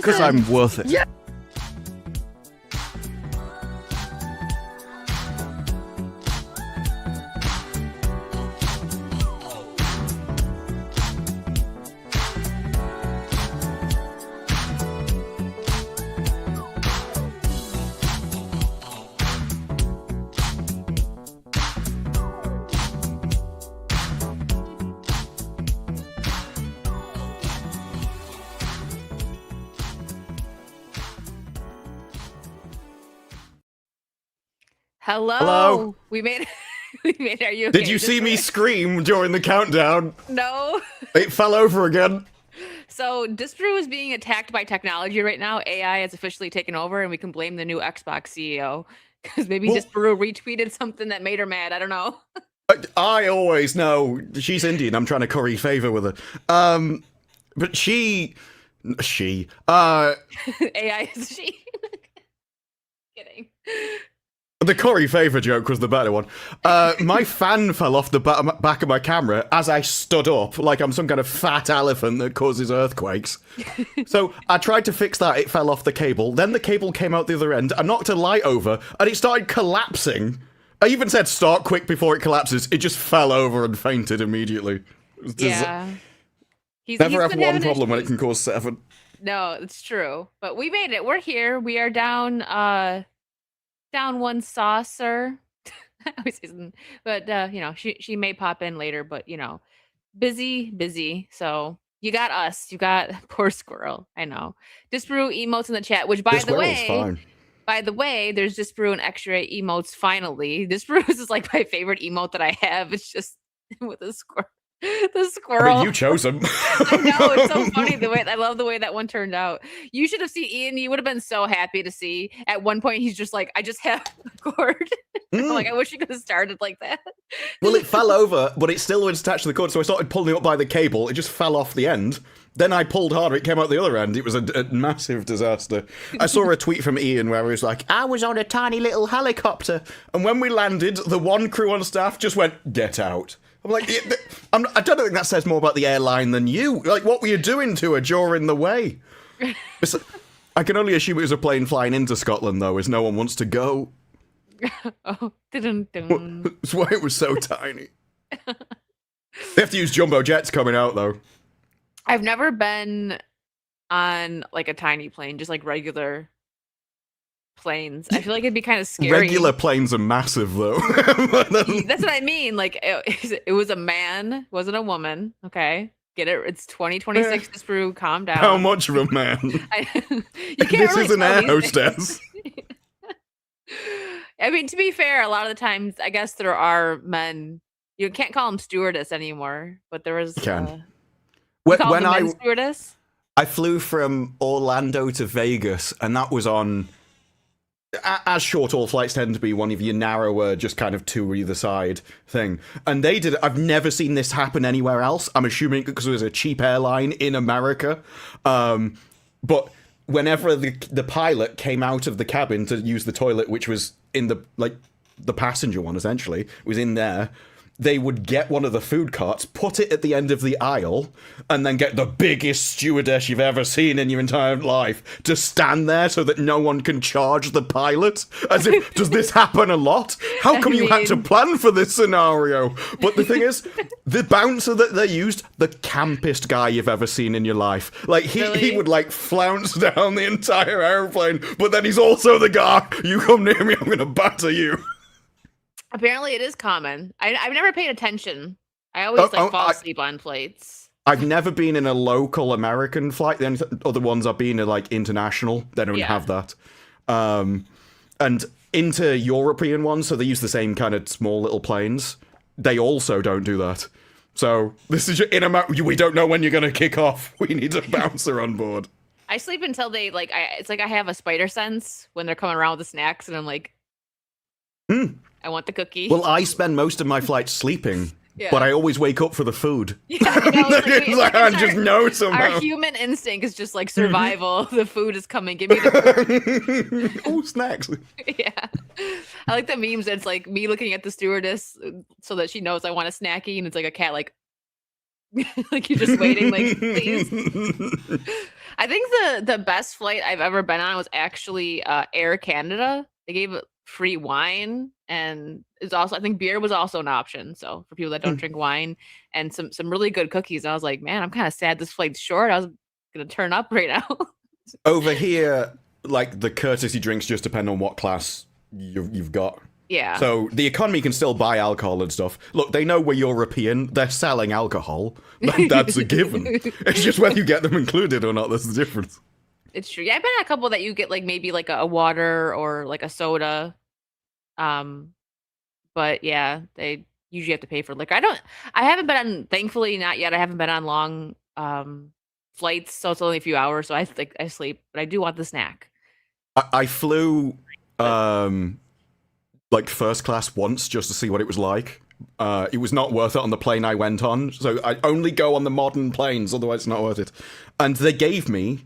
because I'm worth it. Yeah. Hello. We made it. Are you okay? Did you see me scream during the countdown? No. It fell over again. So Disparu is being attacked by technology right now. AI has officially taken over, and we can blame the new Xbox CEO because maybe Disparu retweeted something that made her mad. I don't know. I always know she's Indian. I'm trying to curry favor with her. But she. AI is she. Kidding. The curry favor joke was the better one. My fan fell off the back of my camera as I stood up, like I'm some kind of fat elephant that causes earthquakes. So I tried to fix that. It fell off the cable. Then the cable came out the other end. I knocked a light over, and it started collapsing. I even said start quick before it collapses. It just fell over and fainted immediately. Yeah. Never have one problem when it can cause 7. No, it's true. But we made it. We're here. We are down one saucer. But she may pop in later, but busy. So you got us. You got poor squirrel. I know. Disparu emotes in the chat, which by the way, there's Disparu and extra emotes finally. Disparu is like my favorite emote that I have. It's just with a squirrel. The squirrel. I mean, you chose him. I know, it's so funny I love the way that one turned out. You should have seen Ian. You would have been so happy to see. At one point, he's just like, I just have the cord. I'm like, I wish you could have started like that. Well, it fell over, but it still was attached to the cord, so I started pulling it up by the cable. It just fell off the end. Then I pulled harder, it came out the other end. It was a massive disaster. I saw a tweet from Ian where he was like, I was on a tiny little helicopter, and when we landed, the one crew on staff just went, get out. I'm like, I don't think that says more about the airline than you. Like, what were you doing to her during the way? I can only assume it was a plane flying into Scotland, though, as no one wants to go. Oh, that's why it was so tiny. They have to use jumbo jets coming out, though. I've never been on, like, a tiny plane, just, like, regular planes. I feel like it'd be kind of scary. Regular planes are massive, though. That's what I mean. Like, it was a man, wasn't a woman. Okay, get it? It's 2026. Disparu, calm down. How much of a man? This is an air hostess. I mean, to be fair, a lot of the times, I guess there are men. You can't call them stewardess anymore, but there was. When stewardess. I flew from Orlando to Vegas, and that was on. As short-haul flights tend to be, one of your narrower, just kind of two either side thing. And they did it. I've never seen this happen anywhere else. I'm assuming because it was a cheap airline in America. But whenever the pilot came out of the cabin to use the toilet, which was in the passenger one, essentially, was in there, they would get one of the food carts, put it at the end of the aisle, and then get the biggest stewardess you've ever seen in your entire life to stand there so that no one can charge the pilot. As if, does this happen a lot? How come you had to plan for this scenario? But the thing is, the bouncer that they used, the campest guy you've ever seen in your life. Like, he would, like, flounce down the entire airplane, but then he's also the guy, you come near me, I'm gonna batter you. Apparently, it is common. I've never paid attention. I always fall asleep on flights. I've never been in a local American flight. The only other ones I've been are like international. They don't have that. And into European ones, so they use the same kind of small little planes. They also don't do that. So this is in America. We don't know when you're going to kick off. We need a bouncer on board. I sleep until they it's like I have a spider sense when they're coming around with the snacks, and I'm like, I want the cookie. Well, I spend most of my flights sleeping, but I always wake up for the food. Yeah, I just know somehow. Our human instinct is just like survival. The food is coming. Give me the food. Oh, snacks. Yeah. I like the memes. It's like me looking at the stewardess so that she knows I want a snacky, and it's like a cat like, Like you're just waiting, like, please. I think the best flight I've ever been on was actually Air Canada. They gave free wine, and it's also, I think beer was also an option. So for people that don't drink wine, and some really good cookies. I was like, man, I'm kind of sad this flight's short. I was gonna turn up right now. Over here, like the courtesy drinks just depend on what class you've got. Yeah. So the economy can still buy alcohol and stuff. Look, they know we're European. They're selling alcohol. That's a given. It's just whether you get them included or not. That's the difference. It's true. Yeah, I've been at a couple that you get like maybe like a water or like a soda. But yeah, they usually have to pay for liquor. I haven't been on, thankfully not yet. I haven't been on long flights, so it's only a few hours, so I sleep, but I do want the snack. I flew like first class once just to see what it was like. It was not worth it on the plane I went on, so I only go on the modern planes, otherwise it's not worth it. And they gave me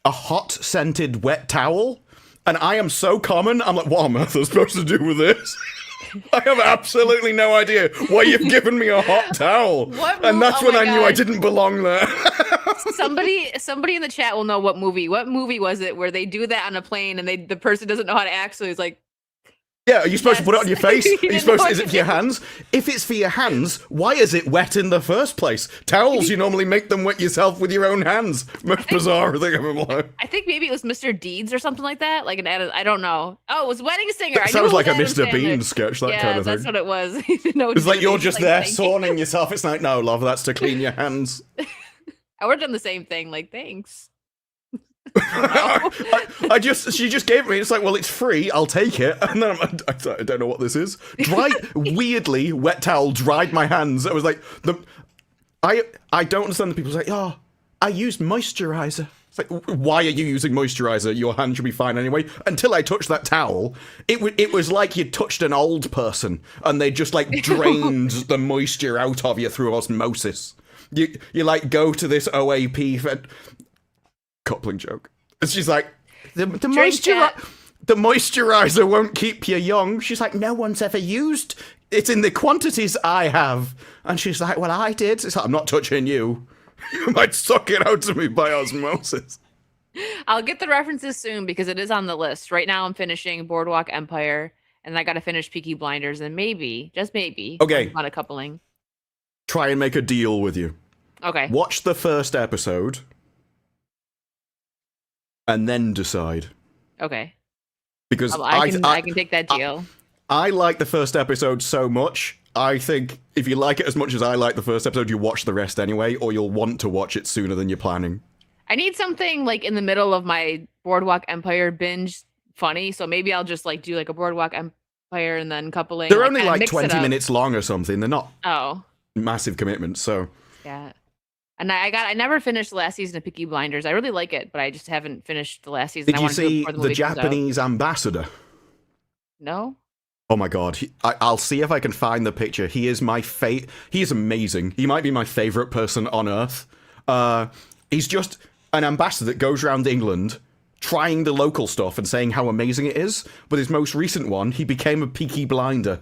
a hot scented wet towel, and I am so common, I'm like, what am I supposed to do with this? I have absolutely no idea why you've given me a hot towel. And that's when I knew I didn't belong there. Somebody in the chat will know what movie. What movie was it where they do that on a plane and the person doesn't know how to act, so he's like, yeah, are you supposed to put it on your face? Are you supposed to, is it for your hands? If it's for your hands, why is it wet in the first place? Towels, you normally make them wet yourself with your own hands. Most bizarre thing I've ever learned. I think maybe it was Mr. Deeds or something like that. Like I don't know. Oh, it was Wedding Singer. That sounds like a Mr. Bean sketch, that kind of thing. That's what it was. It's like you're just there sauning yourself. It's like, no, love, that's to clean your hands. I would have done the same thing, like, thanks. She just gave it me. It's like, well, it's free. I'll take it. And then I don't know what this is. Weirdly, wet towel dried my hands. I was like, I don't understand the people say, oh, I used moisturizer. It's like, why are you using moisturizer? Your hand should be fine anyway. Until I touched that towel, it was like you touched an old person and they just like drained the moisture out of you through osmosis. You like go to this OAP for coupling joke. And she's like, the moisturizer won't keep you young. She's like, no one's ever used it in the quantities I have. And she's like, well, I did. It's like, I'm not touching you. You might suck it out of me by osmosis. I'll get the references soon because it is on the list. Right now I'm finishing Boardwalk Empire and I gotta finish Peaky Blinders and maybe, just maybe, okay, on a coupling. Try and make a deal with you. Okay. Watch the first episode and then decide. Okay. Because I can take that deal. I like the first episode so much. I think if you like it as much as I like the first episode, you watch the rest anyway, or you'll want to watch it sooner than you're planning. I need something like in the middle of my Boardwalk Empire binge funny, so maybe I'll just like do like a Boardwalk Empire and then coupling. They're only like 20 minutes long or something. They're not massive commitments, so. Yeah. And I never finished the last season of Peaky Blinders. I really like it, but I just haven't finished the last season. Did you see the Japanese ambassador? No. Oh my god, I'll see if I can find the picture. He is my he is amazing. He might be my favorite person on Earth. He's just an ambassador that goes around England trying the local stuff and saying how amazing it is. But his most recent one, he became a Peaky Blinder.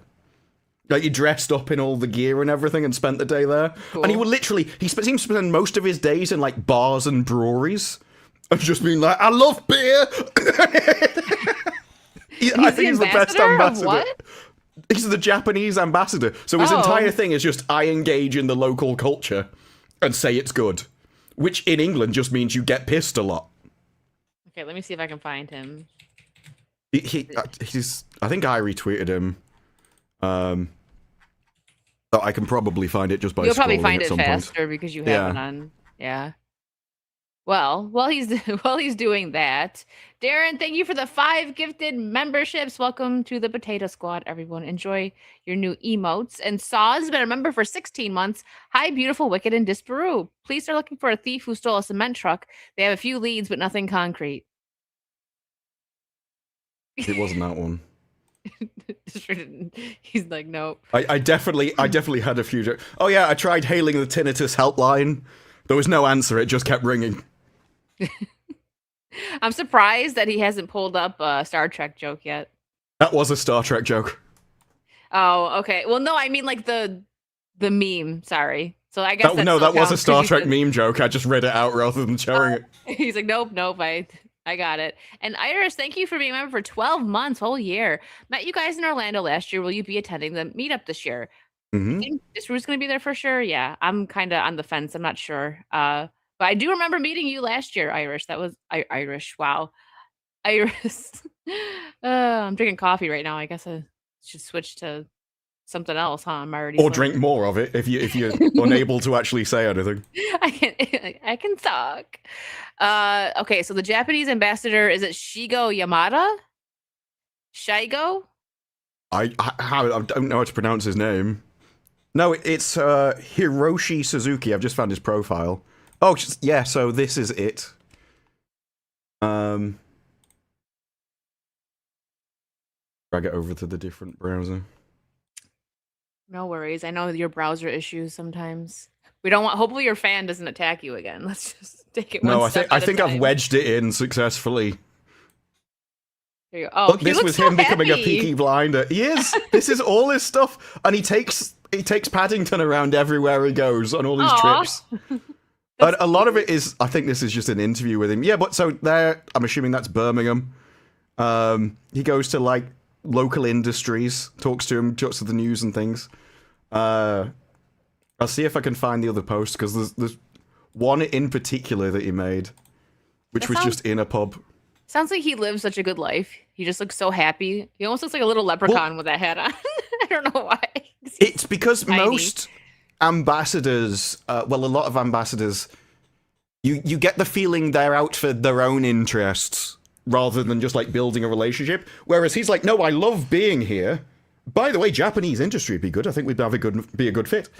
Like, he dressed up in all the gear and everything and spent the day there. Cool. And he would literally, he seems to spend most of his days in, like, bars and breweries. And just being like, I love beer! I think he's the best ambassador. What? He's the Japanese ambassador. So his entire thing is just, I engage in the local culture and say it's good. Which, in England, just means you get pissed a lot. Okay, let me see if I can find him. He's, I think I retweeted him. So I can probably find it just by. You'll probably find it faster because you have it on. Yeah. Well, while he's doing that, Darren, thank you for the 5 gifted memberships. Welcome to the Potato Squad, everyone. Enjoy your new emotes. And Saw's been a member for 16 months. Hi, beautiful, wicked, and Disparu. Please start looking for a thief who stole a cement truck. They have a few leads, but nothing concrete. It wasn't that one. He's like, nope. I definitely had a few. Oh yeah, I tried hailing the tinnitus helpline. There was no answer. It just kept ringing. I'm surprised that he hasn't pulled up a Star Trek joke yet. That was a Star Trek joke. Oh, okay. Well, no, I mean like the meme. Sorry. So I guess No, that was a Star Trek said, meme joke. I just read it out rather than showing it. He's like, nope, I got it. And Iris, thank you for being a member for 12 months, whole year. Met you guys in Orlando last year. Will you be attending the meetup this year? I think Disroo's going to be there for sure. Yeah, I'm kind of on the fence. I'm not sure. But I do remember meeting you last year, Irish. That was Irish. Wow. Iris. I'm drinking coffee right now. I guess I should switch to something else, huh? I'm already Or drink more of it if you're unable to actually say anything. I can talk. Okay, so the Japanese ambassador, is it Shigo Yamada? Shigo? I don't know how to pronounce his name. No, it's Hiroshi Suzuki. I've just found his profile. Oh, yeah, so this is it. Drag it over to the different browser. No worries. I know your browser issues sometimes. We don't want. Hopefully, your fan doesn't attack you again. Let's just take it. No, one step I at a think I've time. wedged it in successfully. There you go. Oh, Look, this was him becoming a Peaky Blinder. He is. This is all his stuff, and he takes Paddington around everywhere he goes on all these trips. And a lot of it is, I think this is just an interview with him. Yeah, but so there, I'm assuming that's Birmingham. He goes to like local industries, talks to the news and things. I'll see if I can find the other post, because there's one in particular that he made, which was just in a pub. Sounds like he lives such a good life. He just looks so happy. He almost looks like a little leprechaun with that hat on. I don't know why. It's because tiny. Most ambassadors, a lot of ambassadors, you get the feeling they're out for their own interests rather than just like building a relationship. Whereas he's like, no, I love being here. By the way, Japanese industry would be good. I think we'd be a good fit.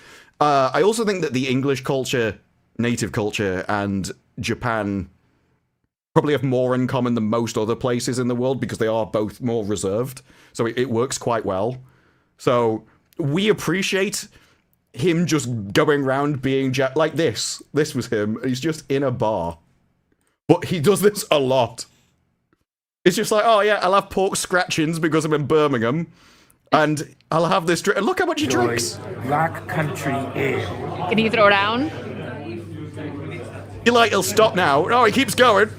I also think that the English culture, native culture, and Japan probably have more in common than most other places in the world because they are both more reserved. So it works quite well. So we appreciate him just going around being like this. This was him. He's just in a bar. But he does this a lot. It's just like, oh yeah, I'll have pork scratchings because I'm in Birmingham. And I'll have this drink. Look how much he drinks. Black country ale. Can you throw down? You're like, he'll stop now. No, he keeps going.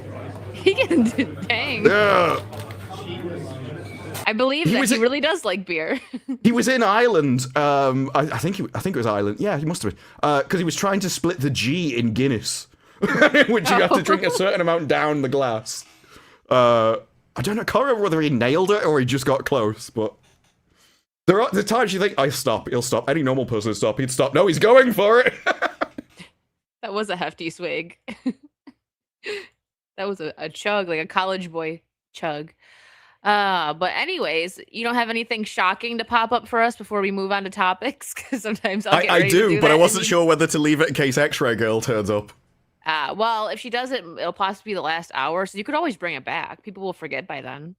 He can. Dang. Yeah. I believe that he really does like beer. He was in Ireland. I think it was Ireland. Yeah, he must have been. Because he was trying to split the G in Guinness, which you have to drink a certain amount down the glass. I don't know. I can't remember whether he nailed it or he just got close. But there are the times you think, he'll stop. Any normal person would stop. He'd stop. No, he's going for it. That was a hefty swig. That was a chug, like a college boy chug. But anyways, you don't have anything shocking to pop up for us before we move on to topics? Because sometimes I do, but I wasn't sure whether to leave it in case X-Ray Girl turns up. Well, if she does it, it'll possibly be the last hour, so you could always bring it back. People will forget by then.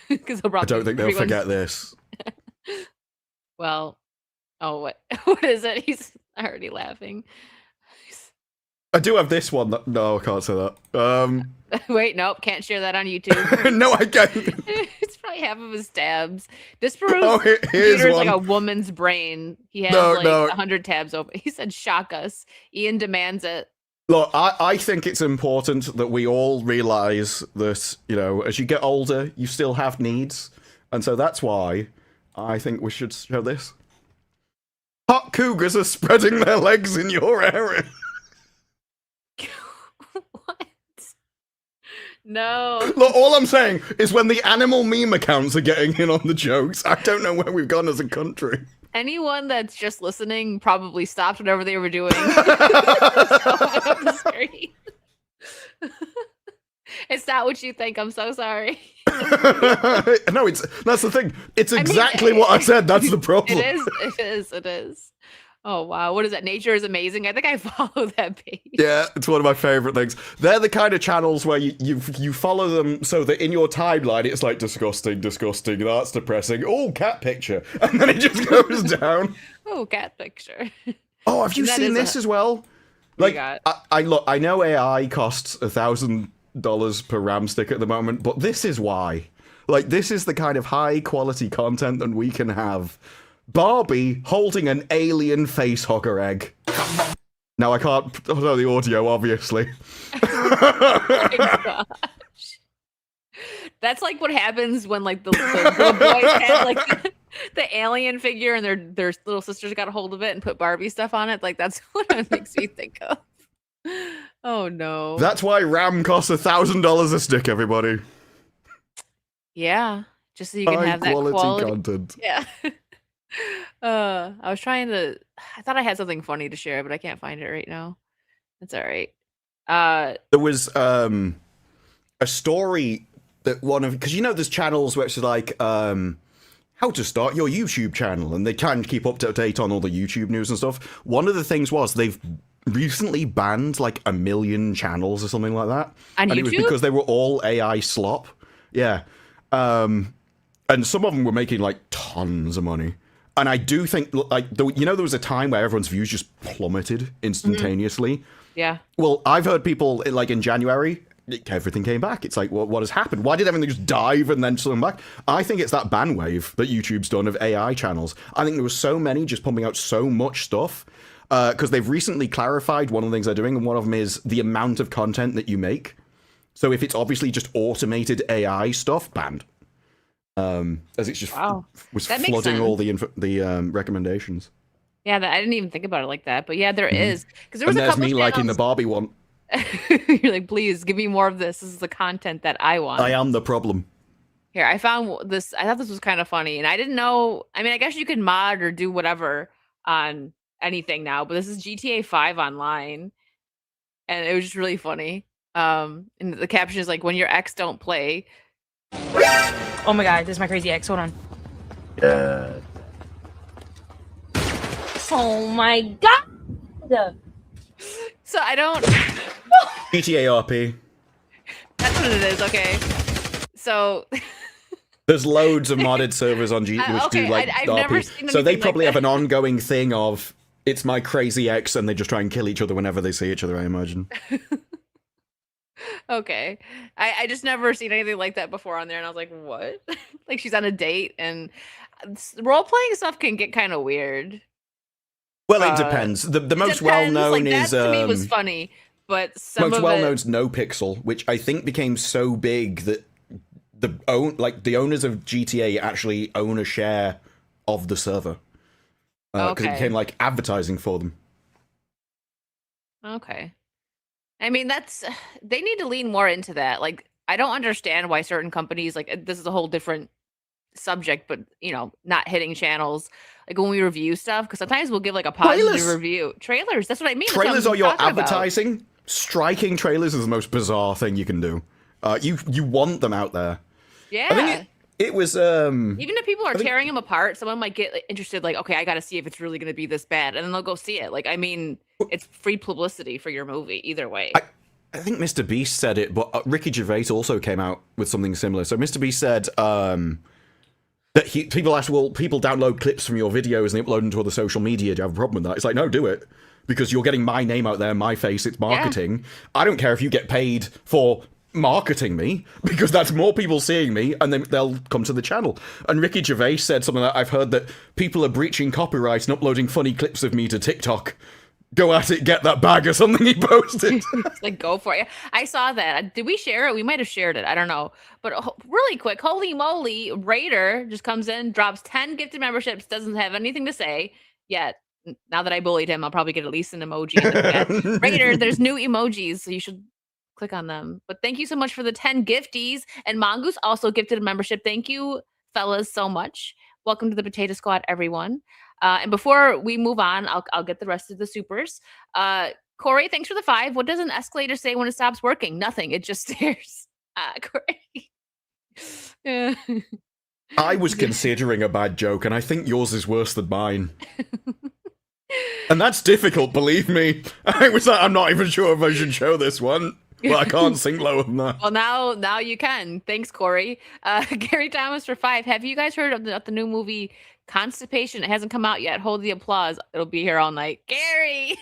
Because I don't think they'll forget this. Well, what is it? He's already laughing. I do have this one. No, I can't say that. Wait, nope, can't share that on YouTube. No, I can't. It's probably half of his tabs. Disparu's here's computer's one. like a woman's brain. He has 100 tabs open. He said, shock us. Ian demands it. Look, I think it's important that we all realize that, as you get older, you still have needs. And so that's why I think we should show this. Hot cougars are spreading their legs in your area. What? No. Look, all I'm saying is when the animal meme accounts are getting in on the jokes, I don't know where we've gone as a country. Anyone that's just listening probably stopped whatever they were doing. It's not what you think. I'm so sorry. No, that's the thing. It's exactly what I said. That's the problem. It is. Oh, wow. What is that? Nature is amazing. I think I follow that page. Yeah, it's one of my favorite things. They're the kind of channels where you follow them so that in your timeline it's like disgusting, that's depressing. Oh, cat picture. And then it just goes down. Oh, cat picture. Oh, have you seen this as well? Like, I know AI costs $1,000 per RAM stick at the moment, but this is why. Like, this is the kind of high quality content that we can have. Barbie holding an alien facehugger egg. Now I can't put on the audio, obviously. Oh my gosh. That's like what happens when like the little boys had like the alien figure and their little sisters got a hold of it and put Barbie stuff on it. Like that's what it makes me think of. Oh no. That's why RAM costs $1,000 a stick, everybody. Yeah, just so you can have that quality content. Yeah. I was trying to. I thought I had something funny to share, but I can't find it right now. That's all right. There was a story that because there's channels where it's like how to start your YouTube channel, and they try and keep up to date on all the YouTube news and stuff. One of the things was they've recently banned like 1 million channels or something like that, and it was because they were all AI slop. Yeah, and some of them were making like tons of money. And I do think, like, there was a time where everyone's views just plummeted instantaneously. Yeah. Well, I've heard people, like, in January, everything came back. It's like, what has happened? Why did everything just dive and then come back? I think it's that ban wave that YouTube's done of AI channels. I think there was so many just pumping out so much stuff. Because they've recently clarified one of the things they're doing, and one of them is the amount of content that you make. So if it's obviously just automated AI stuff, banned. As it's just was flooding all the recommendations. Yeah, I didn't even think about it like that, but yeah, there is, because there was and a couple there's me channels... liking the Barbie one. You're like, please give me more of this. This is the content that I want. I am the problem. Here, I found this. I thought this was kind of funny, and I didn't know. I mean, I guess you could mod or do whatever on anything now, but this is GTA 5 online, and it was just really funny. And the caption is like, "When your ex don't play." Oh my god, this is my crazy ex. Hold on. Yeah. Oh my god! So I don't... GTA RP. That's what it is, okay. So... There's loads of modded servers on which do like I've RP. never seen so they anything probably like have an ongoing thing of, it's my crazy ex, and they just try and kill each other whenever they see each other, I imagine. Okay. I just never seen anything like that before on there, and I was like, what? Like she's on a date, and role-playing stuff can get kind of weird. Well, it depends. The most well-known like, is... That to me was funny, but some most of well-known is No Pixel, which I think became so big that the owners of GTA actually own a share of the server. Because it became like advertising for them. Okay. I mean, they need to lean more into that. Like, I don't understand why certain companies, like, this is a whole different subject, but, not hitting channels, like when we review stuff, because sometimes we'll give like a positive review. Trailers, that's what I mean. Trailers are your advertising. About. Striking trailers is the most bizarre thing you can do. You want them out there. Yeah. I think it was... even if people are tearing them apart, someone might get interested, like, okay, I gotta see if it's really gonna be this bad, and then they'll go see it. Like, I mean, it's free publicity for your movie, either way. I think Mr. Beast said it, but Ricky Gervais also came out with something similar. So Mr. Beast said that people ask, well, people download clips from your videos and they upload them to other social media. Do you have a problem with that? It's like, no, do it. Because you're getting my name out there, my face, it's marketing. Yeah. I don't care if you get paid for marketing me, because that's more people seeing me, and then they'll come to the channel. And Ricky Gervais said something that I've heard, that people are breaching copyright and uploading funny clips of me to TikTok. Go at it, get that bag or something he posted. Like, go for it. I saw that. Did we share it? We might have shared it. I don't know. But really quick, holy moly, Raider just comes in, drops 10 gifted memberships, doesn't have anything to say yet. Now that I bullied him, I'll probably get at least an emoji. Raider, there's new emojis, so you should click on them. But thank you so much for the 10 gifties. And Mongoose also gifted a membership. Thank you, fellas, so much. Welcome to the Potato Squad, everyone. And before we move on, I'll get the rest of the supers. Corey, thanks for the 5. What does an escalator say when it stops working? Nothing. It just stares. Corey. Yeah. I was considering a bad joke, and I think yours is worse than mine. And that's difficult, believe me. I was like, I'm not even sure if I should show this one. Well, I can't sing lower than that. Well, now you can. Thanks, Corey. Gary Thomas for 5. Have you guys heard of the new movie Constipation? It hasn't come out yet. Hold the applause. It'll be here all night. Gary!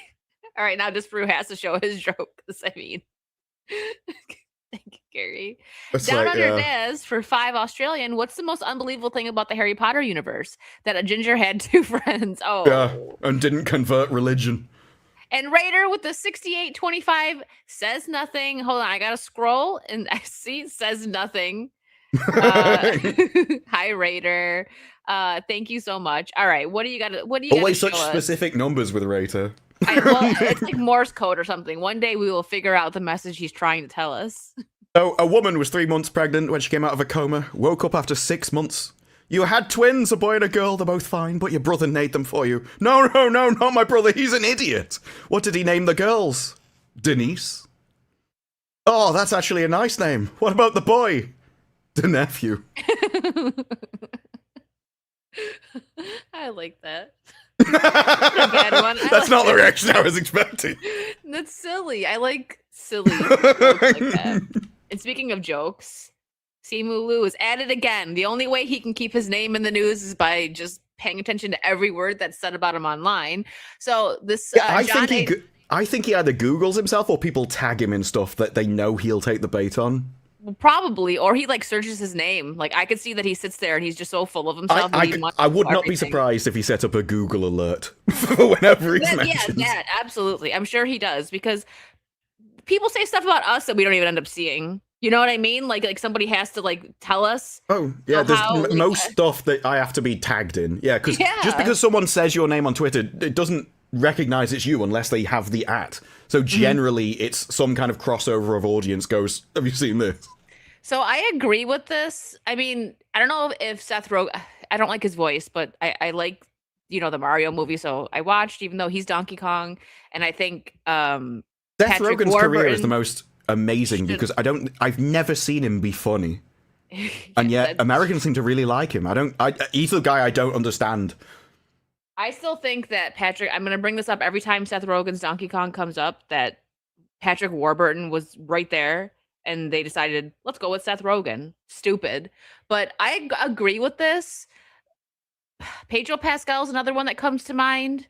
All right, now Disparu has to show his joke. Thank you, Gary. That's Down like, Under Dez for 5 Australian. What's the most unbelievable thing about the Harry Potter universe? That a ginger had 2 friends. Oh. Yeah, and didn't convert religion. And Raider with the 6825 says nothing. Hold on, I gotta scroll and I see it says nothing. Hi Raider. Thank you so much. All right, what do you got? What do you Always gotta such show us? specific numbers with Raider. Well, it's like Morse code or something. One day we will figure out the message he's trying to tell us. So, a woman was 3 months pregnant when she came out of a coma, woke up after 6 months. You had twins, a boy and a girl, they're both fine, but your brother named them for you. No, not my brother, he's an idiot. What did he name the girls? Denise? Oh, that's actually a nice name. What about the boy? The nephew. I like that. That's a bad one. That's not the reaction I was expecting. That's silly. I like silly jokes like that. And speaking of jokes, Simu Liu is at it again. The only way he can keep his name in the news is by just paying attention to every word that's said about him online. So this, I think he either Googles himself or people tag him in stuff that they know he'll take the bait on. Probably, or he like searches his name. Like I could see that he sits there and he's just so full of himself. I would not be surprised if he set up a Google alert for whenever he's mentioned. Yeah, absolutely. I'm sure he does because people say stuff about us that we don't even end up seeing. You know what I mean? Like somebody has to like tell us. Oh yeah, there's most stuff that I have to be tagged in. Yeah, because just because someone says your name on Twitter, it doesn't recognize it's you unless they have the @ So generally, it's some kind of crossover of audience goes, have you seen this? So I agree with this. I mean, I don't know if Seth Rogen, I don't like his voice, but I like, the Mario movie. So I watched, even though he's Donkey Kong. And I think Seth Rogen's career is the most amazing because I've never seen him be funny. And yet Americans seem to really like him. He's the guy I don't understand. I still think that I'm going to bring this up every time Seth Rogen's Donkey Kong comes up, that Patrick Warburton was right there. And they decided, let's go with Seth Rogen. Stupid. But I agree with this. Pedro Pascal is another one that comes to mind.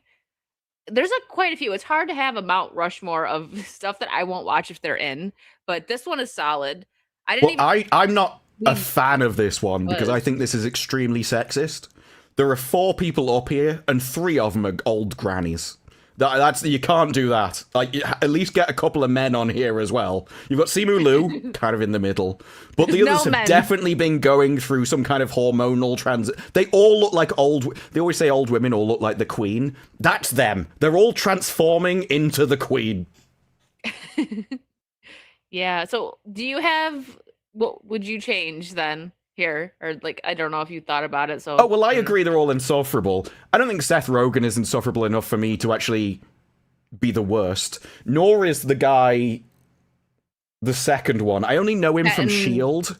There's quite a few. It's hard to have a Mount Rushmore of stuff that I won't watch if they're in. But this one is solid. I'm not a fan of this one because I think this is extremely sexist. There are 4 people up here and 3 of them are old grannies. You can't do that. Like, at least get a couple of men on here as well. You've got Simu Liu, kind of in the middle, but the others have definitely been going through some kind of hormonal transit. They all look like They always say old women all look like the Queen. That's them. They're all transforming into the Queen. Yeah. So, what would you change then? Here, or like, I don't know if you thought about it. So, I agree they're all insufferable. I don't think Seth Rogen is insufferable enough for me to actually be the worst. Nor is the guy, the second one. I only know him from S.H.I.E.L.D.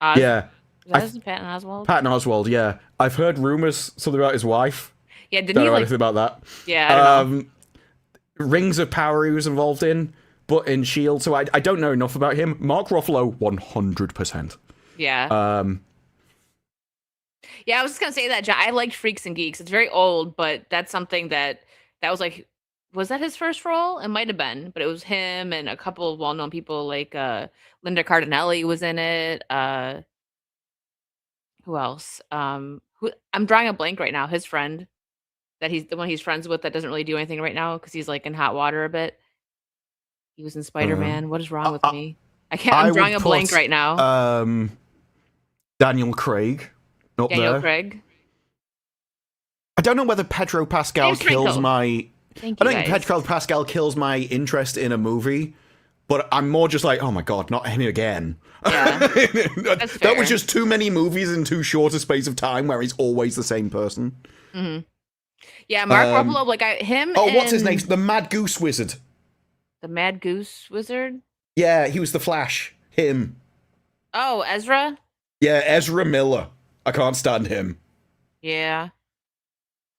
Yeah, Patton Oswalt. Patton Oswalt. Yeah, I've heard rumors something about his wife. Yeah, didn't don't he know like anything about that? Yeah, I don't know. Rings of Power he was involved in, but in S.H.I.E.L.D. So I don't know enough about him. Mark Ruffalo, 100%. Yeah. Yeah, I was just gonna say that I liked Freaks and Geeks. It's very old, but that's something that was like, was that his first role? It might have been, but it was him and a couple of well-known people like Linda Cardinelli was in it. Who else? I'm drawing a blank right now. His friend that he's the one he's friends with that doesn't really do anything right now because he's like in hot water a bit. He was in Spider-Man. What is wrong with me? I'm drawing a blank right now. Daniel Craig. Daniel Craig. I don't know whether Pedro Pascal kills my... I don't think Pedro Pascal kills my interest in a movie, but I'm more just like, oh my god, not him again. Yeah, that was just too many movies in too short a space of time where he's always the same person. Mm-hmm. Yeah, Mark Ruffalo, him. Oh, what's his name? The Mad Goose Wizard. The Mad Goose Wizard? Yeah, he was the Flash. Him. Oh, Ezra? Yeah, Ezra Miller. I can't stand him. Yeah.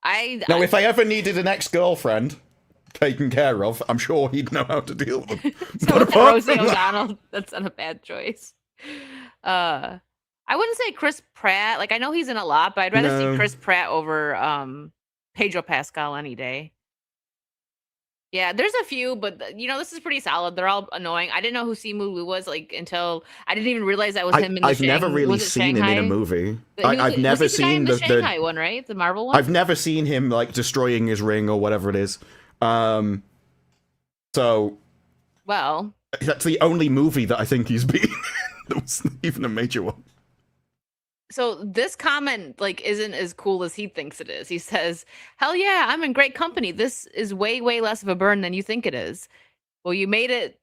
If I ever needed an ex-girlfriend taken care of, I'm sure he'd know how to deal with them. So Rosie O'Donnell, that's not a bad choice. I wouldn't say Chris Pratt. Like, I know he's in a lot, but I'd rather see Chris Pratt over Pedro Pascal any day. Yeah, there's a few, but this is pretty solid. They're all annoying. I didn't know who Simu Liu was until I didn't even realize that was him in the I've never really seen him in a movie. I've never seen the Shanghai one, right? The Marvel one? I've never seen him destroying his ring or whatever it is. So Well, that's the only movie that I think he's been that was even a major one. so this comment like isn't as cool as he thinks it is. He says, "Hell yeah, I'm in great company. This is way, way less of a burn than you think it is." Well, you made it.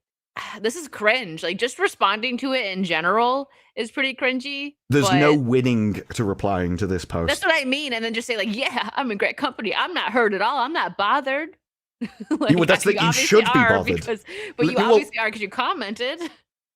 This is cringe. Like just responding to it in general is pretty cringy. There's but no winning to replying to this post. That's what I mean. And then just say like, "Yeah, I'm in great company. I'm not hurt at all. I'm not bothered." Like, that's that you obviously should be are bothered. But you Well- obviously are because you commented.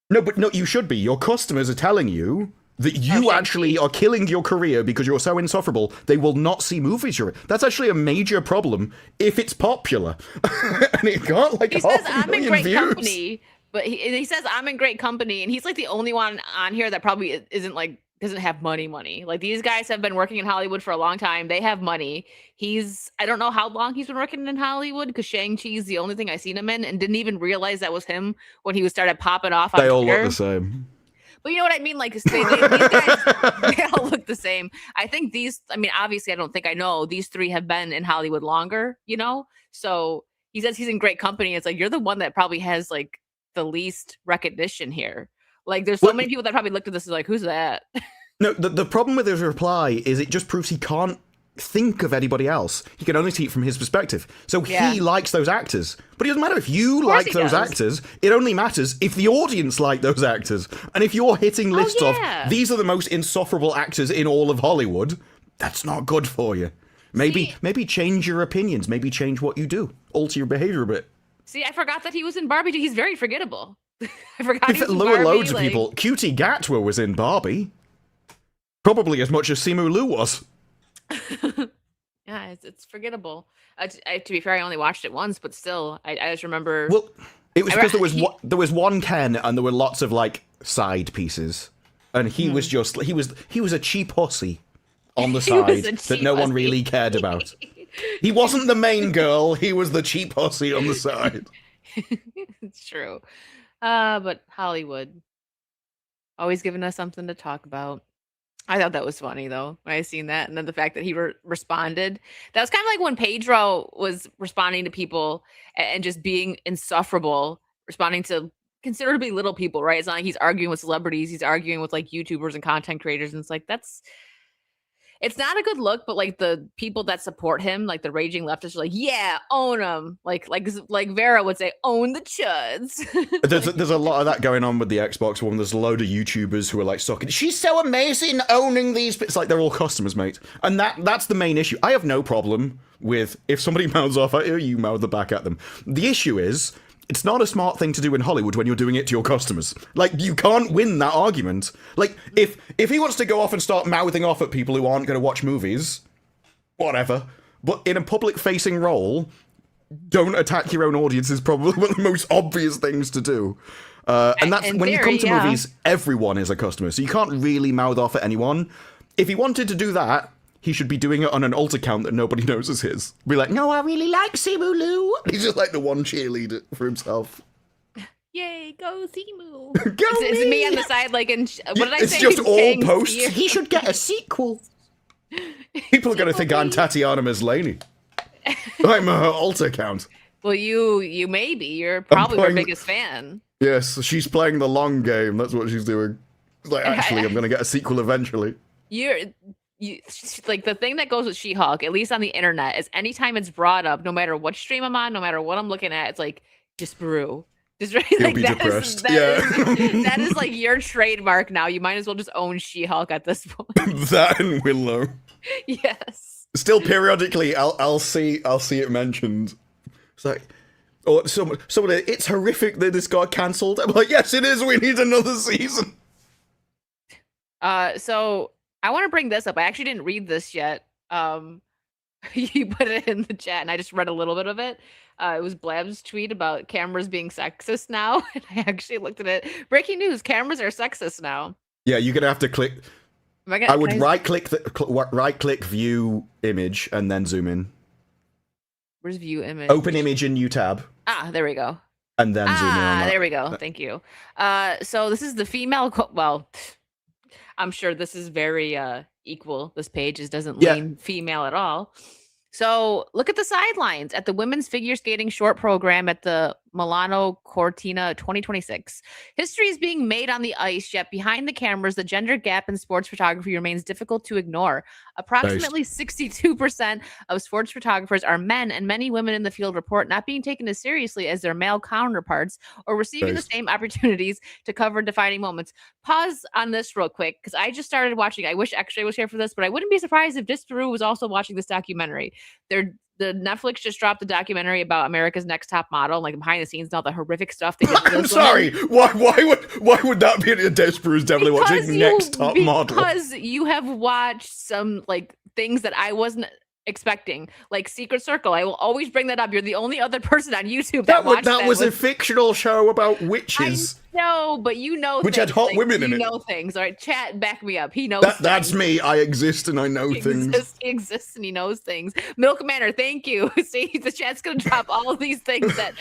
No, but no, you should be. Your customers are telling you that you Shang-Chi. actually are killing your career because you're so insufferable, they will not see movies you're in. That's actually a major problem if it's popular. And it got like He says, half a "I'm in million great views. company," but he says, "I'm in great company," and he's like the only one on here that probably isn't like doesn't have money. Like these guys have been working in Hollywood for a long time. They have money. I don't know how long he's been working in Hollywood because Shang-Chi is the only thing I've seen him in, and didn't even realize that was him when he was started popping off on They all Twitter. look the same. But you know what I mean? Like these guys, they all look the same. I think obviously I know these three have been in Hollywood longer, So he says he's in great company. It's like, you're the one that probably has like the least recognition here. Like there's so many people that probably looked at this and like, who's that? No, the problem with his reply is it just proves he can't think of anybody else. He can only see it from his perspective. So Yeah. he likes those actors. But it doesn't matter if you course like he those does. actors. It only matters if the audience like those actors. And if you're hitting lists yeah. of, these are the most insufferable actors in all of Hollywood, that's not good for you. Maybe change your opinions. Maybe change what you do. Alter your behavior a bit. See, I forgot that he was in Barbie. He's very forgettable. I forgot he was in There were Barbie, loads of like- people. Cutie Gatwa was in Barbie. Probably as much as Simu Liu was. Yeah, it's forgettable. To be fair, I only watched it once, but still, I just remember. Well, it was I because re- there was one Ken and there were lots of like side pieces, and he was just he was a cheap hussy on the He was side a that cheap no one hussy. really cared about. He wasn't the main girl. He was the cheap hussy on the side. It's true. But Hollywood always giving us something to talk about. I thought that was funny though when I seen that, and then the fact that he responded. That was kind of like when Pedro was responding to people and just being insufferable, responding to considerably little people. Right? It's not like he's arguing with celebrities; he's arguing with like YouTubers and content creators, and it's like it's not a good look. But like the people that support him, like the raging leftists, are like, yeah, own them. Like Vera would say, own the chuds. There's a lot of that going on with the Xbox One. There's a load of YouTubers who are like sucking. She's so amazing owning these. It's like they're all customers, mate. And that's the main issue. I have no problem with if somebody mouths off at you, you mouth the back at them. The issue is, it's not a smart thing to do in Hollywood when you're doing it to your customers. Like, you can't win that argument. Like, if he wants to go off and start mouthing off at people who aren't going to watch movies, whatever. But in a public-facing role, don't attack your own audience is probably one of the most obvious things to do. And that's In when you theory, come to yeah. movies, everyone is a customer, so you can't really mouth off at anyone. If he wanted to do that, he should be doing it on an alt account that nobody knows is his. Be like, no, I really like Simu Liu. He's just like the one cheerleader for himself. Yay, go Simu. Go It's me on the side, like, in what did I It's say? just all Shang-Chi. posts. He should get a sequel. People are going to think I'm Tatiana Maslany. I'm her alt account. Well, you may be. You're probably her playing- biggest fan. Yes, she's playing the long game. That's what she's doing. It's like, actually, I'm going to get a sequel eventually. Like the thing that goes with She-Hulk, at least on the internet, is anytime it's brought up, no matter what stream I'm on, no matter what I'm looking at, it's like just brew. Just right, He'll like be depressed. that is like your trademark now. You might as well just own She-Hulk at this point. That and Willow. Yes. Still, periodically, I'll see it mentioned. It's like, oh, someone, it's horrific that this got cancelled. I'm like, yes, it is. We need another season. So I want to bring this up. I actually didn't read this yet. You put it in the chat, and I just read a little bit of it. It was Blab's tweet about cameras being sexist now, and I actually looked at it. Breaking news: cameras are sexist now. Yeah, you're gonna have to click. I would right click view image and then zoom in. Where's view image? Open image in new tab There we go. and then zoom in on that. There we go. Thank you. So this is the female. Well, I'm sure this is very equal. This page doesn't Yeah. lean female at all. So look at the sidelines at the women's figure skating short program at the Milano Cortina 2026. History is being made on the ice, yet behind the cameras, the gender gap in sports photography remains difficult to ignore. Approximately 62% of sports photographers are men, and many women in the field report not being taken as seriously as their male counterparts or receiving the same opportunities to cover defining moments. Pause on this real quick because I just started watching. I wish X-Ray was here for this, but I wouldn't be surprised if Disparu was also watching this documentary. The Netflix just dropped the documentary about America's Next Top Model, like behind the scenes and all the horrific stuff they did. I'm sorry. Why would that be a Desperat's definitely watching Next Top Model? Because you have watched some like things that I wasn't expecting, like Secret Circle. I will always bring that up. You're the only other person on YouTube that watched that. That was a fictional show about witches. No, but you know which things, had hot women in it. You know things. All right, chat, back me up. He knows that's me. I exist and I know things. He exists and he knows things. Milk Manor, thank you. See, the chat's gonna drop all of these things that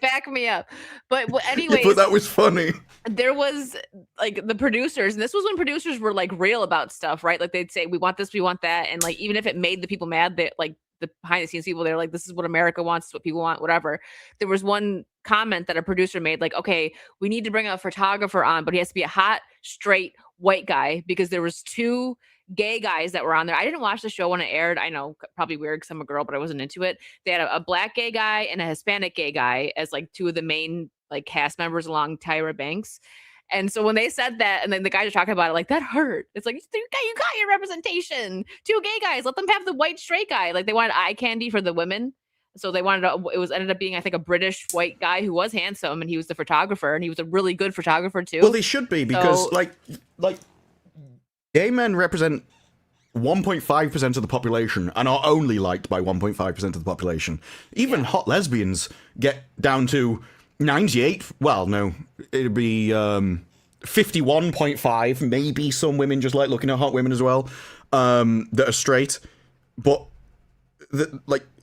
back me up. But anyways, but that was funny. There was like the producers, and this was when producers were like real about stuff, right? Like they'd say, we want this, we want that. And like even if it made the people mad, that like the behind the scenes people, they're like, this is what America wants, what people want, whatever. There was one comment that a producer made, like, okay, we need to bring a photographer on, but he has to be a hot, straight, white guy, because there was two gay guys that were on there. I didn't watch the show when it aired. I know, probably weird because I'm a girl, but I wasn't into it. They had a black gay guy and a Hispanic gay guy as like two of the main like cast members along Tyra Banks. And so when they said that, and then the guys are talking about it, like, that hurt. It's like, you got your representation. Two gay guys, let them have the white straight guy. Like, they wanted eye candy for the women. So they wanted ended up being, I think, a British white guy who was handsome, and he was the photographer, and he was a really good photographer too. Well, they should be, because like gay men represent 1.5% of the population and are only liked by 1.5% of the population. Even hot lesbians get down to 98. Well, no, it'd be 51.5. Maybe some women just like looking at hot women as well, that are straight. But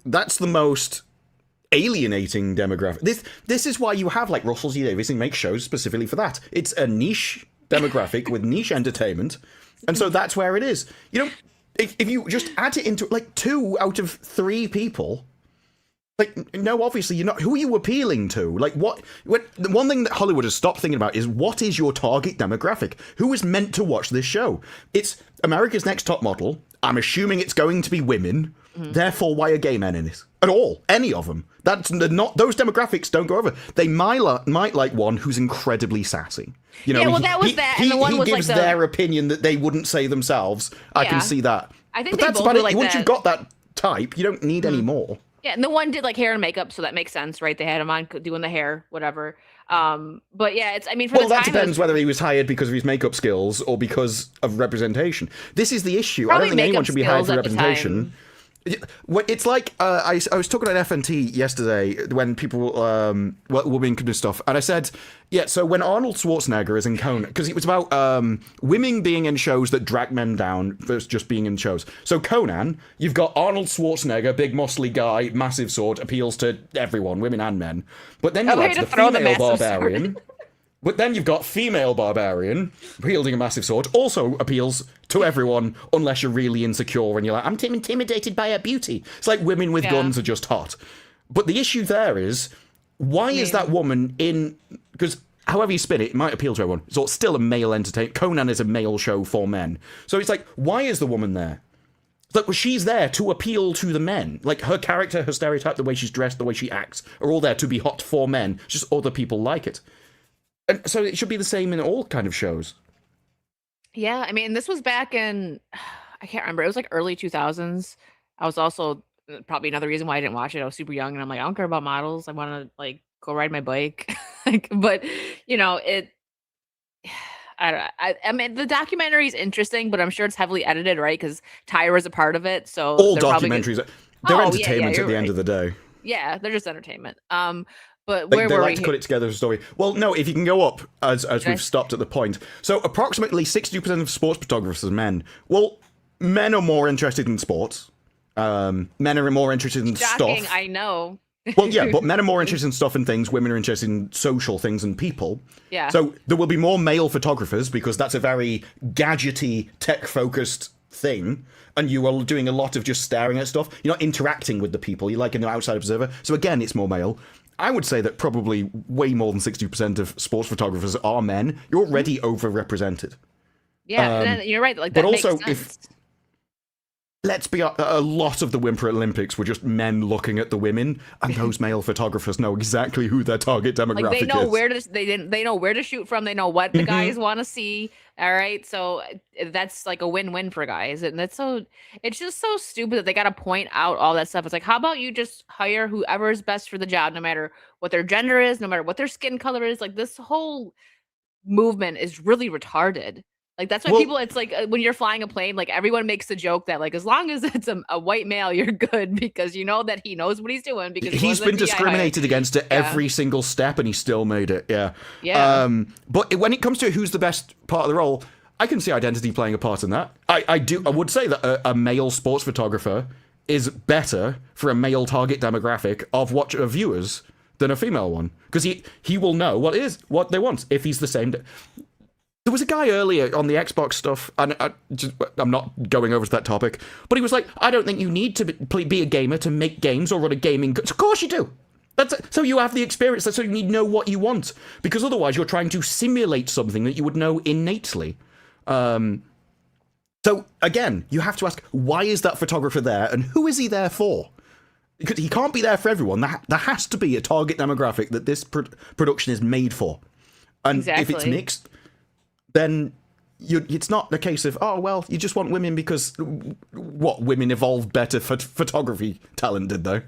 that's the most alienating demographic. This is why you have like Russell T Davies and make shows specifically for that. It's a niche demographic with niche entertainment, and so that's where it is. You know, if you just add it into like 2 out of 3 people. Like, no, obviously you're not. Who are you appealing to? Like, the one thing that Hollywood has stopped thinking about is what is your target demographic? Who is meant to watch this show? It's America's Next Top Model. I'm assuming it's going to be women. Mm-hmm. Therefore, why are gay men in it at all? Any of them? That's not. Those demographics don't go over. They might like one who's incredibly sassy. You know, yeah, well, that was that, and the one was gives like their opinion that they wouldn't say themselves. I can see that. I think but that's about it. Like Once you've got that type, you don't need any more. Yeah, and the one did like hair and makeup, so that makes sense, right? They had him on doing the hair, whatever. But yeah, it's. I mean, that depends whether he was hired because of his makeup skills or because of representation. This is this issue. I don't think anyone should be hired for representation. It's like I was talking at FNT yesterday when people were being into stuff, and I said, yeah, so when Arnold Schwarzenegger is in Conan, because it was about women being in shows that drag men down versus just being in shows. So Conan, you've got Arnold Schwarzenegger, big muscly guy, massive sword, appeals to everyone, women and men. But then you have the female barbarian. But then you've got female barbarian wielding a massive sword, also appeals to everyone unless you're really insecure and you're like, I'm intimidated by her beauty. It's like women with guns are just hot. But the issue there is, why is that woman in... Because however you spin it, it might appeal to everyone. So it's still a male entertainment. Conan is a male show for men. So it's like, why is the woman there? It's like, well, she's there to appeal to the men. Like, her character, her stereotype, the way she's dressed, the way she acts, are all there to be hot for men. Just other people like it. And so it should be the same in all kind of shows. Yeah, I mean, this was back in, I can't remember. It was like early 2000s. I was also probably another reason why I didn't watch it. I was super young, and I'm like, I don't care about models. I want to like go ride my bike. But you know, I mean, the documentary is interesting, but I'm sure it's heavily edited, right? Because Tyra's a part of it. So all documentaries, they're entertainment at the end of the day. Yeah, they're just entertainment. But they like to cut it together as a story. Well, no, if you can go up, as we've stopped at the point. So approximately 62% of sports photographers are men. Well, men are more interested in sports. Men are more interested in stuff. I know. Well, yeah, but men are more interested in stuff and things. Women are interested in social things and people. Yeah. So there will be more male photographers because that's a very gadgety, tech-focused thing, and you are doing a lot of just staring at stuff. You're not interacting with the people. You're like an outside observer. So again, it's more male. I would say that probably way more than 60% of sports photographers are men. You're already overrepresented. Yeah, and then you're right. Like, that but also, makes sense. Let's be a lot of the Winter Olympics were just men looking at the women, and those male photographers know exactly who their target demographic Like, they know is. where to they know where to shoot from. They know what the guys want to see. All right, so that's like a win-win for guys, and it's just so stupid that they got to point out all that stuff. It's like, how about you just hire whoever is best for the job, no matter what their gender is, no matter what their skin color is. Like, this whole movement is really retarded. Like, that's why people, it's like when you're flying a plane, like, everyone makes the joke that, like, as long as it's a white male, you're good, because you know that he knows what he's doing, because he's been discriminated against at every single step, and he still made it. Yeah. But when it comes to who's the best part of the role, I can see identity playing a part in that. I would say that a male sports photographer is better for a male target demographic of viewers than a female one, because he will know what they want if he's the same. There was a guy earlier on the Xbox stuff, and I'm not going over to that topic, but he was like, I don't think you need to be a gamer to make games or run a gaming... Of course you do! So you have the experience, so you need to know what you want, because otherwise you're trying to simulate something that you would know innately. So, again, you have to ask, why is that photographer there, and who is he there for? Because he can't be there for everyone. There has to be a target demographic that this production is made for. And if it's mixed... then it's not a case of, oh, well, you just want women because women evolved better photography talent, did they?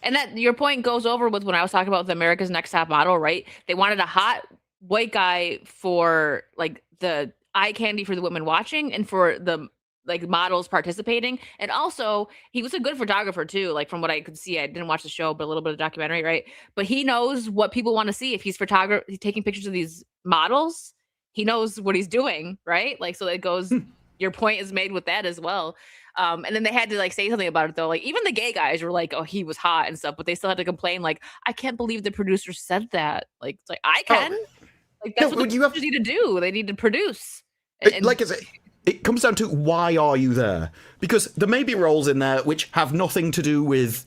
And that your point goes over with when I was talking about the America's Next Top Model, right? They wanted a hot white guy for, like, the eye candy for the women watching and for the, like, models participating. And also, he was a good photographer too. Like, from what I could see, I didn't watch the show, but a little bit of documentary, right? But he knows what people want to see. If he's taking pictures of these models, he knows what he's doing, right? Like, so it goes, your point is made with that as well. And then they had to, like, say something about it, though. Like, even the gay guys were like, oh, he was hot and stuff, but they still had to complain, like, I can't believe the producer said that. Like, it's like, I can. Like, that's what the producers need to do. They need to produce. Like I say, it comes down to, why are you there? Because there may be roles in there which have nothing to do with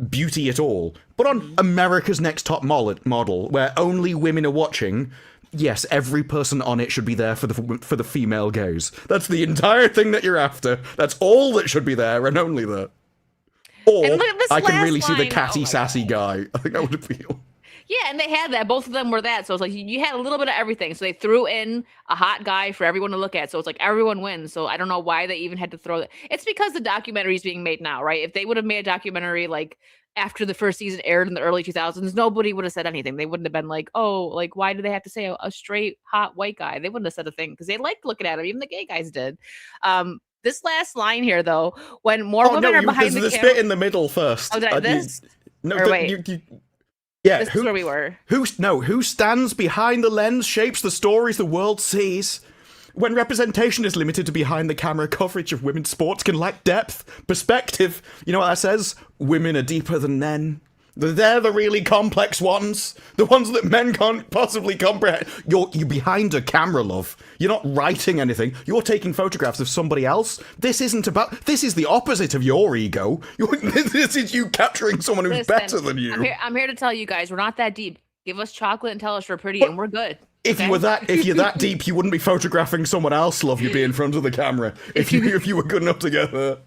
beauty at all. But on America's Next Top Model, where only women are watching... yes, every person on it should be there for the female gaze. That's the entire thing that you're after. That's all that should be there, and only that. Or I can really see the catty, sassy guy. I think that would appeal. Yeah, and they had that. Both of them were that. So it's like you had a little bit of everything. So they threw in a hot guy for everyone to look at. So it's like everyone wins. So I don't know why they even had to throw that. It's because the documentary is being made now, right? If they would have made a documentary like after the first season aired in the early 2000s, nobody would have said anything. They wouldn't have been like, oh, like, why do they have to say a straight, hot white guy? They wouldn't have said a thing because they liked looking at him. Even the gay guys did. This last line here, though, when more women are behind the camera... There's the bit in the middle first. Oh, this? Yeah, this is where we were. Who stands behind the lens shapes the stories the world sees. When representation is limited to behind the camera, coverage of women's sports can lack depth, perspective. You know what that says? Women are deeper than men. They're the really complex ones. The ones that men can't possibly comprehend. You're behind a camera, love. You're not writing anything. You're taking photographs of somebody else. This is the opposite of your ego. This is you capturing someone who's better than you. I'm here to tell you guys, we're not that deep. Give us chocolate and tell us we're pretty, and we're good. If you're that deep, you wouldn't be photographing someone else, love. You'd be in front of the camera. If you were good enough to get there.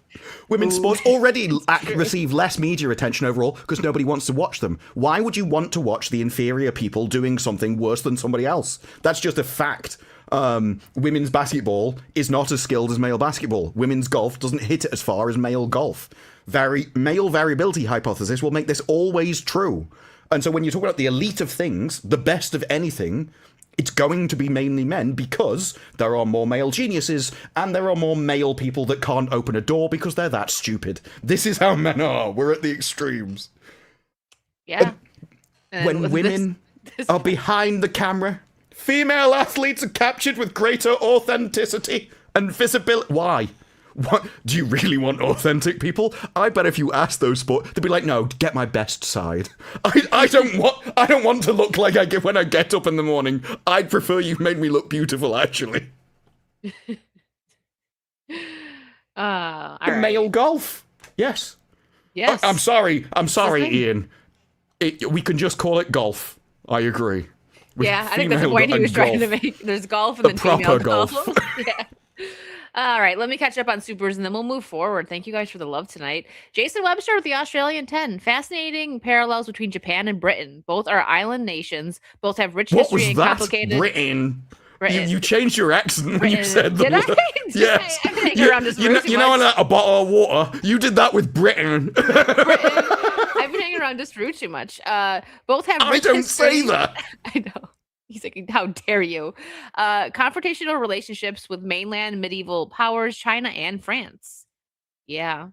Women's sports already receive less media attention overall because nobody wants to watch them. Why would you want to watch the inferior people doing something worse than somebody else? That's just a fact. Women's basketball is not as skilled as male basketball. Women's golf doesn't hit it as far as male golf. Male variability hypothesis will make this always true. And so when you talk about the elite of things, the best of anything, it's going to be mainly men because there are more male geniuses and there are more male people that can't open a door because they're that stupid. This is how men are. We're at the extremes. Yeah. When women are behind the camera, female athletes are captured with greater authenticity and visibility. Why? What? Do you really want authentic people? I bet if you ask those sports, they'd be like, "No, get my best side. I don't want to look like I get when I get up in the morning. I'd prefer you made me look beautiful, actually." All right. Male golf. Yes. Yes. I'm sorry, thing. Ian. We can just call it golf. I agree. With Yeah, I think that's the female point he was and trying to golf. make. There's golf and The then female proper golf. golf. Yeah. All right, let me catch up on supers and then we'll move forward. Thank you guys for the love tonight. Jason Webster with the Australian 10. Fascinating parallels between Japan and Britain. Both are island nations. Both have rich What history was and that? complicated. Britain. Britain. You changed your accent when you said the Did word. I? Yes. I've been hanging around this you room know, too you know, much. a bottle of water. You did that with Britain. Britain. I've been hanging around this room too much. Both have I rich don't history. say that. I know. He's like, how dare you? Confrontational relationships with mainland medieval powers, China and France. Yeah.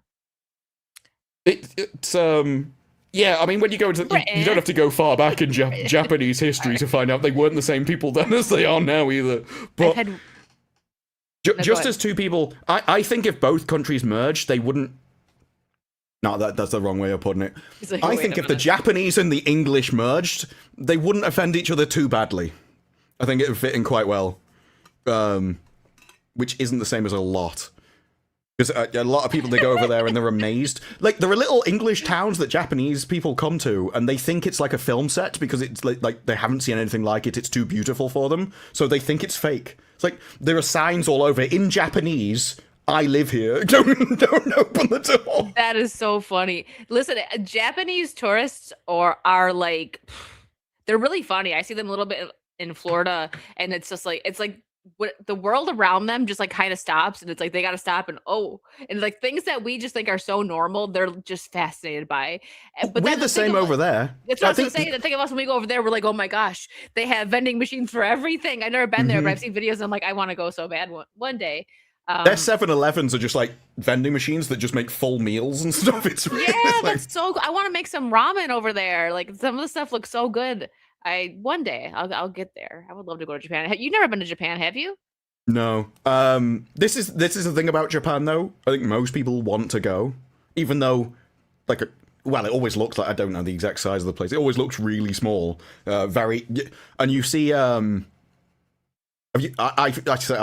It's yeah, I mean, when you go into, you don't have to go far back in Japanese history to find out they weren't the same people then as they are now either. But just as two people, I think if both countries merged, they wouldn't. No, that's the wrong way of putting it. Like, I think if the Japanese and the English merged, they wouldn't offend each other too badly. I think it would fit in quite well. Which isn't the same as a lot. Because a lot of people, they go over there and they're amazed. Like, there are little English towns that Japanese people come to, and they think it's like a film set because it's like they haven't seen anything like it. It's too beautiful for them. So they think it's fake. It's like, there are signs all over in Japanese, I live here. Don't open the door. That is so funny. Listen, Japanese tourists are like, they're really funny. I see them a little bit in Florida, and it's just like, what the world around them just like kind of stops, and it's like they got to stop and like things that we just think are so normal, they're just fascinated by. But we're the same over there. That's what I was gonna say. The thing of us when we go over there, we're like, oh my gosh, they have vending machines for everything. I've never been there, but I've seen videos. And I'm like, I want to go so bad one day. Their 7-Elevens are just like vending machines that just make full meals and stuff. It's really, yeah, that's so. I want to make some ramen over there. Like some of the stuff looks so good. One day I'll get there. I would love to go to Japan. You've never been to Japan, have you? No. This is the thing about Japan though. I think most people want to go, even though, like, well, it always looks like, I don't know the exact size of the place. It always looks really small. And you see I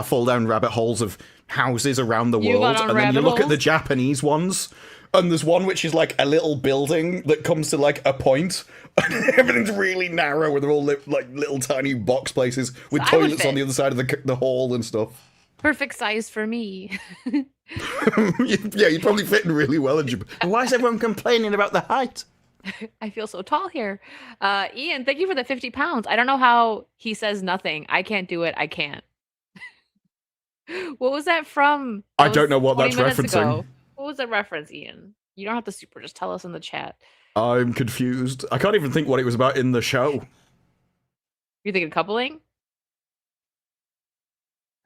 fall down rabbit holes of houses around the world, and then you look at the Japanese ones, and there's one which is like a little building that comes to like a point, and everything's really narrow, and they're all like little tiny box places with toilets on the other side of the hall and stuff. Perfect size for me. Yeah, you'd probably fit in really well in Japan. Why is everyone complaining about the height? I feel so tall here. Ian, thank you for the 50 pounds. I don't know how he says nothing. I can't do it. I can't. What was that from? I don't know what that's referencing. Ago. What was that reference, Ian? You don't have to super. Just tell us in the chat. I'm confused. I can't even think what it was about in the show. You thinking coupling?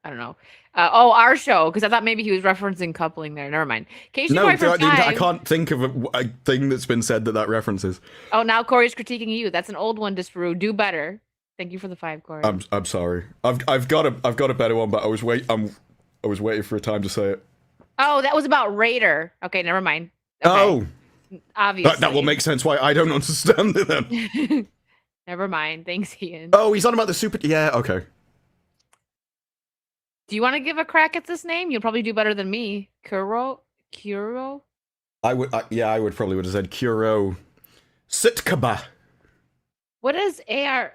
I don't know. Our show, because I thought maybe he was referencing coupling there. Never mind. No, I can't think of a thing that's been said that references. Oh, now Corey's critiquing you. That's an old one, Disparu. Do better. Thank you for the 5, Corey. I'm sorry. I've got a better one, but I was waiting for a time to say it. Oh, that was about Raider. Okay, never mind. Okay. Oh, obviously that will make sense why I don't understand it then. Never mind. Thanks, Ian. Oh, he's on about the super. Yeah, okay. Do you want to give a crack at this name? You'll probably do better than me. Kuro? I would have said Kuro Sitkaba. What is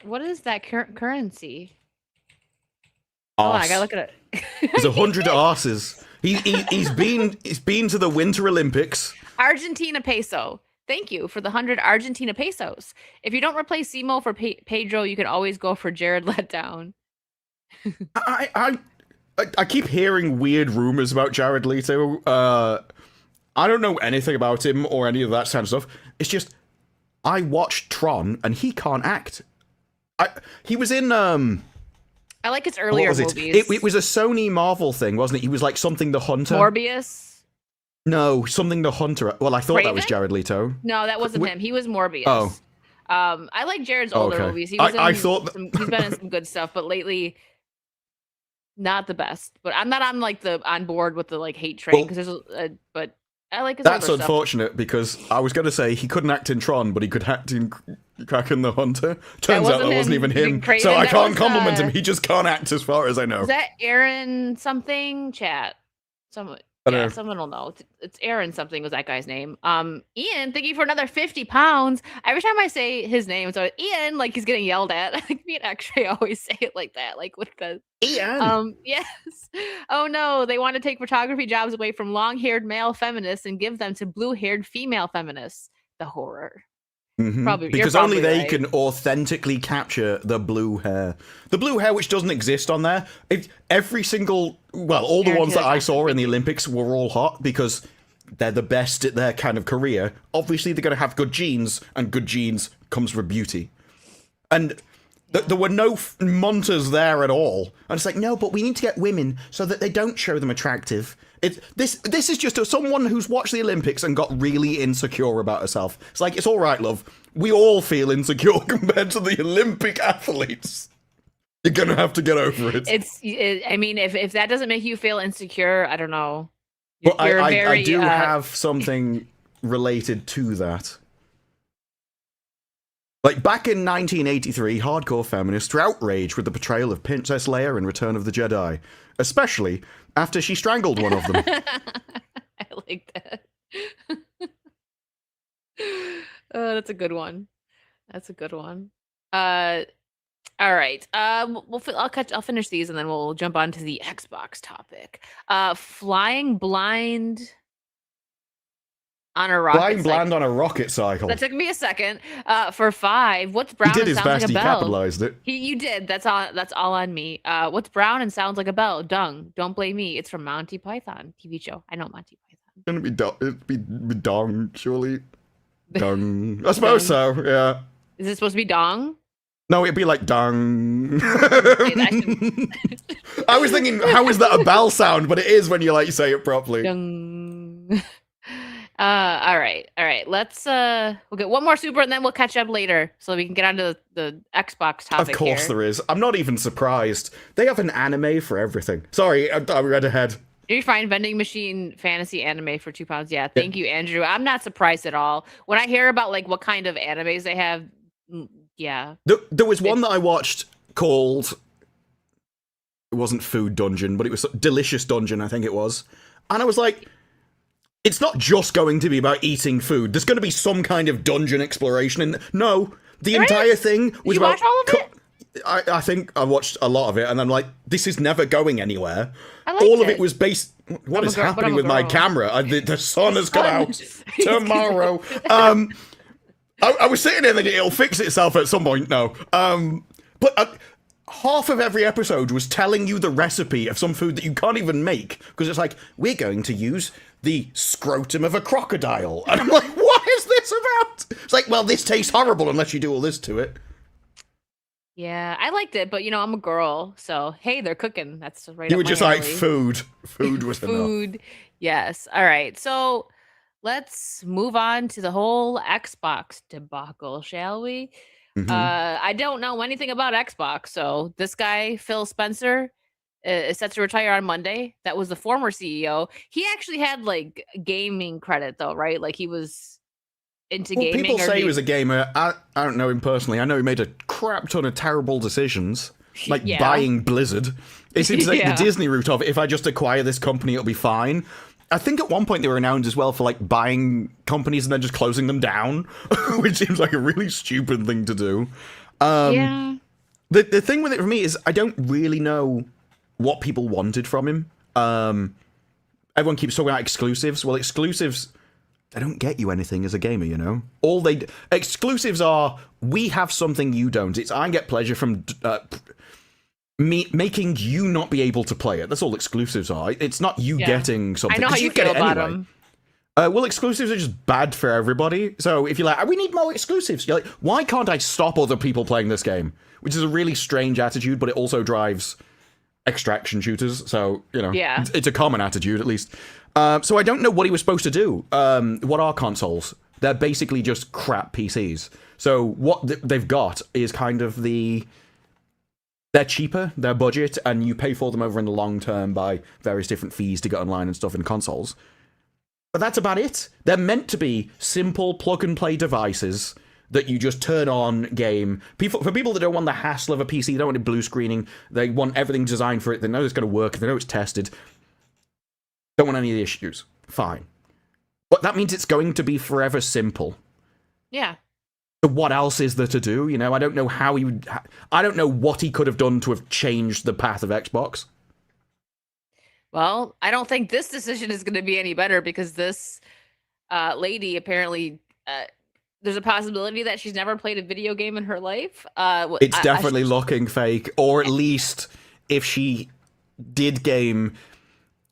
what is that currency? Arse. Oh, I gotta look at it. There's 100 arses. He's been to the Winter Olympics. Argentina peso. Thank you for the 100 Argentina pesos. If you don't replace Simo for Pedro, you can always go for Jared Letdown. I keep hearing weird rumors about Jared Leto. I don't know anything about him or any of that kind of stuff. It's just, I watched Tron and he can't act. He was in I like his earlier movies. It was a Sony Marvel thing, wasn't it? He was like something the Hunter. Morbius? No, something the Hunter. Well, I thought Raven? that was Jared Leto. No, that wasn't him. He was Morbius. Oh. I like Jared's older movies. I thought he's been in some good stuff, but lately not the best. But I'm not on board with the like hate train because there's but I like his That's older unfortunate stuff. Because I was going to say he couldn't act in Tron, but he could act in Kraken the Hunter. Turns out that wasn't even him. So I can't compliment him. He just can't act as far as I know. Is that Aaron something? Chat. Someone. I don't know. someone will know. It's Aaron something was that guy's name. Ian, thank you for another 50 pounds. Every time I say his name, so Ian, like he's getting yelled at. Like me and X-Ray always say it like that, like with the Ian. yes. Oh no, they want to take photography jobs away from long-haired male feminists and give them to blue-haired female feminists. The horror. Because only they can authentically capture the blue hair. The blue hair which doesn't exist on there. Every single, well, all the ones that I saw in the Olympics were all hot because they're the best at their kind of career. Obviously, they're going to have good genes, and good genes comes with beauty. And there were no montas there at all. And it's like, no, but we need to get women so that they don't show them attractive. This is just someone who's watched the Olympics and got really insecure about herself. It's like, it's all right, love. We all feel insecure compared to the Olympic athletes. You're gonna have to get over it. I mean, if that doesn't make you feel insecure, I don't know. But I do have something related to that. Like, back in 1983, hardcore feminists were outraged with the portrayal of Princess Leia in Return of the Jedi, especially after she strangled one of them. I like that. Oh, that's a good one. That's a good one. All right. I'll finish these and then we'll jump on to the Xbox topic. Flying blind on a rocket. Flying blind on a rocket cycle. That took me a second. For 5, what's brown? He did and his sounds best. like a He bell? capitalized it. You did. That's all on me. What's brown and sounds like a bell? Dung. Don't blame me. It's from Monty Python TV show. I know Monty Python. Gonna be it'd be dong, surely. Dong. I suppose so. Yeah. Is it supposed to be dong? No, it'd be like dong. I was thinking, how is that a bell sound? But it is when you say it properly. Dung. All right. Let's we'll get one more super and then we'll catch up later so we can get onto the Xbox topic. Of course there is. I'm not even surprised. They have an anime for everything. Sorry, I read ahead. You're fine. Vending machine fantasy anime for £2. Yeah, thank you, Andrew. I'm not surprised at all. When I hear about what kind of animes they have, yeah. There was one that I watched called, it wasn't Food Dungeon, but it was Delicious Dungeon, I think it was. And I was like, it's not just going to be about eating food. There's going to be some kind of dungeon exploration. And no, the entire thing was about... Did you watch all of it? I think I watched a lot of it, and I'm like, this is never going anywhere. All of it was based... What is happening with my camera? The sun has come out tomorrow. I was sitting there thinking it'll fix itself at some point. No. But half of every episode was telling you the recipe of some food that you can't even make, because it's like, we're going to use the scrotum of a crocodile. And I'm like, what is this about? It's like, well, this tastes horrible unless you do all this to it. Yeah, I liked it, but I'm a girl, so hey, they're cooking. That's right. You were just like, alley. food was Food. enough. Yes. All right. So let's move on to the whole Xbox debacle, shall we? I don't know anything about Xbox, so this guy, Phil Spencer, is set to retire on Monday. That was the former CEO. He actually had gaming credit though, right? He was into gaming. People say he was a gamer. I don't know him personally. I know he made a crap ton of terrible decisions, like buying Blizzard. It seems like the Disney route of, if I just acquire this company, it'll be fine. I think at one point they were renowned as well for buying companies and then just closing them down, which seems like a really stupid thing to do. The thing with it for me is I don't really know what people wanted from him. Everyone keeps talking about exclusives. Well, exclusives, they don't get you anything as a gamer, exclusives are, we have something you don't. It's I get pleasure from me making you not be able to play it. That's all exclusives are. It's not you getting something. I know how you feel about them. Well, exclusives are just bad for everybody. So if you're like, we need more exclusives, you're like, why can't I stop other people playing this game? Which is a really strange attitude, but it also drives extraction shooters. So, it's a common attitude, at least. So I don't know what he was supposed to do. What are consoles? They're basically just crap PCs. So what they've got is kind of they're cheaper, they're budget, and you pay for them over in the long term by various different fees to get online and stuff in consoles. But that's about it. They're meant to be simple plug-and-play devices that you just turn on, game. For people that don't want the hassle of a PC, they don't want it blue screening, they want everything designed for it, they know it's going to work, they know it's tested. Don't want any of the issues. Fine. But that means it's going to be forever simple. Yeah. So what else is there to do? You know, I don't know how he would... I don't know what he could have done to have changed the path of Xbox. Well, I don't think this decision is going to be any better because this lady apparently... there's a possibility that she's never played a video game in her life. It's definitely looking fake. Or at least, if she did game...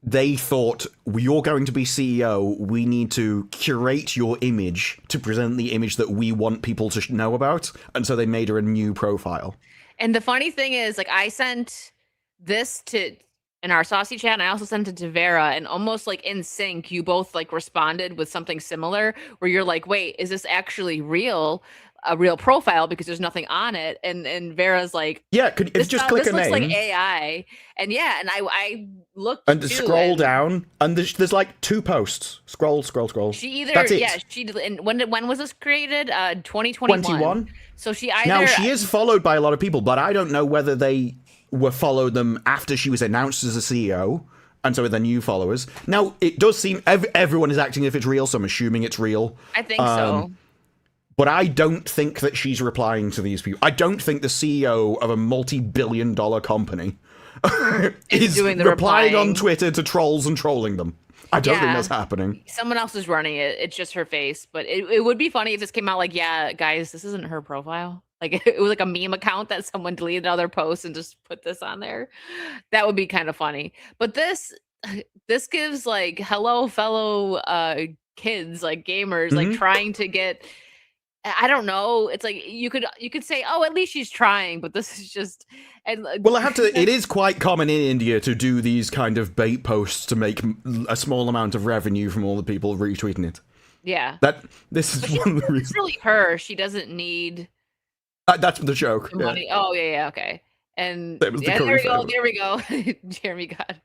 They thought, you're going to be CEO, we need to curate your image to present the image that we want people to know about. And so they made her a new profile. And the funny thing is, like, I sent this in our Saucy chat, and I also sent it to Vera, and almost like in sync, you both like responded with something similar where you're like, wait, is this actually a real profile because there's nothing on it? And Vera's like, yeah, if you just click a name, this looks like AI. And yeah, and I looked and scroll down, and there's like 2 posts. Scroll. She either That's it. yeah, she did. And when was this created? 2021. 21. So she either now she is followed by a lot of people, but I don't know whether they were followed them after she was announced as a CEO. And so with their new followers. Now, it does seem everyone is acting as if it's real, so I'm assuming it's real. I think so. But I don't think that she's replying to these people. I don't think the CEO of a multi-billion-dollar company is doing the replying replying on Twitter to trolls and trolling them. I don't think that's happening. Someone else is running it. It's just her face. But it would be funny if this came out like, yeah, guys, this isn't her profile. Like, it was like a meme account that someone deleted other posts and just put this on there. That would be kind of funny. But this gives like, hello, fellow kids, like gamers, like trying to get... I don't know. It's like you could say, oh, at least she's trying, but this is just... Well, I have to... It is quite common in India to do these kind of bait posts to make a small amount of revenue from all the people retweeting it. Yeah. This is one of the reasons. It's really her. She doesn't need... that's the joke. money. Yeah. Oh, yeah, okay. And That was the yeah, there we Curry go. Jeremy got...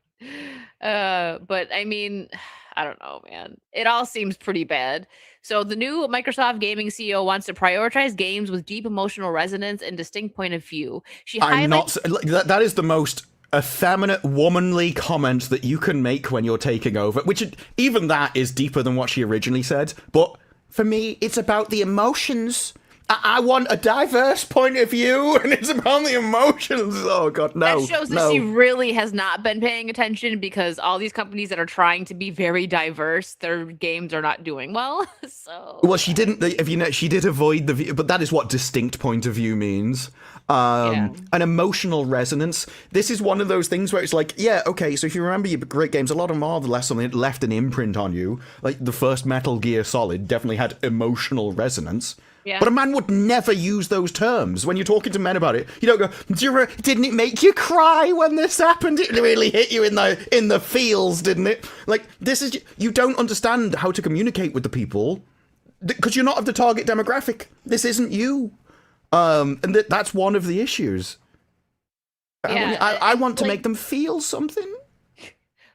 but I mean, I don't know, man. It all seems pretty bad. So the new Microsoft gaming CEO wants to prioritize games with deep emotional resonance and distinct point of view. That is the most effeminate, womanly comment that you can make when you're taking over, which even that is deeper than what she originally said. But for me, it's about the emotions. I want a diverse point of view, and it's about the emotions. Oh, God, no. That shows that she really has not been paying attention, because all these companies that are trying to be very diverse, their games are not doing well. So, well, she didn't. If you know, she did avoid the view, but that is what distinct point of view means. An emotional resonance. This is one of those things where it's like, yeah, okay. So if you remember your great games, a lot of them are less something that left an imprint on you. Like the first Metal Gear Solid definitely had emotional resonance. Yeah. But a man would never use those terms when you're talking to men about it. You don't go, didn't it make you cry when this happened? It really hit you in the feels, didn't it? Like, this is... You don't understand how to communicate with the people because you're not of the target demographic. This isn't you. And that's one of the issues. Yeah, I want to make them feel something.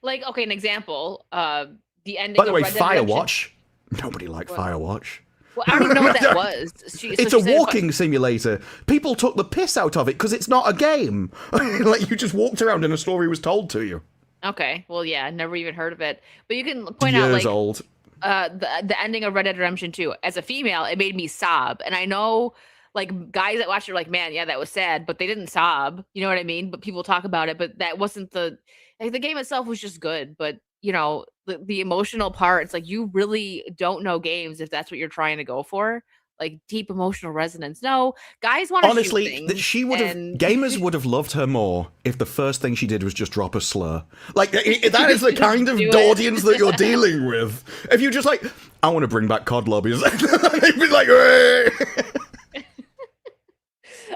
Like, okay, an example. The ending By the way, of Red Dead Redemption. Firewatch. Nobody liked Firewatch. Well, I don't even know what that was. It's a walking simulator. People took the piss out of it because it's not a game. Like, you just walked around and a story was told to you. Okay, well, yeah, never even heard of it. But you can point Years out, like, old. The ending of Red Dead Redemption 2. As a female, it made me sob. And I know, like, guys that watch it are like, man, yeah, that was sad, but they didn't sob. You know what I mean? But people talk about it, but that wasn't the game itself was just good. But, you know, the emotional part, it's like, you really don't know games if that's what you're trying to go for. Like, deep emotional resonance. No, guys want to honestly, shoot things, she would have... Gamers would have loved her more if the first thing she did was just drop a slur. Like, that is the kind of audience that you're dealing with. If you just like, I want to bring back COD lobbies. They'd be like...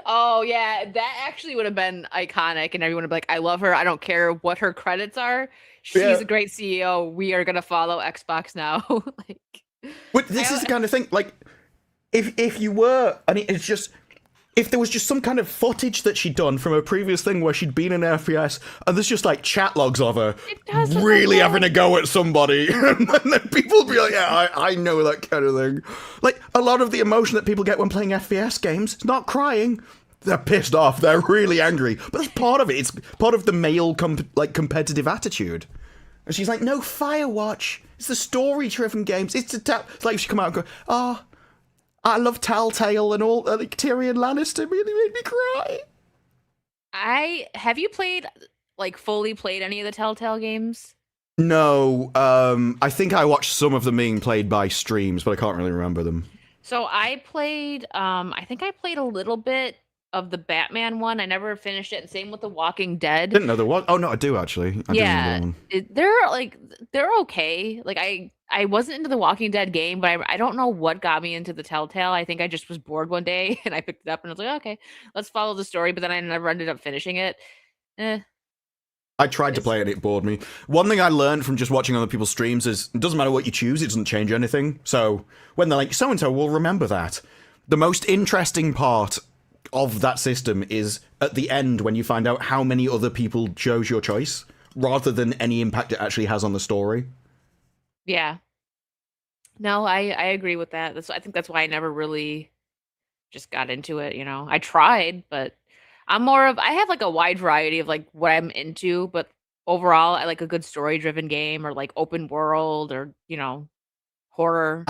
Oh, yeah, that actually would have been iconic, and everyone would be like, I love her. I don't care what her credits are. She's a great CEO. We are going to follow Xbox now. Like, but this is the kind of thing, like, if you were, I mean, it's just, if there was just some kind of footage that she'd done from a previous thing where she'd been in FPS, and there's just, like, chat logs of her really having a go at somebody, and then people would be like, yeah, I know that kind of thing. Like, a lot of the emotion that people get when playing FPS games is not crying. They're pissed off. They're really angry. But that's part of it. It's part of the male, competitive attitude. And she's like, no, Firewatch. It's the story-driven games. It's it's like she come out and go, oh, I love Telltale and all. Like, Tyrion Lannister really made me cry. Have you played, like, fully played any of the Telltale games? No, I think I watched some of them being played by streams, but I can't really remember them. So I played, I think I played a little bit of the Batman one. I never finished it, and same with The Walking Dead. Didn't know there was. Oh no, I do actually. I Yeah, do they're okay. Like I wasn't into the Walking Dead game, but I don't know what got me into the Telltale. I think I just was bored one day and I picked it up and I was like, okay, let's follow the story. But then I never ended up finishing it. I tried to play it, it bored me. One thing I learned from just watching other people's streams is it doesn't matter what you choose, it doesn't change anything. So when they're like, so and so will remember that. The most interesting part of that system is at the end when you find out how many other people chose your choice, rather than any impact it actually has on the story. Yeah. No, I agree with that. I think that's why I never really just got into it, you know. I tried, but I have like a wide variety of like what I'm into, but overall I like a good story-driven game or like open world or, you know, horror.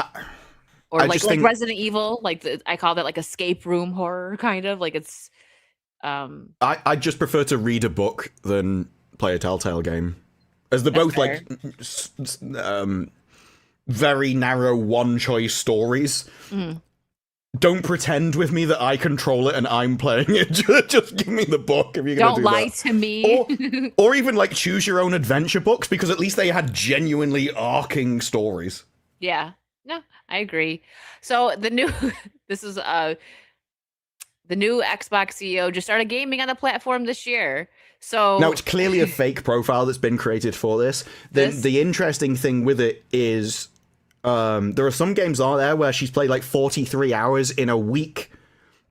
Or I like just think- Resident Evil, like I call that like escape room horror kind of, like it's I just prefer to read a book than play a Telltale game, as they're both fair. like very narrow one-choice stories. Don't pretend with me that I control it and I'm playing it. Just give me the book if you're gonna don't do lie that. to me. Or even like choose your own adventure books, because at least they had genuinely arcing stories. Yeah. No, I agree. So the new Xbox CEO just started gaming on the platform this year. So Now it's clearly a fake profile that's been created for this. The interesting thing with it is there are some games out there where she's played like 43 hours in a week.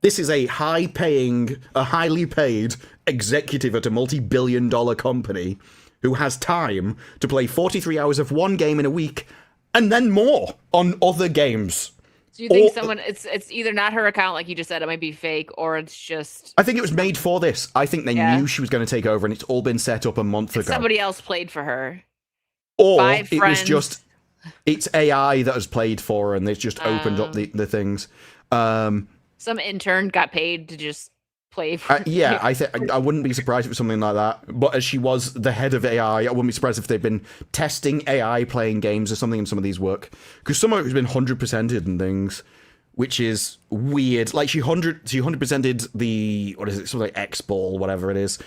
This is a highly paid executive at a multi-billion-dollar company who has time to play 43 hours of one game in a week and then more on other games. do you think it's either not her account, like you just said, it might be fake, or it's just I think it was made for this. I think they knew she was going to take over, and it's all been set up a month ago. somebody else played for her? Or 5 it friends. was just it's AI that has played for her, and they've just opened up the things. Some intern got paid to just play for Yeah, I wouldn't be surprised if it was something like that. But as she was the head of AI, I wouldn't be surprised if they've been testing AI playing games or something in some of these work. Because some of it has been 100%ed and things, which is weird. Like she 100%ed the, what is it, something like X-Ball, whatever it is.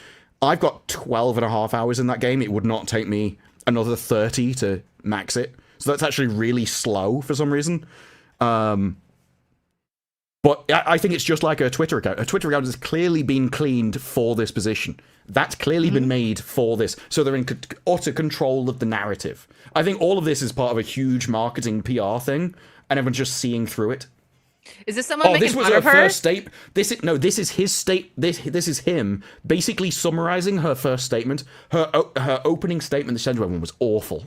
I've got 12 and a half hours in that game. It would not take me another 30 to max it. So that's actually really slow for some reason. But I think it's just like a Twitter account. A Twitter account has clearly been cleaned for this position. That's clearly been made for this. So they're in utter control of the narrative. I think all of this is part of a huge marketing PR thing, and everyone's just seeing through it. Is this someone making this was fun her of her? first state. This is his state. This is him basically summarizing her first statement. Her opening statement that said to everyone was awful.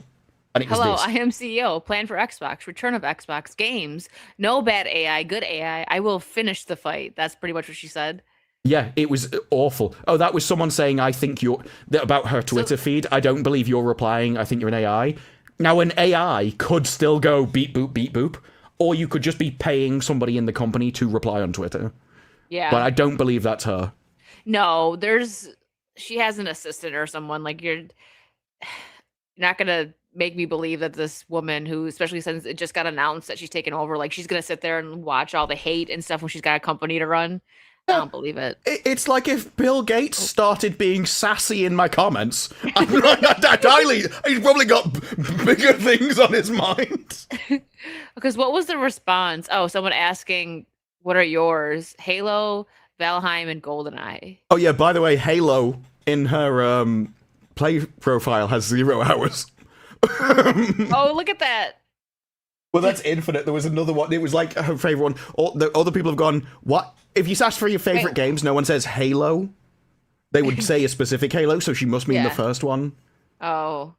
And it was Hello, this. I am CEO. Plan for Xbox. Return of Xbox games. No bad AI, good AI. I will finish the fight. That's pretty much what she said. Yeah, it was awful. Oh, that was someone saying, I think you're... About her Twitter feed. I don't believe you're replying. I think you're an AI. Now, an AI could still go beep, boop, beep, boop. Or you could just be paying somebody in the company to reply on Twitter. Yeah. But I don't believe that's her. No, she has an assistant or someone. Like, you're not going to make me believe that this woman who, especially since it just got announced that she's taken over, like she's going to sit there and watch all the hate and stuff when she's got a company to run. I don't believe it. It's like if Bill Gates started being sassy in my comments. He's probably got bigger things on his mind. Because what was the response? Oh, someone asking, what are yours? Halo, Valheim, and GoldenEye. Oh yeah, by the way, Halo in her play profile has 0 hours. Oh, look at that. Well, that's infinite. There was another one. It was like her favorite one. All the other people have gone, what? If you ask for your favorite games, no one says Halo. They would say a specific Halo, so she must mean the first one. Oh.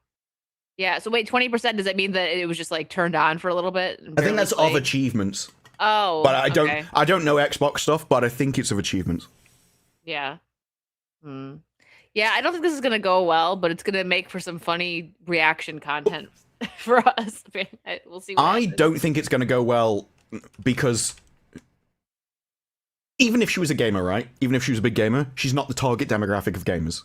Yeah, so wait, 20%, does that mean that it was just like turned on for a little bit? I think that's of achievements. Oh. But I don't know Xbox stuff, but I think it's of achievements. Yeah. Yeah, I don't think this is gonna go well, but it's gonna make for some funny reaction content for us. We'll see. What I happens. don't think it's going to go well because even if she was a gamer, right? Even if she was a big gamer, she's not the target demographic of gamers.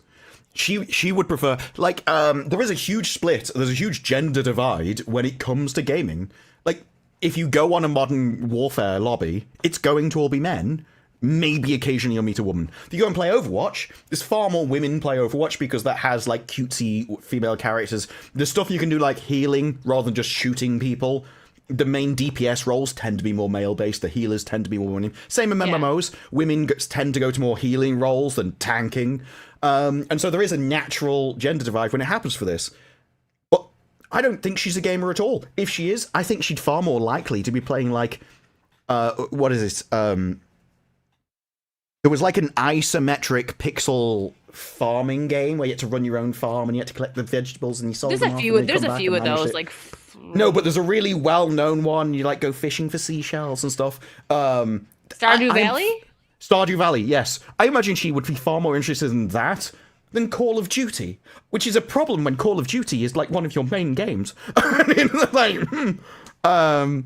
She would prefer, like, there is a huge split, there's a huge gender divide when it comes to gaming. Like, if you go on a Modern Warfare lobby, it's going to all be men. Maybe occasionally you'll meet a woman. If you go and play Overwatch, there's far more women play Overwatch because that has, like, cutesy female characters. There's stuff you can do, like healing, rather than just shooting people. The main DPS roles tend to be more male-based. The healers tend to be more women. Same in MMOs. Women tend to go to more healing roles than tanking. And so there is a natural gender divide when it happens for this. But I don't think she's a gamer at all. If she is, I think she'd far more likely to be playing, like... what is this? There was, like, an isometric pixel farming game where you had to run your own farm and you had to collect the vegetables and you sold There's them a off few. and they'd There's come a back few and of manage those. it. Like, No, but there's a really well-known one. You, like, go fishing for seashells and stuff. Stardew Valley. Stardew Valley, yes. I imagine she would be far more interested in that than Call of Duty, which is a problem when Call of Duty is, like, one of your main games. I mean, like, and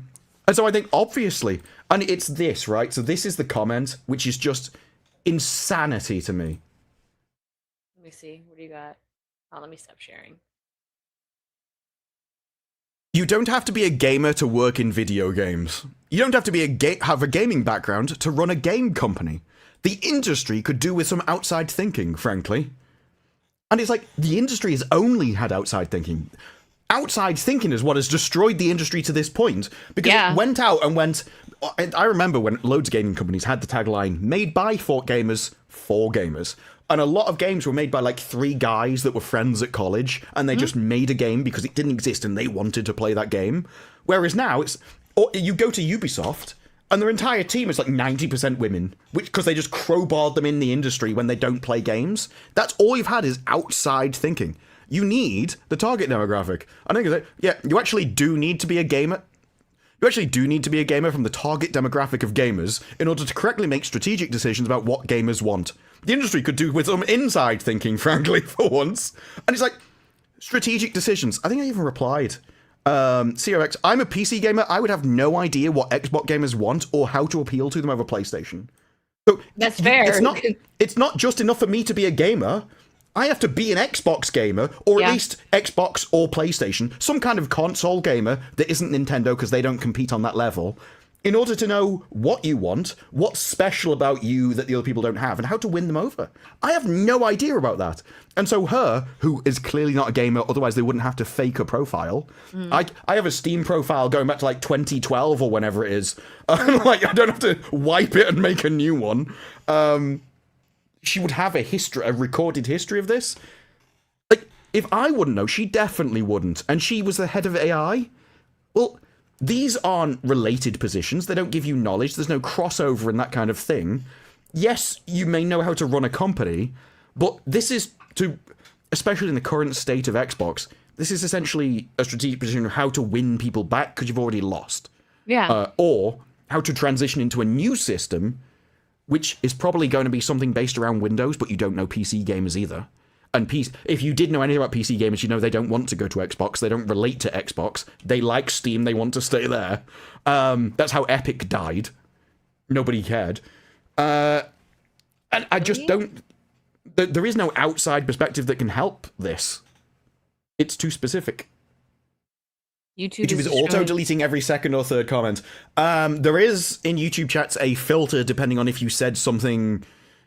so I think, obviously, and it's this, right? So this is the comment, which is just insanity to me. Let me see. What do you got? Oh, let me stop sharing. You don't have to be a gamer to work in video games. You don't have to be have a gaming background to run a game company. The industry could do with some outside thinking, frankly. And it's like, the industry has only had outside thinking. Outside thinking is what has destroyed the industry to this point. Because it went out and went... I remember when loads of gaming companies had the tagline, made by for gamers, for gamers. And a lot of games were made by, like, 3 guys that were friends at college, and they just made a game because it didn't exist and they wanted to play that game. Whereas now, it's... Or you go to Ubisoft, and their entire team is, like, 90% women, because they just crowbarred them in the industry when they don't play games. That's all you've had is outside thinking. You need the target demographic. I think it's like, yeah, you actually do need to be a gamer. You actually do need to be a gamer from the target demographic of gamers in order to correctly make strategic decisions about what gamers want. The industry could do with some inside thinking, frankly, for once. And it's like, strategic decisions. I think I even replied. CRX, I'm a PC gamer. I would have no idea what Xbox gamers want or how to appeal to them over PlayStation. So That's fair. It's not just enough for me to be a gamer. I have to be an Xbox gamer, or at least Xbox or PlayStation, some kind of console gamer that isn't Nintendo because they don't compete on that level, in order to know what you want, what's special about you that the other people don't have, and how to win them over. I have no idea about that. And so her, who is clearly not a gamer, otherwise they wouldn't have to fake a profile. I have a Steam profile going back to, like, 2012 or whenever it is. Like, I don't have to wipe it and make a new one. She would have a recorded history of this. Like, if I wouldn't know, she definitely wouldn't. And she was the head of AI? Well, these aren't related positions. They don't give you knowledge. There's no crossover and that kind of thing. Yes, you may know how to run a company, but this is especially in the current state of Xbox, this is essentially a strategic position of how to win people back because you've already lost. Yeah. Or how to transition into a new system, which is probably going to be something based around Windows, but you don't know PC gamers either. And if you did know anything about PC gamers, you know they don't want to go to Xbox. They don't relate to Xbox. They like Steam. They want to stay there. That's how Epic died. Nobody cared. And I just don't... There is no outside perspective that can help this. It's too specific. YouTube is auto-deleting every second or third comment. There is, in YouTube chats, a filter depending on if you said something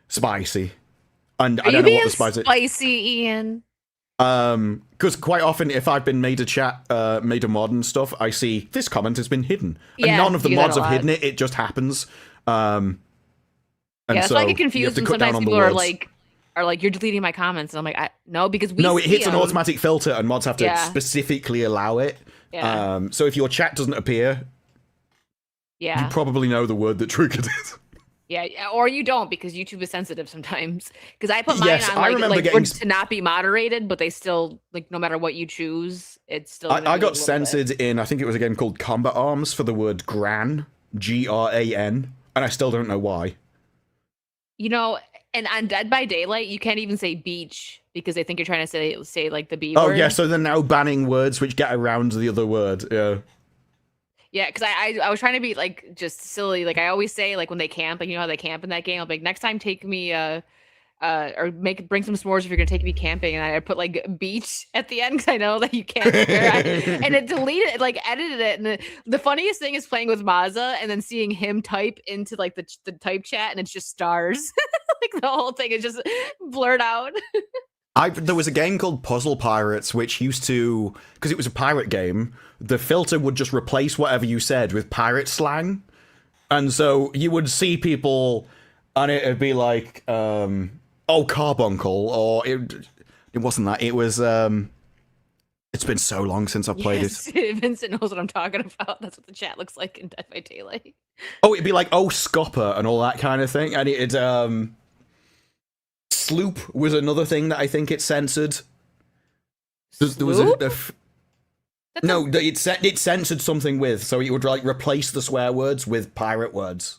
spicy. And I don't know what the spicy, Ian? Because quite often, if I've been made a mod and stuff, I see, this comment has been hidden. And none of the mods have hidden it, it just happens. And that's so why I get confused when sometimes people are like, you're deleting my comments. And I'm like, no, because it hits an automatic filter and mods have to specifically allow it. Yeah. So if your chat doesn't appear, you probably know the word that triggered it. Yeah, or you don't because YouTube is sensitive sometimes. Because I put mine on to not be moderated, but they still, like, no matter what you choose, it's still. I got censored in, I think it was a game called Combat Arms for the word GRAN, GRAN, and I still don't know why. You know, And on Dead by Daylight, you can't even say beach because they think you're trying to say like the B Oh word. yeah, so they're now banning words which get around the other word. Yeah. Yeah, because I was trying to be like just silly. Like I always say, like when they camp, like you know how they camp in that game. I'll be like, next time take me or bring some s'mores if you're gonna take me camping, and I put like beach at the end because I know that you can't swear. And it deleted it, like edited it. And the funniest thing is playing with Mazza and then seeing him type into like the type chat, and it's just stars. Like the whole thing is just blurred out. There was a game called Puzzle Pirates, which used to, because it was a pirate game, the filter would just replace whatever you said with pirate slang. And so you would see people, and it'd be like, oh, carbuncle, or it wasn't that, it was, it's been so long since I've played it. Vincent knows what I'm talking about. That's what the chat looks like in Dead by Daylight. Oh, it'd be like, oh, scupper, and all that kind of thing. And sloop was another thing that I think it censored. There was it censored something with, so it would like replace the swear words with pirate words.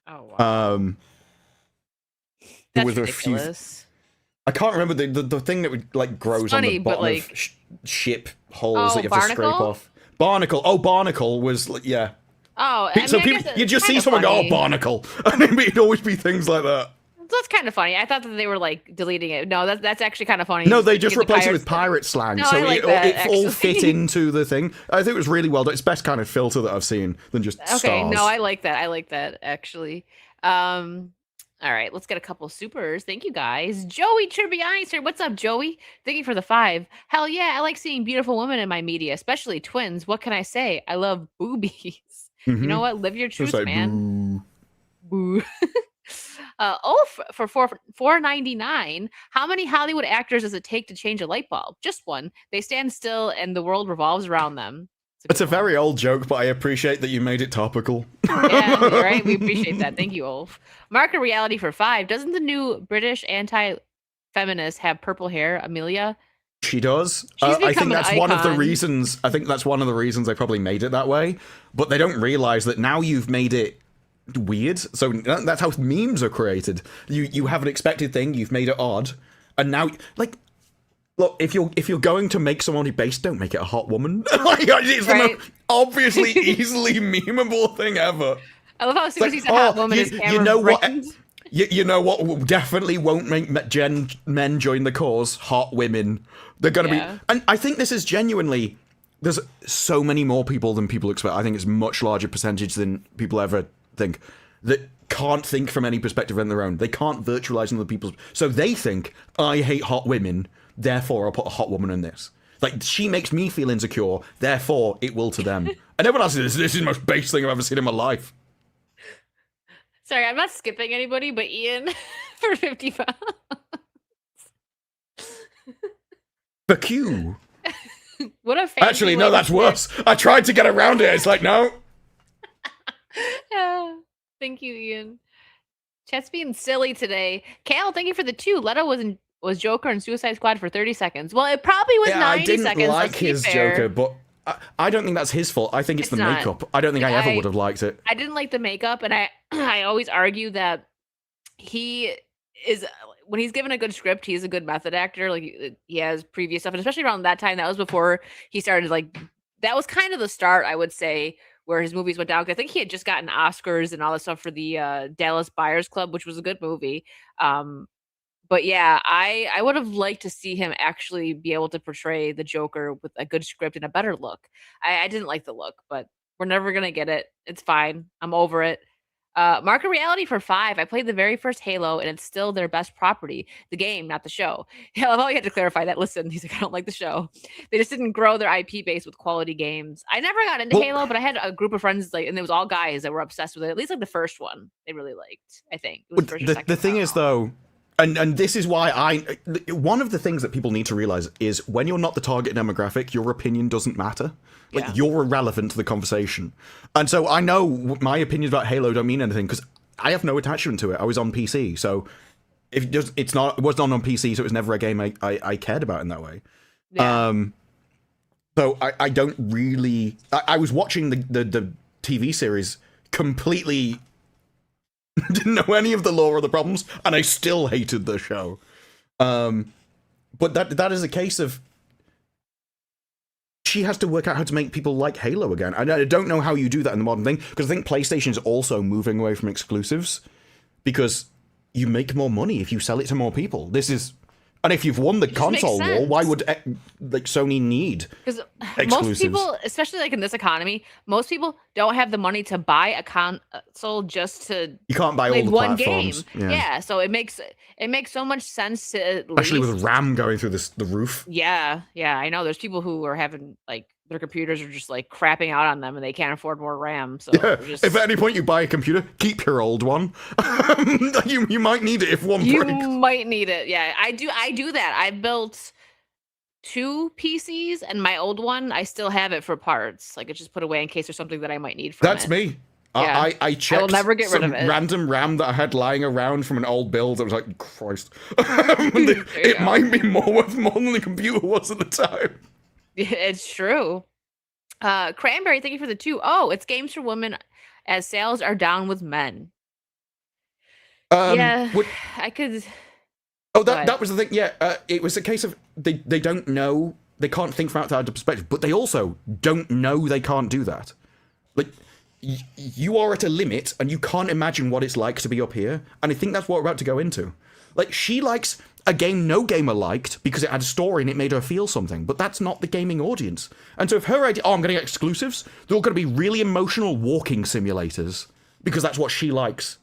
Oh wow. There That's was ridiculous. I can't remember the thing that would like grows funny, on the bottom like, of ship holes that you have barnacle? to scrape off. Barnacle. Oh, barnacle was yeah. Oh, I mean, So I people, guess you just it's see kinda someone go, funny. oh, barnacle, and it'd always be things like that. That's kind of funny. I thought that they were like deleting it. No, that's actually kind of funny. No, they just Because the replaced it with pirates- pirate slang, No, so I like it that, all actually. fit into the thing. I think it was really well done. It's best kind of filter that I've seen than just Okay, stars. no, I like that. I like that actually. All right, let's get a couple supers. Thank you guys. Joey Tribbianister, what's up, Joey? Thank you for the 5. Hell yeah, I like seeing beautiful women in my media, especially twins. What can I say? I love boobies. You know what? Live your truth, Just like, man. boo. Boo. For $4.99. How many Hollywood actors does it take to change a light bulb? Just one. They stand still and the world revolves around them. It's a good one. very old joke, but I appreciate that you made it topical. Yeah, right. We appreciate that. Thank you, Ulf. Market reality for 5. Doesn't the new British anti-feminist have purple hair, Amelia? She does. She's I think become an that's one of the icon. reasons. I think that's one of the reasons they probably made it that way. But they don't realize that now you've made it weird. So that's how memes are created. You have an expected thing, you've made it odd, and now like. Look, if you're going to make someone base, don't make it a hot woman. Like, it's the Right. most obviously easily memeable thing ever. I love how as soon as Like, he's a hot oh, woman, you- his you camera know what- brightens. You know what definitely won't make men join the cause? Hot women. They're going to Yeah. be... And I think this is genuinely... There's so many more people than people expect. I think it's a much larger percentage than people ever think that can't think from any perspective on their own. They can't virtualize other people's... So they think, I hate hot women, therefore I'll put a hot woman in this. Like, she makes me feel insecure, therefore it will to them. And everyone else is, this is the most base thing I've ever seen in my life. Sorry, I'm not skipping anybody, but Ian for 50 pounds. Fuck you. What a fancy Actually, way no, to that's say- worse. I tried to get around it. It's like, no. Yeah. Thank you, Ian. Chat's being silly today. Cal, thank you for the 2. Leto was Joker in Suicide Squad for 30 seconds. Well, it probably was Yeah, 90 I didn't seconds. like let's be his fair. Joker, but I don't think that's his fault. I think it's the not. makeup. I don't think I ever I- would have liked it. I didn't like the makeup, and I always argue that he is when he's given a good script, he's a good method actor. Like he has previous stuff, and especially around that time, that was before he started. Like that was kind of the start, I would say, where his movies went down. 'Cause I think he had just gotten Oscars and all this stuff for the Dallas Buyers Club, which was a good movie. But yeah, I would have liked to see him actually be able to portray the Joker with a good script and a better look. I didn't like the look, but we're never gonna get it. It's fine. I'm over it. Market reality for 5. I played the very first Halo, and it's still their best property. The game, not the show. Yeah, I love how you had to clarify that. Listen, he's like, I don't like the show. They just didn't grow their IP base with quality games. I never got into Well- Halo, but I had a group of friends like, and it was all guys that were obsessed with it. At least like the first one, they really liked. I think it was But first or the second, I thing don't is, know. though, and this is why one of the things that people need to realize is when you're not the target demographic, your opinion doesn't matter. Like, Yeah. you're irrelevant to the conversation. And so I know my opinions about Halo don't mean anything because I have no attachment to it. I was on PC, so if it was not on PC, so it was never a game I cared about in that way. Yeah. So I don't really. I was watching the TV series completely Didn't know any of the lore or the problems, and I still hated the show. But that is a case of she has to work out how to make people like Halo again. And I don't know how you do that in the modern thing, because I think PlayStation is also moving away from exclusives, because you make more money if you sell it to more people. And if you've won the console war, why would like Sony need exclusives? Most people, especially like in this economy, most people don't have the money to buy a console just to. You can't buy all the one platforms. Game. Yeah, so it makes so much sense to especially with RAM going through the roof. Yeah, I know. There's people who are having like their computers are just like crapping out on them and they can't afford more RAM. So if at any point you buy a computer, keep your old one. you might need it if one breaks. You might need it. Yeah, I do that. I built 2 PCs and my old one, I still have it for parts. Like it's just put away in case there's something that I might need from That's it. me. Yeah. I checked will never get rid of it. Random RAM that I had lying around from an old build. I was like, Christ. It might be worth more than the computer was at the time. It's true. Cranberry, thank you for the 2. Oh, it's games for women as sales are down with men. I could. Oh, that was the thing. Yeah, it was a case of they don't know, they can't think from outside the perspective, but they also don't know they can't do that. Like, you are at a limit, and you can't imagine what it's like to be up here, and I think that's what we're about to go into. Like, she likes a game no gamer liked because it had a story and it made her feel something, but that's not the gaming audience. And so if her idea, I'm going to get exclusives, they're all going to be really emotional walking simulators, because that's what she likes.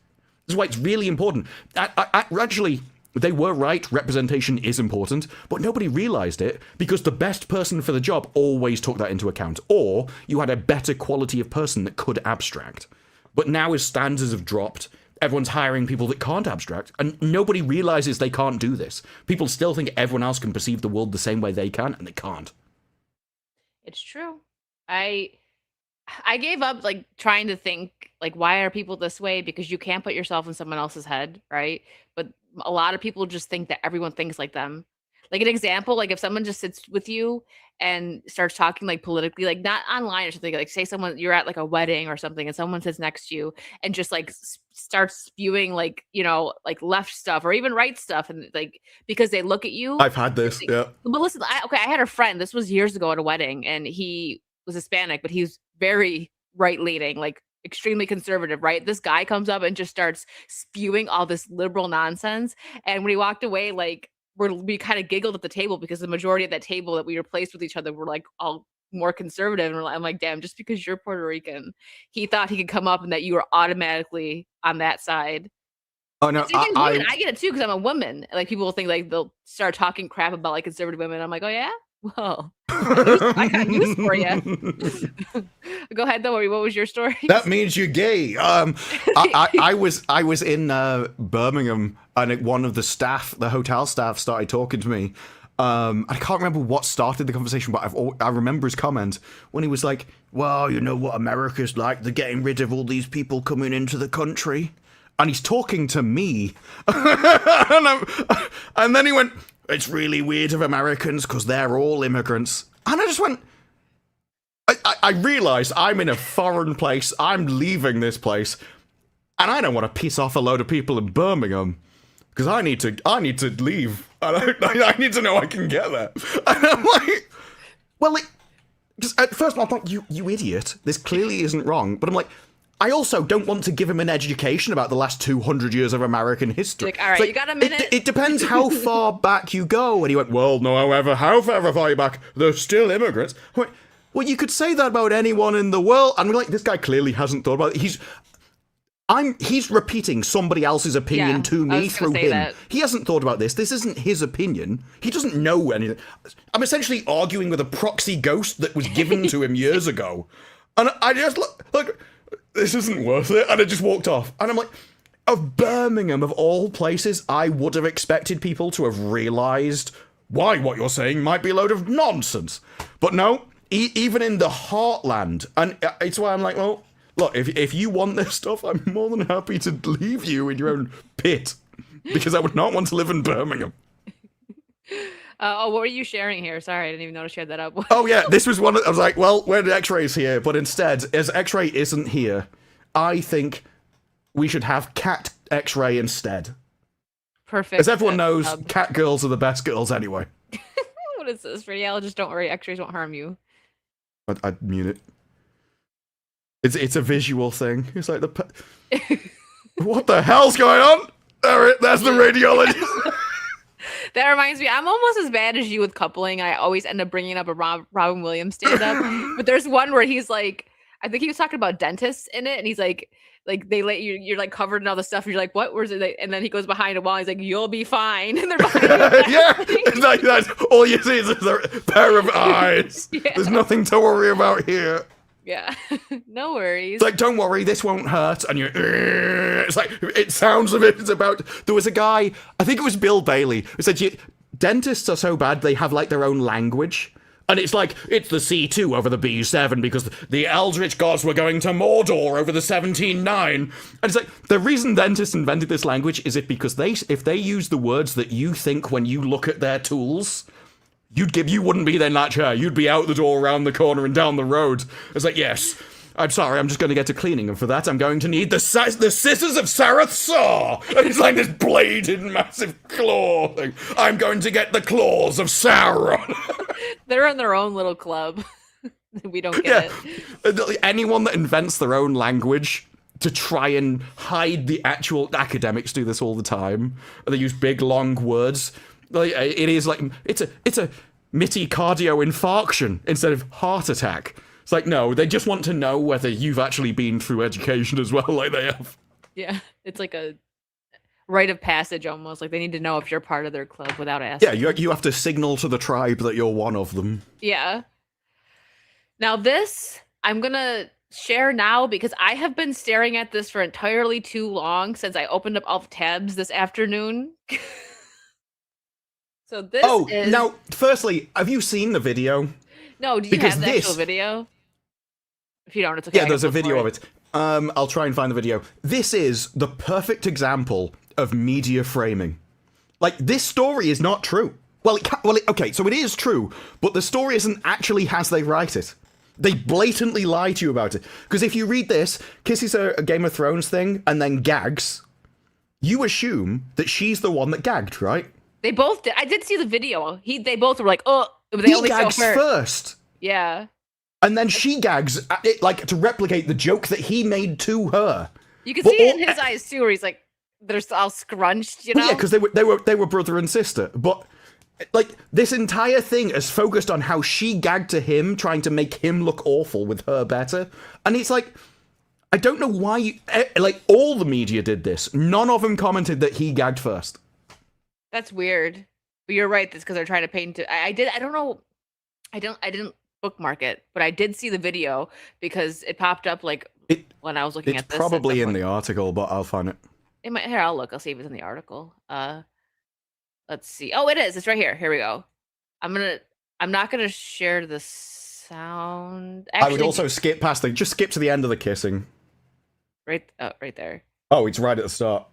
This is why it's really important. Actually, they were right, representation is important, but nobody realised it because the best person for the job always took that into account, or you had a better quality of person that could abstract. But now as standards have dropped, everyone's hiring people that can't abstract, and nobody realises they can't do this. People still think everyone else can perceive the world the same way they can, and they can't. It's true. I gave up like trying to think like why are people this way, because you can't put yourself in someone else's head, right? But a lot of people just think that everyone thinks like them. Like an example, like if someone just sits with you and starts talking like politically, like not online or something, like say someone you're at like a wedding or something and someone sits next to you and just like starts spewing like, you know, like left stuff or even right stuff, and like because they look at you. I've had this, yeah. But listen, I had a friend, this was years ago at a wedding, and he was Hispanic, but he was very right-leaning, like extremely conservative, right? This guy comes up and just starts spewing all this liberal nonsense. And when he walked away, like we kind of giggled at the table because the majority of that table that we replaced with each other were like all more conservative. And I'm like, damn, just because you're Puerto Rican, he thought he could come up and that you were automatically on that side. Oh no, I get it too because I'm a woman. Like people will think like they'll start talking crap about like conservative women. I'm like, oh yeah, well, I got news for you. Go ahead though. What was your story? That means you're gay. I was in Birmingham, and one of the hotel staff started talking to me. I can't remember what started the conversation, but I remember his comment when he was like, well, you know what America's like, they're getting rid of all these people coming into the country. And he's talking to me. And then he went, it's really weird of Americans because they're all immigrants. And I just went, I realised I'm in a foreign place. I'm leaving this place. And I don't want to piss off a load of people in Birmingham because I need to leave. I need to know I can get there. And I'm like, well, at first I'm like, you idiot. This clearly isn't wrong. But I'm like, I also don't want to give him an education about the last 200 years of American history. Like, all right, you got a minute? It depends how far back you go. And he went, well, no, however, however far you back, they're still immigrants. I went, well, you could say that about anyone in the world. And we're like, this guy clearly hasn't thought about it. He's repeating somebody else's opinion to me through him. That. He hasn't thought about this. This isn't his opinion. He doesn't know anything. I'm essentially arguing with a proxy ghost that was given to him years ago. And I just look, this isn't worth it. And I just walked off. And I'm like, of Birmingham, of all places, I would have expected people to have realised why what you're saying might be a load of nonsense. But no, even in the heartland. And it's why I'm like, well, look, if you want this stuff, I'm more than happy to leave you in your own pit. Because I would not want to live in Birmingham. What were you sharing here? Sorry, I didn't even notice you had that up. Oh yeah, this was one. I was like, well, we're the X-Ray's here, but instead, as X-Ray isn't here, I think we should have cat X-ray instead. Perfect. As everyone knows, cat girls are the best girls anyway. What is this? Radiologist, don't worry, X-rays won't harm you. I'd mute it. It's a visual thing. It's like what the hell's going on? There's the radiologist. That reminds me, I'm almost as bad as you with coupling. I always end up bringing up a Robin Williams stand-up. But there's one where he's like, I think he was talking about dentists in it, and he's like they let you're like covered in all the stuff. And you're like, what? Where's it? And then he goes behind a wall. He's like, you'll be fine. And they're behind him. Yeah, it's like that's all you see is a pair of eyes. Yeah. There's nothing to worry about here. Yeah, no worries. It's like, don't worry, this won't hurt. And you're, it's like, it sounds of it. It's about, there was a guy, I think it was Bill Bailey, who said, dentists are so bad, they have like their own language. And it's like, it's the C2 over the B7 because the Eldritch gods were going to Mordor over the 17-9. And it's like, the reason dentists invented this language is because if they use the words that you think when you look at their tools, you wouldn't be in that chair. You'd be out the door, around the corner, and down the road. It's like, yes, I'm sorry, I'm just going to get to cleaning, and for that, I'm going to need the scissors of Sarath Saw. And it's like this bladed, massive claw thing. I'm going to get the claws of Sauron. They're in their own little club. We don't get it. Anyone that invents their own language to try and hide the actual academics do this all the time. They use big, long words. Like, it is like, it's a myocardial infarction instead of heart attack. It's like, no, they just want to know whether you've actually been through education as well, like they have. Yeah, it's like a rite of passage almost. Like they need to know if you're part of their club without asking. Yeah, you have to signal to the tribe that you're one of them. Yeah. Now this, I'm gonna share now because I have been staring at this for entirely too long since I opened up all the tabs this afternoon. So this is... now, firstly, have you seen the video? No, do you have the actual video? If you don't, it's okay. Yeah, there's a video of it. I'll try and find the video. This is the perfect example of media framing. Like, this story is not true. Okay, so it is true, but the story isn't actually as they write it. They blatantly lie to you about it. Because if you read this, kisses a Game of Thrones thing, and then gags, you assume that she's the one that gagged, right? They both did. I did see the video. They both were like, oh, they he only gags first. Yeah. And then she gags at it, like, to replicate the joke that he made to her. You can see it in his eyes too, where he's like, they're all scrunched, you know? Yeah, because they were brother and sister. But like, this entire thing is focused on how she gagged to him, trying to make him look awful with her better. And it's like, I don't know why like, all the media did this. None of them commented that he gagged first. That's weird. But you're right, that's because they're trying to paint it. I don't know. I didn't bookmark it, but I did see the video because it popped up like when I was looking at this. It's probably in the article, but I'll find it. Here, I'll look. I'll see if it's in the article. Let's see. Oh, it is. It's right here. Here we go. I'm not gonna share the sound. Actually, I would also skip past just skip to the end of the kissing. Right there. Oh, it's right at the start.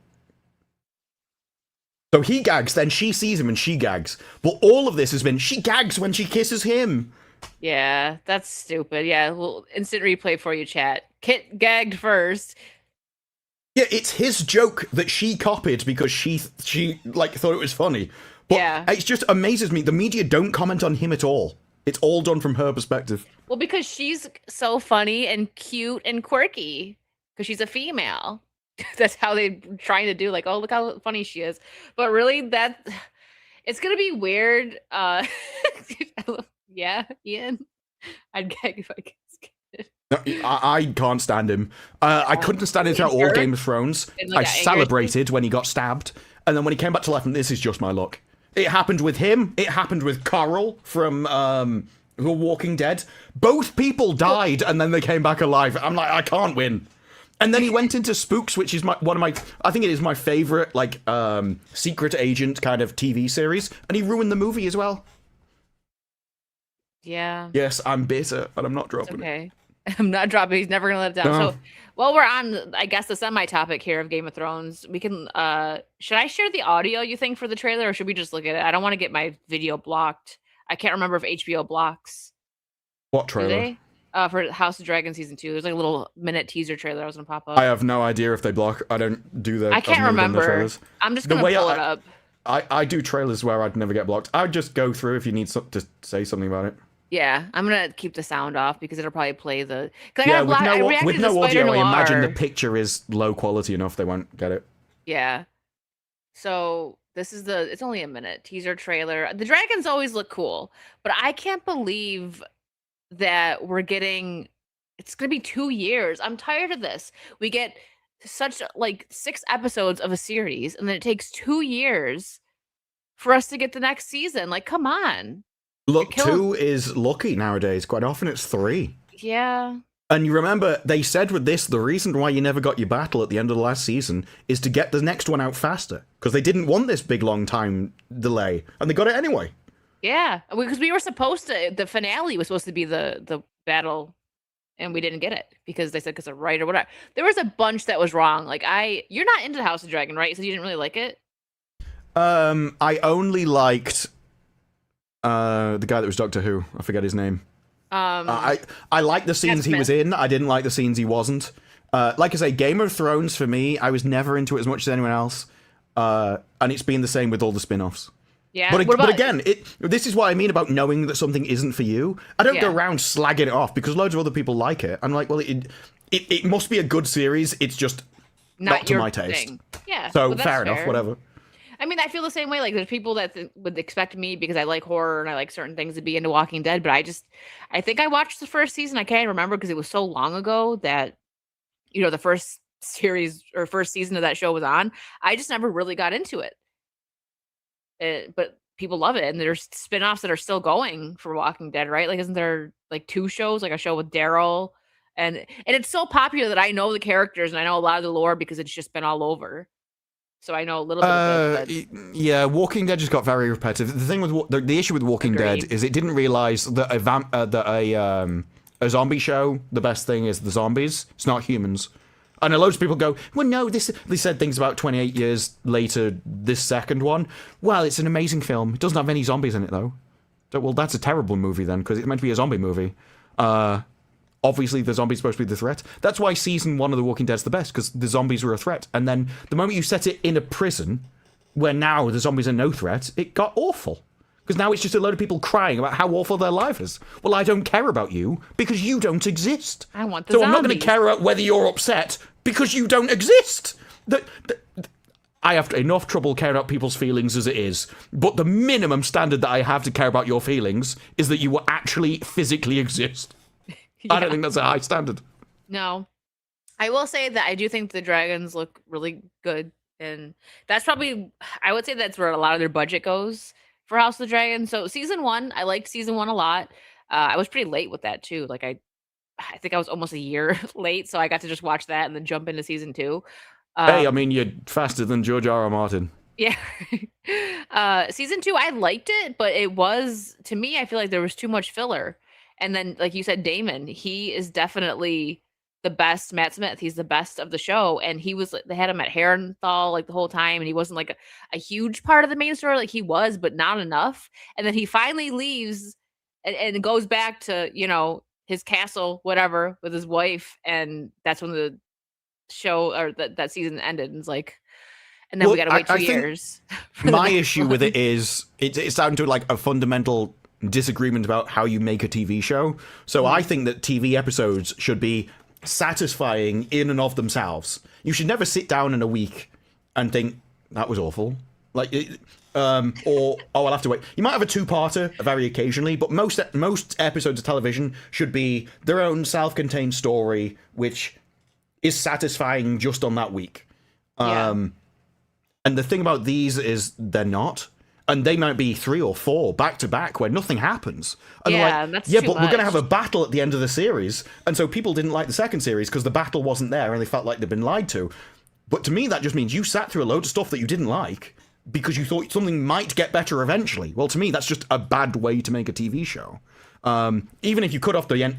So he gags, then she sees him and she gags. But all of this has been, she gags when she kisses him. Yeah, that's stupid. Yeah, well, instant replay for you, chat. Kit gagged first. Yeah, it's his joke that she copied because she like thought it was funny. But yeah, it just amazes me. The media don't comment on him at all. It's all done from her perspective. Well, because she's so funny and cute and quirky. Because she's a female. That's how they're trying to do, like, oh, look how funny she is. But really, it's gonna be weird. Yeah, Ian, I'd gag if I could. No, I can't stand him. I couldn't stand him throughout all Game of Thrones. I celebrated when he got stabbed, and then when he came back to life, and this is just my luck. It happened with him. It happened with Carl from The Walking Dead. Both people died, and then they came back alive. I'm like, I can't win. And then he went into Spooks, which is I think it is my favorite, like, secret agent kind of TV series, and he ruined the movie as well. Yeah. Yes, I'm bitter, but I'm not dropping it. I'm not dropping. He's never gonna let it down. No. So, while we're on, I guess, the semi-topic here of Game of Thrones, we can. Should I share the audio, you think, for the trailer, or should we just look at it? I don't want to get my video blocked. I can't remember if HBO blocks. What trailer? for House of Dragon season 2. There's like a little minute teaser trailer that was gonna pop up. I have no idea if they block. I don't do the. I can't remember. I'm just gonna pull it up. I do trailers where I'd never get blocked. I'd just go through if you need to say something about it. Yeah, I'm gonna keep the sound off because it'll probably play the. Yeah, with no audio, I imagine the picture is low quality enough they won't get it. Yeah. So this is it's only a minute teaser trailer. The dragons always look cool, but I can't believe that we're getting. It's gonna be 2 years. I'm tired of this. We get such like 6 episodes of a series, and then it takes 2 years for us to get the next season. Like, come on. Look, 2 is lucky nowadays. Quite often it's 3. Yeah. And you remember, they said with this, the reason why you never got your battle at the end of the last season is to get the next one out faster. Because they didn't want this big, long time delay. And they got it anyway. Yeah. Because we were supposed to, the finale was supposed to be the battle, and we didn't get it. Because they said because of right or whatever. There was a bunch that was wrong. Like, you're not into House of Dragon, right? So you didn't really like it? I only liked the guy that was Doctor Who. I forget his name. I liked the scenes he was in. I didn't like the scenes he wasn't. Like I say, Game of Thrones for me, I was never into it as much as anyone else. And it's been the same with all the spin-offs. Yeah. But again, this is what I mean about knowing that something isn't for you. I don't go around slagging it off because loads of other people like it. I'm like, well, it must be a good series. It's just not to my taste. Yeah. So fair enough, whatever. I mean, I feel the same way. Like, there's people that would expect me, because I like horror and I like certain things, to be into Walking Dead. But I think I watched the first season. I can't remember because it was so long ago that, the first series or first season of that show was on. I just never really got into it. But people love it. And there's spin-offs that are still going for Walking Dead, right? Like, isn't there like 2 shows, like a show with Daryl? And it's so popular that I know the characters and I know a lot of the lore because it's just been all over. So I know a little bit of it. But... Yeah, Walking Dead just got very repetitive. The thing with the issue with Walking Dead is it didn't realize that a zombie show, the best thing is the zombies. It's not humans. I know loads of people go, well, no, they said things about 28 years later, this second one. Well, it's an amazing film. It doesn't have any zombies in it, though. So, well, that's a terrible movie, then, because it's meant to be a zombie movie. Obviously, the zombie's supposed to be the threat. That's why season 1 of The Walking Dead's the best, because the zombies were a threat. And then the moment you set it in a prison, where now the zombies are no threat, it got awful. Because now it's just a load of people crying about how awful their life is. Well, I don't care about you, because you don't exist. I want the zombies. So I'm not going to care about whether you're upset, because you don't exist. I have enough trouble caring about people's feelings as it is. But the minimum standard that I have to care about your feelings is that you will actually physically exist. Yeah. I don't think that's a high standard. No. I will say that I do think the dragons look really good. And that's probably, I would say that's where a lot of their budget goes for House of the Dragon. So season 1, I liked season 1 a lot. I was pretty late with that too. Like I think I was almost a year late. So I got to just watch that and then jump into season 2. Hey, I mean, you're faster than George R.R. Martin. Yeah. Season 2, I liked it, but it was, to me, I feel like there was too much filler. And then, like you said, Damon, he is definitely the best. Matt Smith, he's the best of the show. And they had him at Herrenthal like the whole time. And he wasn't like a huge part of the main story. Like he was, but not enough. And then he finally leaves and goes back to, his castle, whatever, with his wife. And that's when the show or that season ended. And it's like, and then we got to wait 2 years. My issue with it is it's down to like a fundamental disagreement about how you make a TV show. So I think that TV episodes should be satisfying in and of themselves. You should never sit down in a week and think that was awful. Like, I'll have to wait. You might have a 2-parter very occasionally, but most episodes of television should be their own self-contained story, which is satisfying just on that week. And the thing about these is they're not. And they might be 3 or 4 back to back where nothing happens. And that's too but much. We're going to have a battle at the end of the series. And so people didn't like the second series because the battle wasn't there and they felt like they'd been lied to. But to me, that just means you sat through a load of stuff that you didn't like because you thought something might get better eventually. Well, to me, that's just a bad way to make a TV show. Even if you cut off the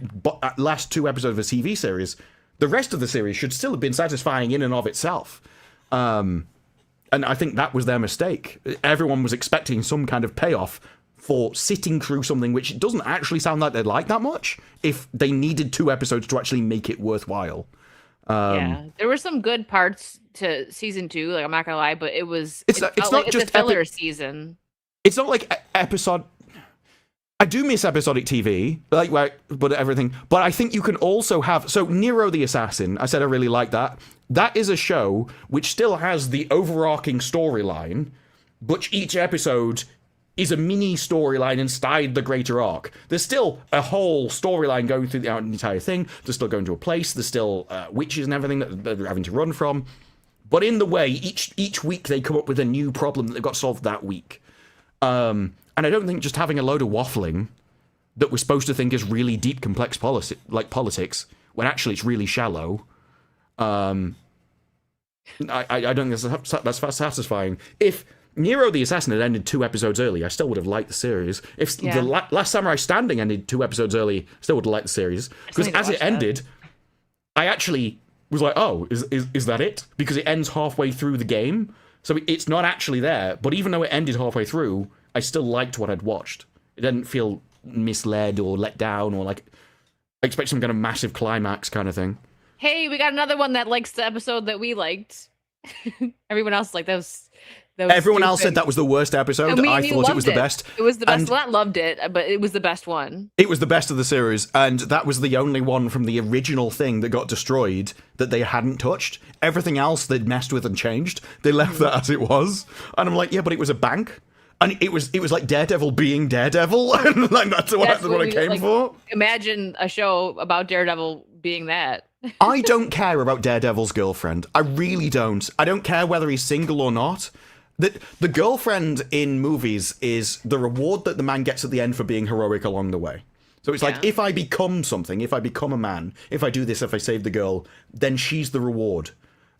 last 2 episodes of a TV series, the rest of the series should still have been satisfying in and of itself. And I think that was their mistake. Everyone was expecting some kind of payoff for sitting through something which doesn't actually sound like they like that much if they needed 2 episodes to actually make it worthwhile. Yeah, there were some good parts to season 2. Like I'm not gonna lie, but it's not like just it's a filler season. It's not like episode. I do miss episodic TV, but everything. But I think you can also have Nero the Assassin. I said I really like that. That is a show which still has the overarching storyline, but each episode is a mini storyline inside the greater arc. There's still a whole storyline going through the entire thing. They're still going to a place. There's still witches and everything that they're having to run from. But in the way, each week they come up with a new problem that they've got solved that week. And I don't think just having a load of waffling that we're supposed to think is really deep, complex politics, when actually it's really shallow. I don't think that's satisfying. If Nero the Assassin had ended 2 episodes early, I still would have liked the series. If the Last Samurai Standing ended 2 episodes early, I still would have liked the series. Because as it ended, I actually was like, oh, is that it? Because it ends halfway through the game. So it's not actually there. But even though it ended halfway through, I still liked what I'd watched. It didn't feel misled or let down or like I expect some kind of massive climax kind of thing. Hey, we got another one that likes the episode that we liked. Everyone else like that was Everyone stupid. else said that was the worst episode. I thought it was the best. It was the best. Well, I loved it, but it was the best one. It was the best of the series, and that was the only one from the original thing that got destroyed that they hadn't touched. Everything else they'd messed with and changed. They left that as it was, and I'm like, yeah, but it was a bank, and it was like Daredevil being Daredevil, and like that's what I came for. Imagine a show about Daredevil being that. I don't care about Daredevil's girlfriend. I really don't. I don't care whether he's single or not. The girlfriend in movies is the reward that the man gets at the end for being heroic along the way. So it's like, if I become something, if I become a man, if I do this, if I save the girl, then she's the reward.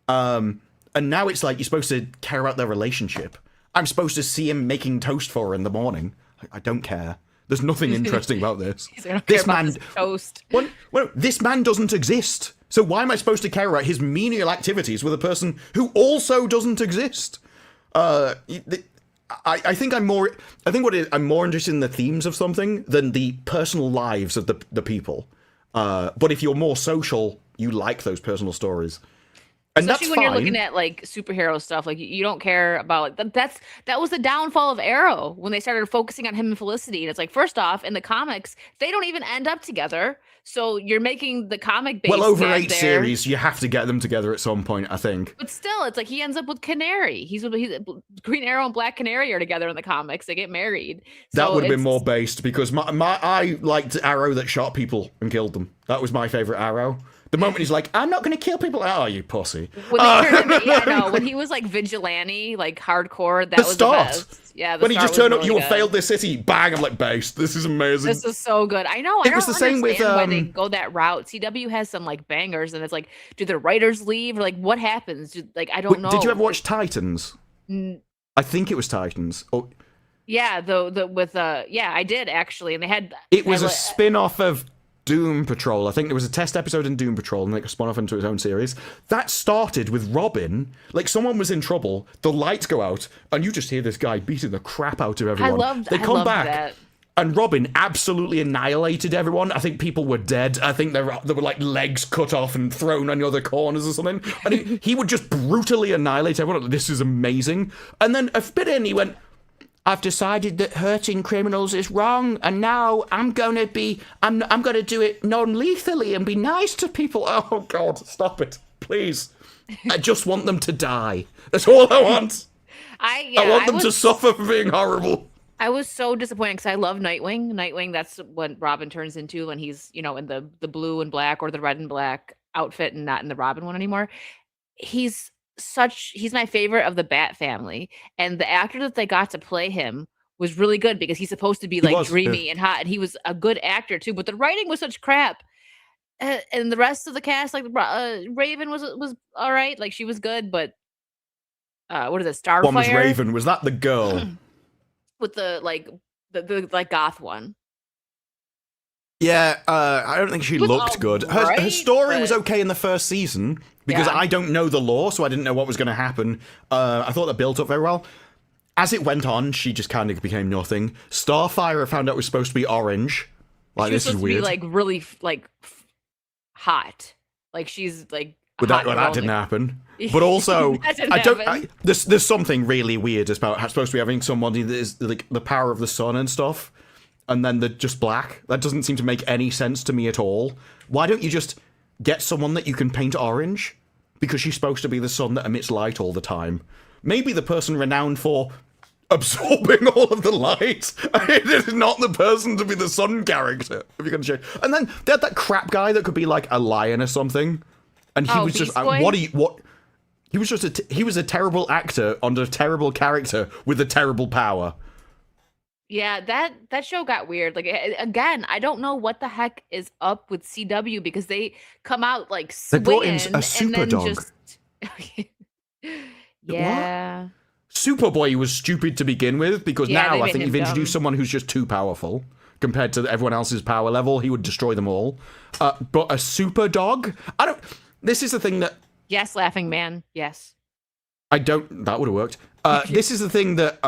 And now it's like you're supposed to care about their relationship. I'm supposed to see him making toast for her in the morning. I don't care. There's nothing interesting about this. This man, toast. Well, this man doesn't exist. So why am I supposed to care about his menial activities with a person who also doesn't exist? I think I'm more interested in the themes of something than the personal lives of the people. But if you're more social, you like those personal stories. And especially when you're looking at like superhero stuff, like you don't care about like that was the downfall of Arrow when they started focusing on him and Felicity. And it's like, first off, in the comics, they don't even end up together. So you're making the comic base. Well, over 8 series, you have to get them together at some point, I think. But still, it's like he ends up with Canary. He's Green Arrow and Black Canary are together in the comics. They get married. That would have been more based because I liked Arrow that shot people and killed them. That was my favorite Arrow. The moment he's like, I'm not going to kill people. Oh, you pussy. When they turned him, yeah, no. When he was like vigilante, like hardcore, that was the best. Yeah, when he just turned up, you have failed this city. Bang! I'm like, based. This is amazing. This is so good. I know. It was the same with why they go that route. CW has some like bangers, and it's like, do the writers leave? Or like, what happens? Like, I don't know. Did you ever watch Titans? I think it was Titans. Oh, yeah. Yeah, I did actually, and they had. It was a spin-off of Doom Patrol. I think there was a test episode in Doom Patrol and like a spun off into its own series. That started with Robin. Like someone was in trouble, the lights go out, and you just hear this guy beating the crap out of everyone. They come back. That. And Robin absolutely annihilated everyone. I think people were dead. I think there were like legs cut off and thrown on the other corners or something. And he would just brutally annihilate everyone. This is amazing. And then a bit in, he went, I've decided that hurting criminals is wrong, and now I'm gonna do it non-lethally and be nice to people. Oh God, stop it, please! I just want them to die. That's all I want. I want them to suffer for being horrible. I was so disappointed because I love Nightwing. Nightwing, that's what Robin turns into when he's, in the blue and black or the red and black outfit and not in the Robin one anymore. He's my favorite of the Bat family, and the actor that they got to play him was really good because he's supposed to be like dreamy and hot, and he was a good actor too, but the writing was such crap. And the rest of the cast, like Raven was all right, like she was good, but what is it, Starfire? One was Raven. Was that the girl with the like goth one? Yeah, I don't think she looked good. Her story was okay in the first season because I don't know the lore, so I didn't know what was going to happen. I thought that built up very well. as it went on, she just kind of became nothing. Starfire, I found out, was supposed to be orange. Like, She was this is supposed to weird. be like really like hot. Like she's like. But hot that girl, didn't like- happen. But also, That didn't I don't. happen. There's something really weird about supposed to be having somebody that is like the power of the sun and stuff, and then they're just black. That doesn't seem to make any sense to me at all. Why don't you just get someone that you can paint orange? Because she's supposed to be the sun that emits light all the time. Maybe the person renowned for absorbing all of the light. It is not the person to be the sun character. If you're gonna change. And then they had that crap guy that could be like a lion or something, and he was Beast just Boy? what? He was just he was a terrible actor under a terrible character with a terrible power. Yeah, that show got weird. Like again, I don't know what the heck is up with CW because they come out like They brought in swinging a super and then dog. just yeah. Superboy was stupid to begin with because Yeah, now they I made think him you've introduced dumb. someone who's just too powerful compared to everyone else's power level. He would destroy them all. But a super dog? I don't. This is the thing that Yes, laughing man. Yes. I don't. That would have worked. This is the thing that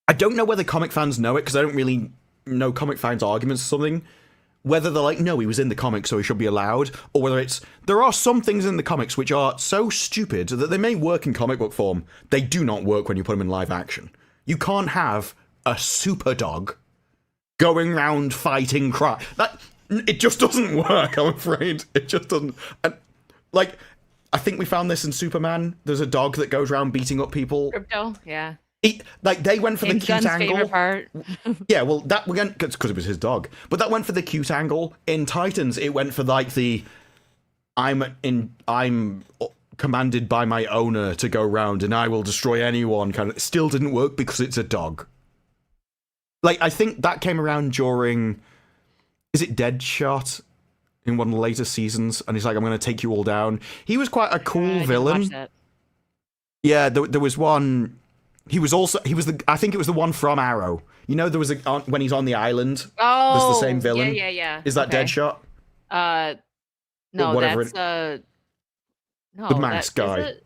I don't know whether comic fans know it because I don't really know comic fans' arguments or something. Whether they're like, no, he was in the comics, so he should be allowed, or whether it's there are some things in the comics which are so stupid that they may work in comic book form. They do not work when you put them in live action. You can't have a super dog going around fighting crime. It just doesn't work. I'm afraid it just doesn't. And, like, I think we found this in Superman. There's a dog that goes around beating up people. Crypto. Yeah. They went for James the cute Gunn's angle. favorite part. Yeah, well, that went because it was his dog. But that went for the cute angle. In Titans, it went for like the I'm commanded by my owner to go round and I will destroy anyone kind of. It still didn't work because it's a dog. Like, I think that came around during, is it Deadshot in one of the later seasons? And he's like, I'm going to take you all down. He was quite a cool I didn't villain. watch that. Yeah, there was one. He was the. I think it was the one from Arrow. You know, there was when he's on the island. Oh, There's the same villain. Yeah. Is that Okay. Deadshot? No, whatever that's no, The mask that, guy. is it?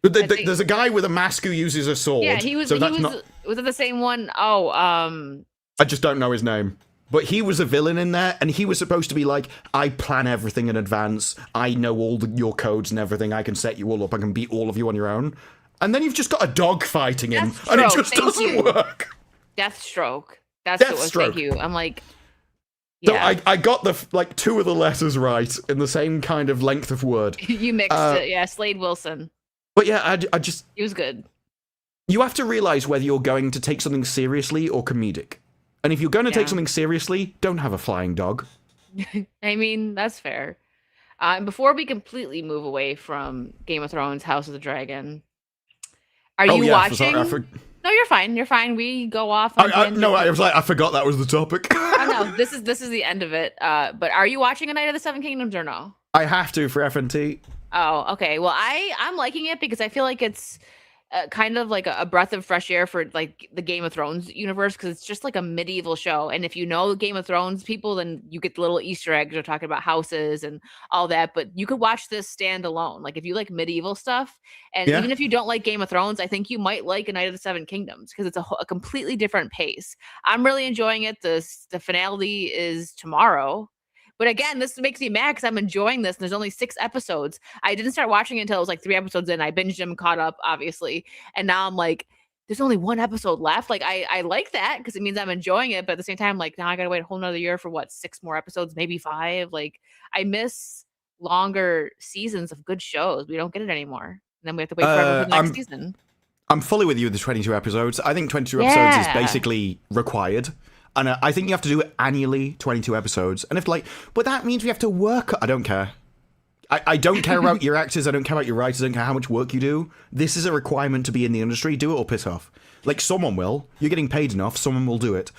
But I think- there's a guy with a mask who uses a sword. Yeah, he was. So He that's was. not. Was it the same one? Oh, I just don't know his name. But he was a villain in there, and he was supposed to be like, I plan everything in advance. I know all your codes and everything. I can set you all up. I can beat all of you on your own. And then you've just got a dog fighting him, and it Deathstroke, just thank doesn't you. work. Deathstroke. That's what was. Thank Deathstroke. you. I'm like. So Yeah. I got the like two of the letters right in the same kind of length of word. You mixed it. Yeah, Slade Wilson. But yeah, I just He was good. you have to realize whether you're going to take something seriously or comedic. And if you're going to take Yeah. something seriously, don't have a flying dog. I mean, that's fair. And before we completely move away from Game of Thrones, House of the Dragon, are you watching? No, you're fine. You're fine. We go off. On No, I was like, I forgot that was the topic. Oh, no, this is the end of it. But are you watching A Night of the Seven Kingdoms or no? I have to for FNT. Oh, okay. Well, I'm liking it because I feel like it's kind of like a breath of fresh air for like the Game of Thrones universe because it's just like a medieval show. And if you know Game of Thrones people, then you get the little Easter eggs. They're talking about houses and all that. But you could watch this stand alone. Like if you like medieval stuff, and Yeah. even if you don't like Game of Thrones, I think you might like A Night of the Seven Kingdoms because it's a completely different pace. I'm really enjoying it. The finale is tomorrow. But again, this makes me mad because I'm enjoying this. And there's only 6 episodes. I didn't start watching it until it was like 3 episodes in. I binged them, caught up, obviously. And now I'm like, there's only 1 episode left. Like, I like that because it means I'm enjoying it. But at the same time, like, now I got to wait a whole nother year for what, 6 more episodes, maybe 5. Like, I miss longer seasons of good shows. We don't get it anymore. And then we have to wait forever for the next season. I'm fully with you with the 22 episodes. I think 22 episodes is Yeah. basically required. And I think you have to do it annually, 22 episodes. And if like, but that means we have to work. I don't care. I don't care about your actors. I don't care about your writers. I don't care how much work you do. This is a requirement to be in the industry. Do it or piss off. Like, someone will. You're getting paid enough. Someone will do it.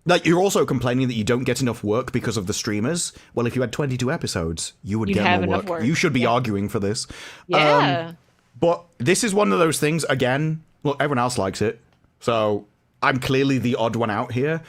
Like, you're also complaining that you don't get enough work because of the streamers. Well, if you had 22 episodes, you would You'd get have more enough work. You should be Yeah. arguing for this. Yeah. But this is one of those things, again, look, everyone else likes it. So I'm clearly the odd one out here.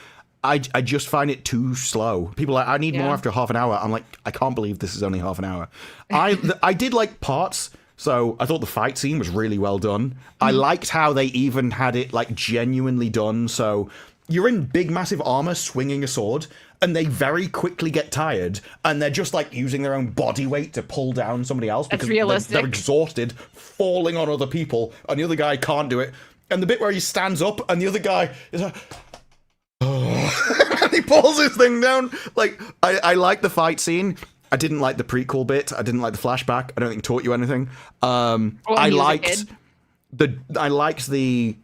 I just find it too slow. People are like, I need more Yeah. after half an hour. I'm like, I can't believe this is only half an hour. I did like parts. So I thought the fight scene was really well done. I liked how they even had it like genuinely done. So you're in big, massive armor swinging a sword, and they very quickly get tired, and they're just like using their own body weight to pull down somebody else because they're exhausted, falling on other people, and the other guy can't do it. And the bit where he stands up, and the other guy is like, and he pulls his thing down. Like, I like the fight scene. I didn't like the prequel bit. I didn't like the flashback. I don't think it taught you anything. I liked the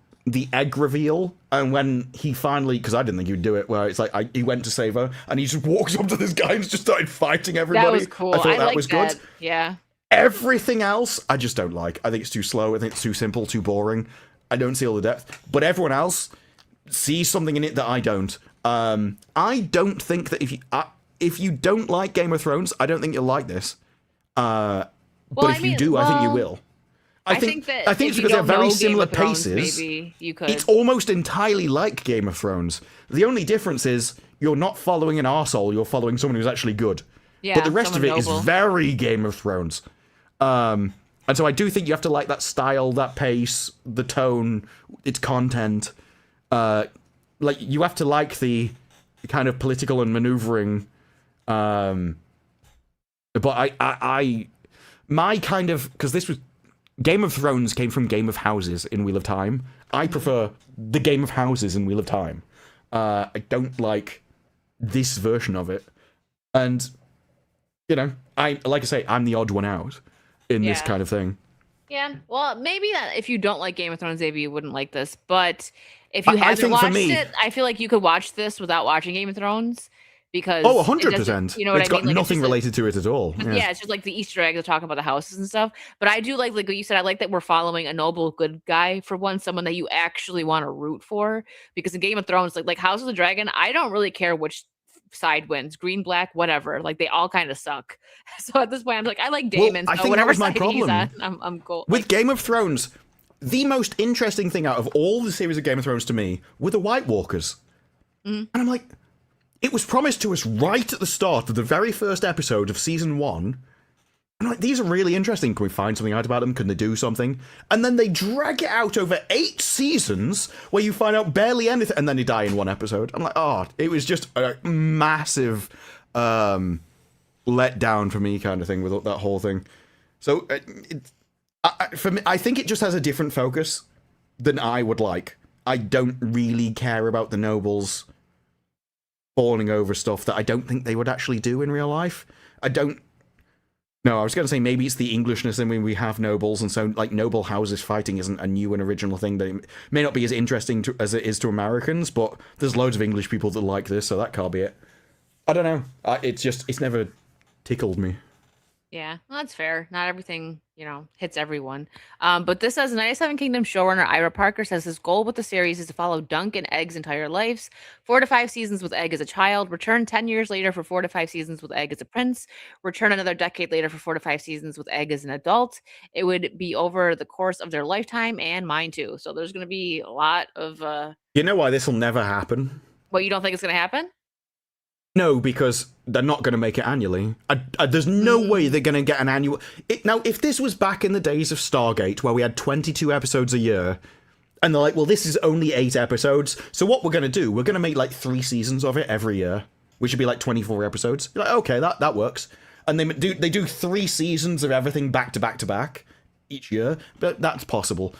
egg reveal, and when he finally, because I didn't think he would do it, where it's like he went to save her, and he just walks up to this guy and just started fighting everybody. That was cool. I thought that was good. Yeah. Everything else, I just don't like. I think it's too slow. I think it's too simple, too boring. I don't see all the depth. But everyone else sees something in it that I don't. I don't think that if you don't like Game of Thrones, I don't think you'll like this. But if you do, I think you will. I think it's because they're very similar paces. Maybe you could. It's almost entirely like Game of Thrones. The only difference is you're not following an arsehole, you're following someone who's actually good. Yeah, but the rest of it is very Game of Thrones. And so I do think you have to like that style, that pace, the tone, its content. Like, you have to like the kind of political and maneuvering. But my kind of, because this was, Game of Thrones came from Game of Houses in Wheel of Time. I prefer the Game of Houses in Wheel of Time. I don't like this version of it. And, you know, like I say, I'm the odd one out in this kind of thing. Yeah, well, maybe that if you don't like Game of Thrones, maybe you wouldn't like this. But if you haven't watched it, I feel like you could watch this without watching Game of Thrones. Because 100%. You know what it's I mean? got nothing related to it at all. Yeah, it's just like the Easter eggs of talking about the houses and stuff. But I do like what you said. I like that we're following a noble, good guy for once, someone that you actually want to root for. Because in Game of Thrones, like House of the Dragon, I don't really care which side wins, green, black, whatever. Like, they all kind of suck. So at this point, I'm like, I like Daemon. Well, I so think whatever that was my side he's problem. on, I'm cool. With Game of Thrones, the most interesting thing out of all the series of Game of Thrones to me were the White Walkers. And I'm like, it was promised to us right at the start of the very first episode of season 1. And I'm like, these are really interesting. Can we find something out about them? Can they do something? And then they drag it out over 8 seasons where you find out barely anything, and then they die in 1 episode. I'm like, it was just a massive letdown for me kind of thing with that whole thing. So for me, I think it just has a different focus than I would like. I don't really care about the nobles falling over stuff that I don't think they would actually do in real life. I was going to say maybe it's the Englishness in when we have nobles, and so like noble houses fighting isn't a new and original thing. That may not be as interesting as it is to Americans, but there's loads of English people that like this, so that can't be it. I don't know. It's never tickled me. Yeah, well, that's fair. Not everything, hits everyone. But this says 97 Kingdom showrunner Ira Parker says his goal with the series is to follow Dunk and Egg's entire lives. 4 to 5 seasons with Egg as a child. Return 10 years later for 4 to 5 seasons with Egg as a prince. Return another decade later for 4 to 5 seasons with Egg as an adult. It would be over the course of their lifetime and mine too. So there's going to be a lot of... You know why this will never happen? What, you don't think it's going to happen? No, because they're not going to make it annually. There's no way they're going to get an annual... Now, if this was back in the days of Stargate, where we had 22 episodes a year, and they're like, well, this is only 8 episodes, so what we're going to do, we're going to make like 3 seasons of it every year, which would be like 24 episodes. You're like, okay, that works. And they do 3 seasons of everything back to back to back each year, but that's possible.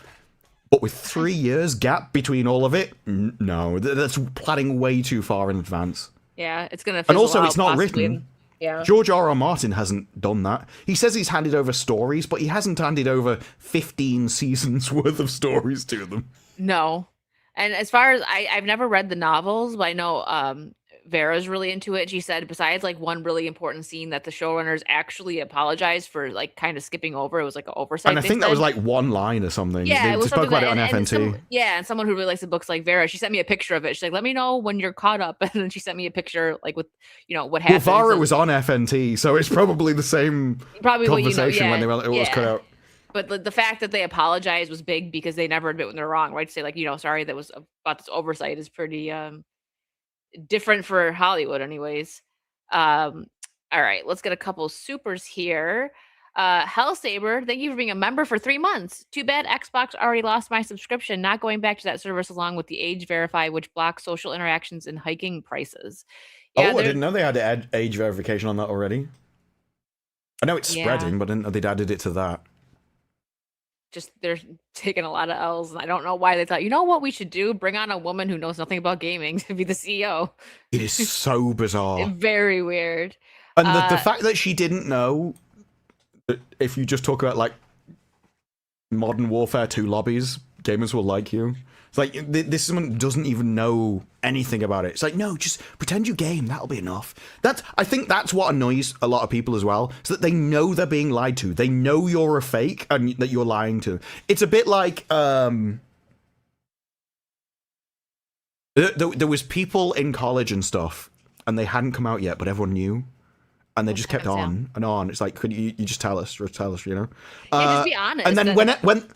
But with 3 years gap between all of it, no, that's planning way too far in advance. Yeah, it's going to... And also, it's not written. Yeah. George R.R. Martin hasn't done that. He says he's handed over stories, but he hasn't handed over 15 seasons worth of stories to them. No. And as far as... I've never read the novels, but I know Vera's really into it. She said, besides like one really important scene that the showrunners actually apologized for, like kind of skipping over. It was like an oversight. And I think that was like one line or something. Yeah, they spoke about it on FNT. And someone who really likes the books like Vera, she sent me a picture of it. She's like, let me know when you're caught up. And then she sent me a picture like with, what happened. Well, Vara was on FNT, so it's probably the same conversation when it was cut out. But the fact that they apologized was big because they never admit when they're wrong, right? To say like, sorry, that was about this oversight is pretty different for Hollywood anyways. All right, let's get a couple supers here. Hellsaber, thank you for being a member for 3 months. Too bad Xbox already lost my subscription. Not going back to that service along with the age verify, which blocks social interactions and hiking prices. Yeah, Oh, I didn't know they had age verification on that already. I know it's Yeah. spreading, but I didn't know they'd added it to that. just they're taking a lot of L's, and I don't know why they thought, you know what we should do? Bring on a woman who knows nothing about gaming to be the CEO. It is so bizarre. Very weird. And the fact that she didn't know that if you just talk about like Modern Warfare 2 lobbies, gamers will like you. It's like this someone doesn't even know anything about it. It's like, no, just pretend you game. That'll be enough. I think that's what annoys a lot of people as well, is that they know they're being lied to. They know you're a fake and that you're lying to. It's a bit like there was people in college and stuff, and they hadn't come out yet, but everyone knew. And they just kept on and on. It's like, could you just tell us, you know? Yeah, just be honest. And then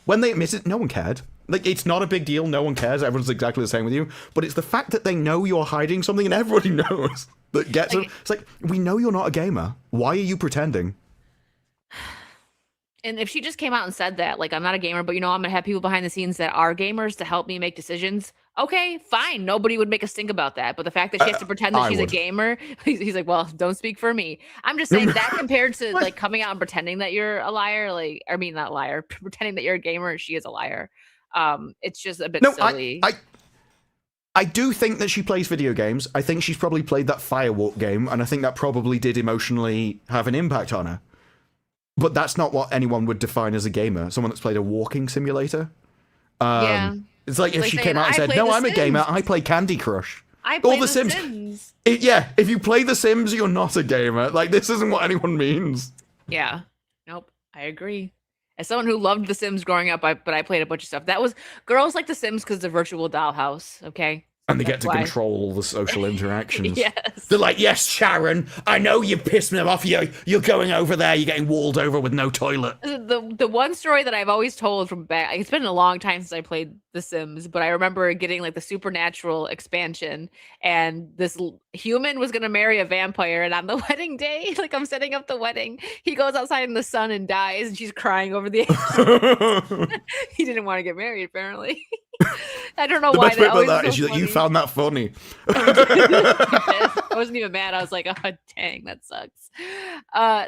when they admit it, no one cared. Like, it's not a big deal. No one cares. Everyone's exactly the same with you. But it's the fact that they know you're hiding something, and everybody knows that gets them. It's like, we know you're not a gamer. Why are you pretending? And if she just came out and said that, like, I'm not a gamer, but, you know, I'm going to have people behind the scenes that are gamers to help me make decisions. Okay, fine. Nobody would make a stink about that. But the fact that she has to pretend that she's a gamer, he's like, well, don't speak for me. I'm just saying that compared to, like, coming out and pretending that you're a liar, like, I mean, not liar, pretending that you're a gamer, she is a liar. It's just a bit silly. I do think that she plays video games. I think she's probably played that Firewalk game, and I think that probably did emotionally have an impact on her. But that's not what anyone would define as a gamer. Someone that's played a walking simulator. Yeah. It's like if she came out and said, no, I'm a gamer, I play Candy Crush. I play the Sims. Yeah, if you play The Sims, you're not a gamer. Like, this isn't what anyone means. Yeah. Nope. I agree. As someone who loved The Sims growing up, but I played a bunch of stuff. That was girls like The Sims because it's a virtual dollhouse. Okay. And they get to control all the social interactions. Yes. They're like, yes, Sharon, I know you pissed me off. You're going over there. You're getting walled over with no toilet. The one story that I've always told from back, it's been a long time since I played The Sims, but I remember getting like the Supernatural expansion, and this human was going to marry a vampire, and on the wedding day, like I'm setting up the wedding, he goes outside in the sun and dies, and she's crying over the edge. He didn't want to get married, apparently. I don't know why. The best bit about that is that you found that funny. I wasn't even mad. I was like, oh, dang, that sucks.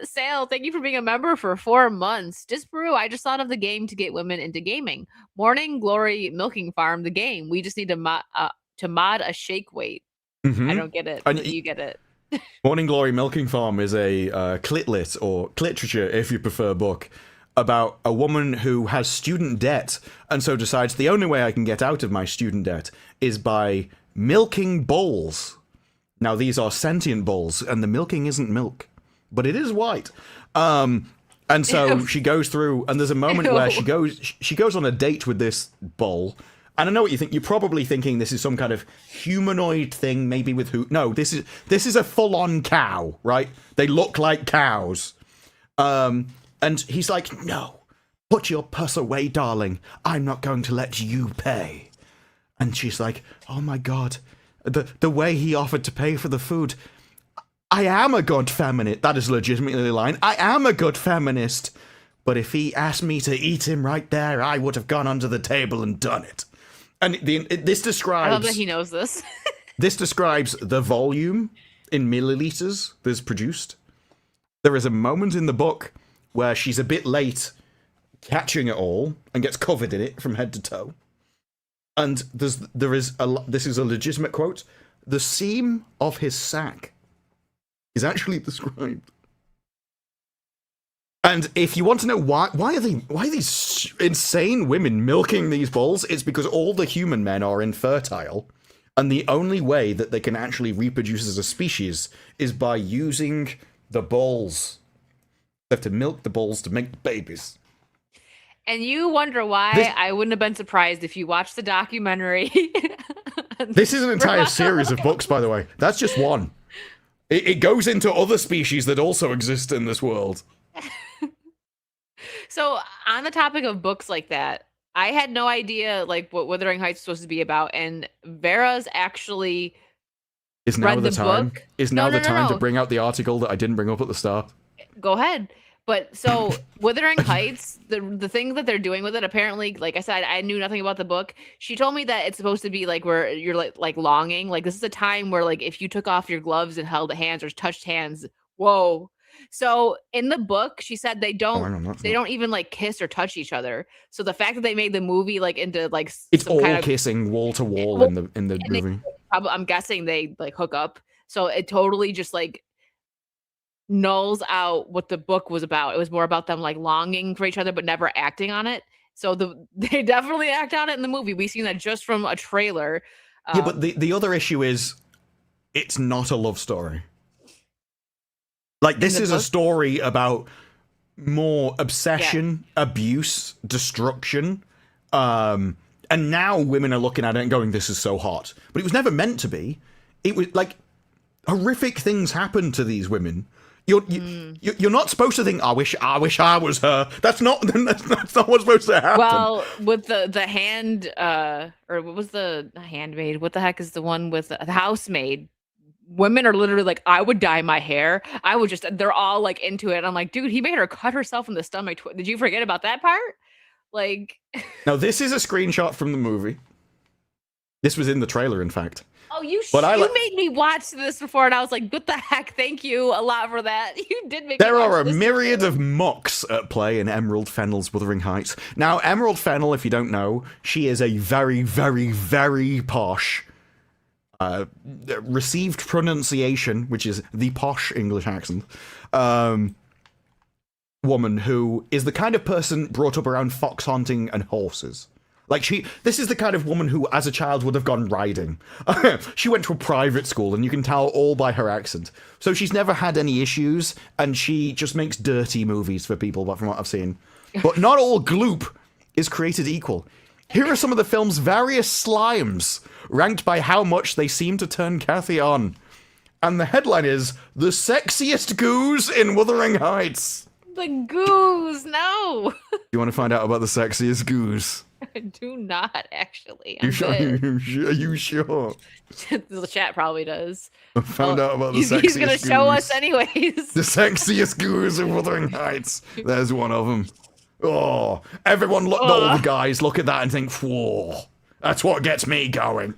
Sale, thank you for being a member for 4 months. Disparu, I just thought of the game to get women into gaming. Morning Glory Milking Farm, the game. We just need to mod a shake weight. Mm-hmm. I don't get it, but you get it. Morning Glory Milking Farm is a clitlit, or cliterature if you prefer, book about a woman who has student debt and so decides the only way I can get out of my student debt is by milking bulls. Now, these are sentient bulls, and the milking isn't milk, but it is white. And so she goes through, and there's a moment where she goes on a date with this bull. And I know what you think. You're probably thinking this is some kind of humanoid thing, maybe with who? No, this is a full-on cow, right? They look like cows. And he's like, no, put your purse away, darling. I'm not going to let you pay. And she's like, oh my God, the way he offered to pay for the food. I am a good feminist. That is legitimately the line. I am a good feminist. But if he asked me to eat him right there, I would have gone under the table and done it. And this describes... I love that he knows this. This describes the volume in milliliters that's produced. There is a moment in the book where she's a bit late catching it all and gets covered in it from head to toe. And this is a legitimate quote. The seam of his sack is actually described. And if you want to know why are these insane women milking these bulls, it's because all the human men are infertile, and the only way that they can actually reproduce as a species is by using the bulls. They have to milk the bulls to make babies. And you wonder why I wouldn't have been surprised if you watched the documentary. This is an entire series of books, by the way. That's just one. It goes into other species that also exist in this world. So, on the topic of books like that, I had no idea like what Wuthering Heights was supposed to be about, and Vera's actually is now read the the time. book. Is now the time to bring out the article that I didn't bring up at the start. Go ahead. But so Wuthering Heights, the thing that they're doing with it, apparently, like I said, I knew nothing about the book. She told me that it's supposed to be like where you're like longing. Like this is a time where like if you took off your gloves and held hands or touched hands, whoa. So in the book, she said they don't even like kiss or touch each other. So the fact that they made the movie like into like It's some all kind of kissing wall to wall in the movie. I'm guessing they like hook up. So it totally just like nulls out what the book was about. It was more about them like longing for each other but never acting on it. So they definitely act on it in the movie. We've seen that just from a trailer. Yeah, but the other issue is it's not a love story. Like this is a story about more obsession, abuse, destruction. And now women are looking at it and going, this is so hot. But it was never meant to be. It was like horrific things happen to these women. You're not supposed to think, I wish I was her. That's not what's supposed to happen. Well, with the hand or what was the handmaid? What the heck is the one with the housemaid? Women are literally like, I would dye my hair. I would just, they're all like into it. I'm like, dude, he made her cut herself in the stomach. Did you forget about that part? Like, now this is a screenshot from the movie. This was in the trailer, in fact. Oh, you made me watch this before, and I was like, what the heck? Thank you a lot for that. You did make There me watch are a this myriad before. of mucks at play in Emerald Fennell's Wuthering Heights. Now, Emerald Fennell, if you don't know, she is a very, very, very posh, received pronunciation, which is the posh English accent, woman who is the kind of person brought up around fox hunting and horses. Like this is the kind of woman who, as a child, would have gone riding. She went to a private school, and you can tell all by her accent. So she's never had any issues, and she just makes dirty movies for people, from what I've seen. But not all gloop is created equal. Here are some of the film's various slimes, ranked by how much they seem to turn Kathy on. And the headline is, The Sexiest Goose in Wuthering Heights. The goose, no. You want to find out about the sexiest goose? I do not, actually. Are you sure? The chat probably does. I found out about the sexiest He's going to show goose. us anyways. The sexiest goose in Wuthering Heights. There's one of them. Oh, everyone, all the guys look at that and think, whoa, that's what gets me going.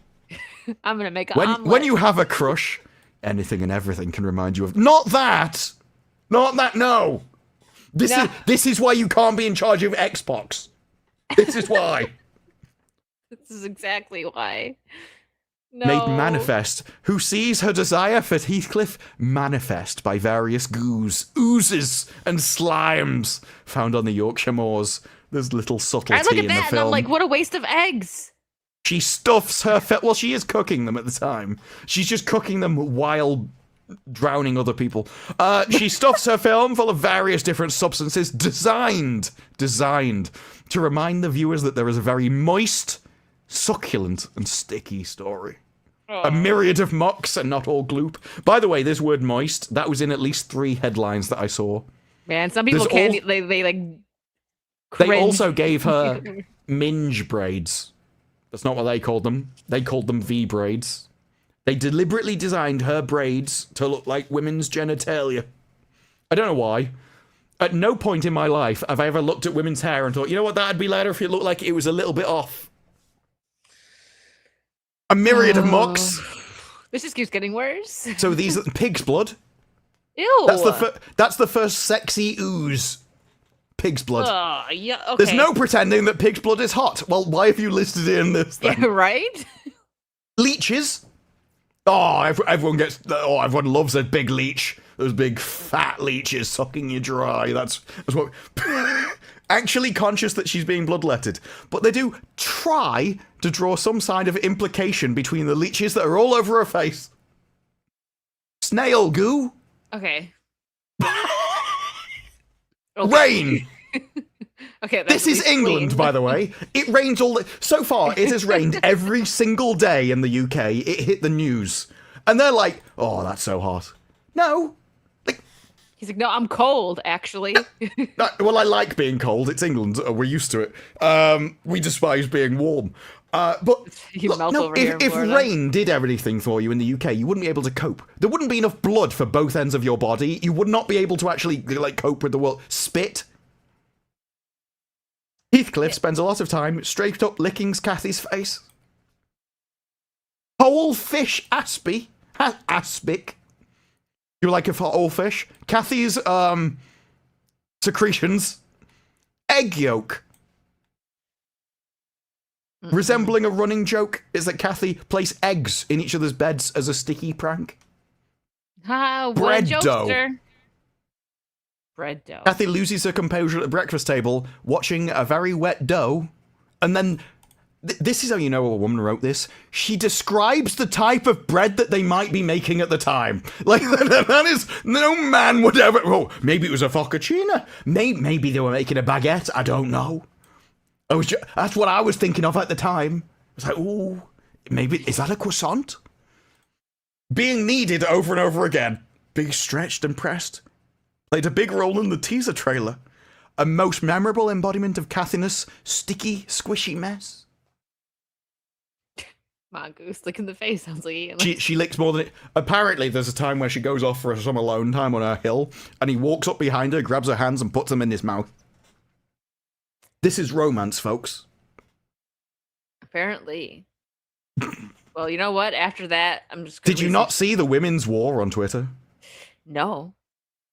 I'm going to make an omelet. When you have a crush, anything and everything can remind you of, not that, no. This is why you can't be in charge of Xbox. This is why. This is exactly why. No. Made manifest, who sees her desire for Heathcliff manifest by various oozes and slimes found on the Yorkshire moors. There's little subtlety I look at in that the and film. I'm like, what a waste of eggs. She stuffs her... well, she is cooking them at the time. She's just cooking them while drowning other people. She stuffs her film full of various different substances designed to remind the viewers that there is a very moist, succulent, and sticky story. A myriad of mocks and not all gloop. By the way, this word moist, that was in at least 3 headlines that I saw. Man, some people can't... They like... They cringe. also gave her minge braids. That's not what they called them. They called them V-braids. They deliberately designed her braids to look like women's genitalia. I don't know why. At no point in my life have I ever looked at women's hair and thought, you know what, that'd be better if it looked like it was a little bit off. A myriad of mocks. This just keeps getting worse. So these are pig's blood. Ew. That's the first sexy ooze. Pig's blood. Yeah, okay. There's no pretending that pig's blood is hot. Well, why have you listed it in this then? Right? Leeches. Oh, everyone loves a big leech. Those big fat leeches sucking you dry. That's what... Actually conscious that she's being bloodletted. But they do try to draw some kind of implication between the leeches that are all over her face. Snail goo. Okay. Rain. Okay, This is England, by the way. It rains so far, it has rained every single day in the UK. It hit the news. And they're like, oh, that's so hot. No. He's like, no, I'm cold, actually. Well, I like being cold. It's England. We're used to it. We despise being warm. But You look, melt no, over here in if Florida. rain did everything for you in the UK, you wouldn't be able to cope. There wouldn't be enough blood for both ends of your body. You would not be able to actually like cope with the world. Spit. Heathcliff spends a lot of time straight up licking Kathy's face. Whole fish aspic. You like a whole fish? Kathy's secretions. Egg yolk. Resembling a running joke is that Kathy placed eggs in each other's beds as a sticky prank. What Bread a dough. jokester. Bread dough. Kathy loses her composure at the breakfast table, watching a very wet dough, and then this is how you know a woman wrote this. She describes the type of bread that they might be making at the time. Like that is no man would ever. Oh, maybe it was a focaccia. Maybe they were making a baguette. I don't know. That's what I was thinking of at the time. I was like, ooh, maybe is that a croissant? Being kneaded over and over again, being stretched and pressed, played a big role in the teaser trailer. A most memorable embodiment of Kathiness, sticky, squishy mess. Mongoose, lick in the face. Sounds like She licks more than it. Apparently, there's a time where she goes off for some alone time on her hill, and he walks up behind her, grabs her hands, and puts them in his mouth. This is romance, folks. Apparently. Well, you know what? After that, I'm just. Did you not see the Women's War on Twitter? No.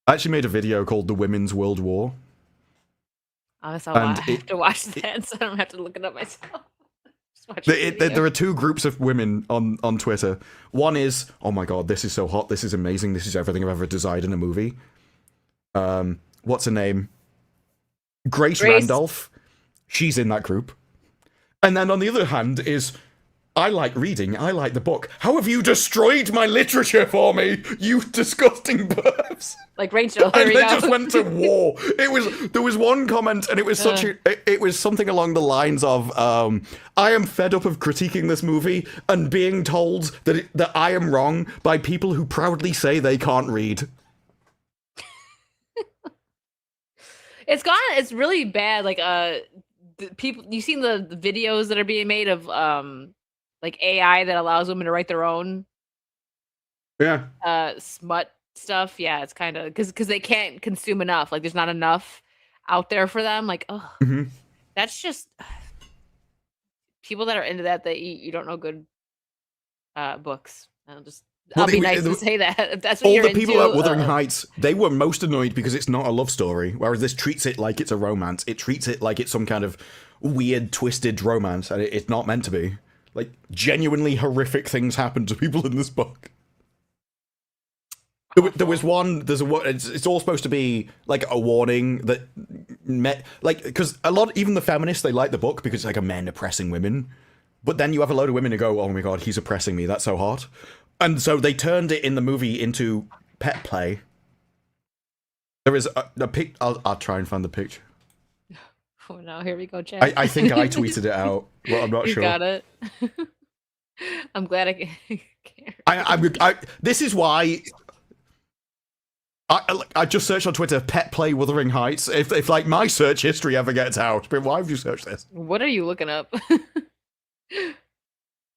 I actually made a video called The Women's World War. Honestly, I have to watch that, so I don't have to look it up myself. There are two groups of women on Twitter. One is, oh my god, this is so hot, this is amazing, this is everything I've ever desired in a movie. What's her name? Grace Randolph. She's in that group. And then on the other hand is, I like reading, I like the book. How have you destroyed my literature for me, you disgusting pervs? Like Rachel, and they just went to war. There was one comment, and it was it was something along the lines of, I am fed up of critiquing this movie and being told that I am wrong by people who proudly say they can't read. It's really bad. Like people, you seen the videos that are being made of like AI that allows women to write their own smut stuff. Yeah, it's kind of because they can't consume enough. Like there's not enough out there for them. Like, oh, that's just people that are into that you don't know good books. I'll be nice to say that if that's what all you're the into. people at Wuthering Heights, they were most annoyed because it's not a love story, whereas this treats it like it's a romance. It treats it like it's some kind of weird, twisted romance, and it's not meant to be. Like, genuinely horrific things happen to people in this book. There was one. It's all supposed to be like a warning that because even the feminists, they like the book because it's like a men oppressing women, but then you have a load of women who go, "Oh my god, he's oppressing me. That's so hot," and so they turned it in the movie into pet play. There is a pic. I'll try and find the picture. Oh no, here we go, Chad. I think I tweeted it out, but I'm not sure. You got it. I'm glad I can't. This is why I just searched on Twitter pet play Wuthering Heights. If like my search history ever gets out, but why have you searched this? What are you looking up?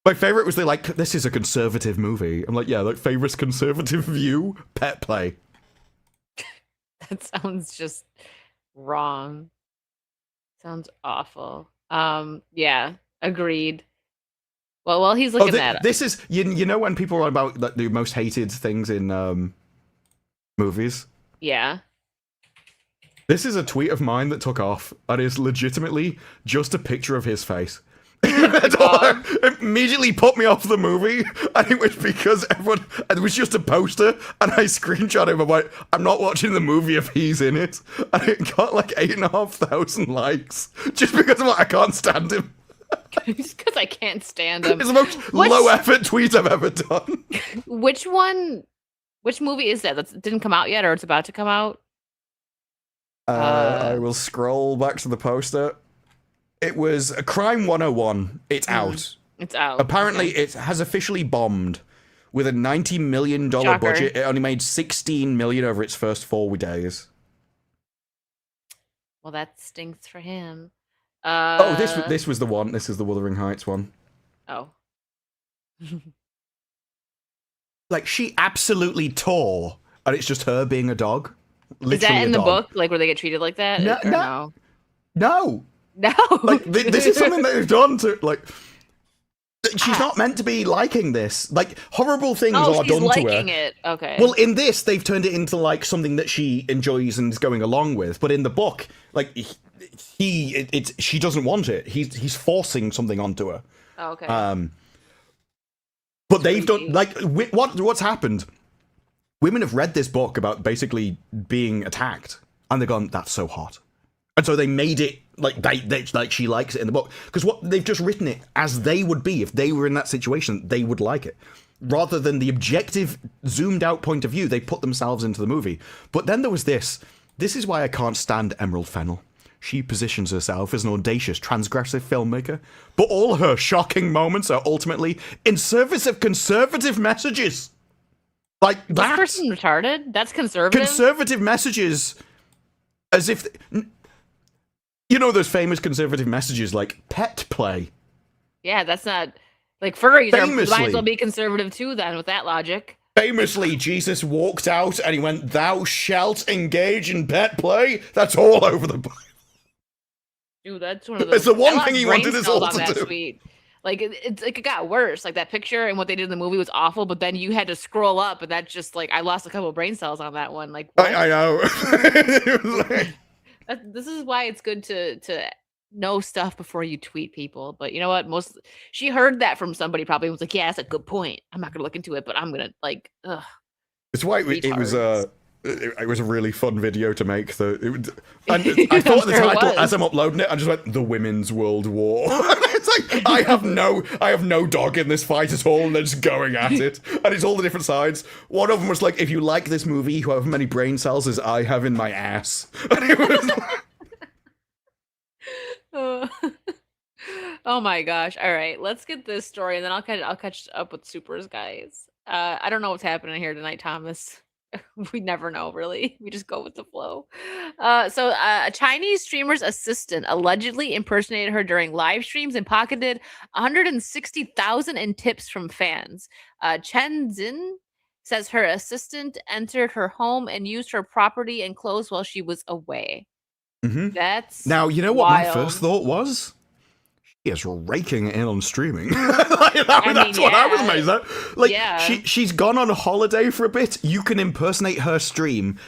My favorite was this is a conservative movie. I'm like, yeah, like favorite conservative view, pet play. That sounds just wrong. Sounds awful. Yeah, agreed. Well, while he's looking that up. This is you know when people are about like, the most hated things in movies? Yeah. This is a tweet of mine that took off and is legitimately just a picture of his face. It immediately put me off the movie, and it was because it was just a poster, and I screenshot him. I'm like, I'm not watching the movie if he's in it, and it got like 8,500 likes just because I can't stand him. Just because I can't stand him. It's the most low effort tweet I've ever done. Which movie is that? That didn't come out yet, or it's about to come out? I will scroll back to the poster. It was a Crime 101. It's out. It's out. Apparently, it has officially bombed. With a $90 million budget, it only made $16 million over its first 4 days. Well, that stinks for him. Oh, this was the one. This is the Wuthering Heights one. Oh. Like, she absolutely tore, and it's just her being a dog. Is that in the book, like, where they get treated like that? No, no. No. No. Like, this is something they've done to, like... She's not meant to be liking this. Like, horrible things are done to her. Oh, she's liking it. Okay. Well, in this, they've turned it into, like, something that she enjoys and is going along with. But in the book, like, she doesn't want it. He's forcing something onto her. Oh, okay. But they've done, like, what's happened? Women have read this book about basically being attacked, and they've gone, that's so hot. And so they made it like like she likes it in the book. Because they've just written it as they would be. If they were in that situation, they would like it. Rather than the objective, zoomed out point of view, they put themselves into the movie. But then there was this. This is why I can't stand Emerald Fennell. She positions herself as an audacious, transgressive filmmaker, but all her shocking moments are ultimately in service of conservative messages. Like that. This person retarded? That's conservative? Conservative messages, as if... You know those famous conservative messages like pet play? Yeah, that's not... Like, furries Famously, might as well be conservative too, then, with that logic. Famously, Jesus walked out and he went, "Thou shalt engage in pet play." That's all over the Bible. Dude, that's one of those... It's the one thing he wanted us all to do. Tweet. Like, it's like, it got worse. Like, that picture and what they did in the movie was awful, but then you had to scroll up, and that's just, like, I lost a couple of brain cells on that one. Like, I know. It was like... This is why it's good to know stuff before you tweet people. But you know what? She heard that from somebody probably and was like, yeah, that's a good point. I'm not gonna look into it, but I'm gonna like, ugh. It's why it was a really fun video to make. And I thought the title as I'm uploading it, I just went, "The Women's World War." It's like I have no dog in this fight at all, and they're just going at it, and it's all the different sides. One of them was like, "If you like this movie, however many brain cells as I have in my ass." And it was oh my gosh! All right, let's get this story, and then I'll catch up with Supers, guys. I don't know what's happening here tonight, Thomas. We never know, really. We just go with the flow. So a Chinese streamer's assistant allegedly impersonated her during live streams and pocketed 160,000 in tips from fans. Chen Zin says her assistant entered her home and used her property and clothes while she was away. Mm-hmm. That's now, you know what wild. my first thought was? She is raking it in on streaming. That's what I was amazed at. Like, she's gone on a holiday for a bit. You can impersonate her stream.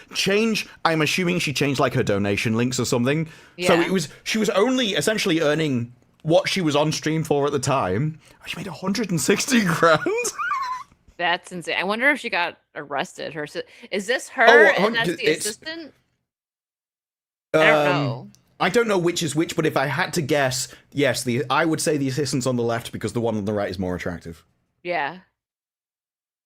I'm assuming she changed like her donation links or something. Yeah. So she was only essentially earning what she was on stream for at the time. She made 160 grand. That's insane. I wonder if she got arrested. Is this her and that's the assistant? I don't know. I don't know which is which, but if I had to guess, yes, I would say the assistant's on the left because the one on the right is more attractive. Yeah.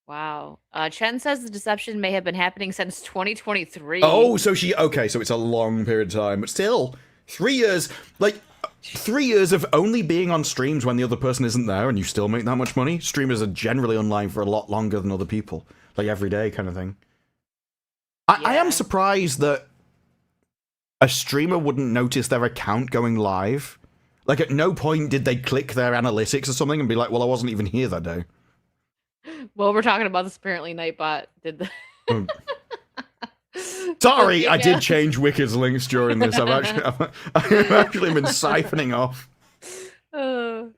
Wow. Chen says the deception may have been happening since 2023. Oh, so so it's a long period of time, but still, 3 years, like 3 years of only being on streams when the other person isn't there and you still make that much money. Streamers are generally online for a lot longer than other people, like every day kind of thing. I am surprised that a streamer wouldn't notice their account going live. Like, at no point did they click their analytics or something and be like, well, I wasn't even here that day. Well, we're talking about this. Apparently, Nightbot did the... Sorry, I did change Wicked's links during this. I've actually been siphoning off. Yeah.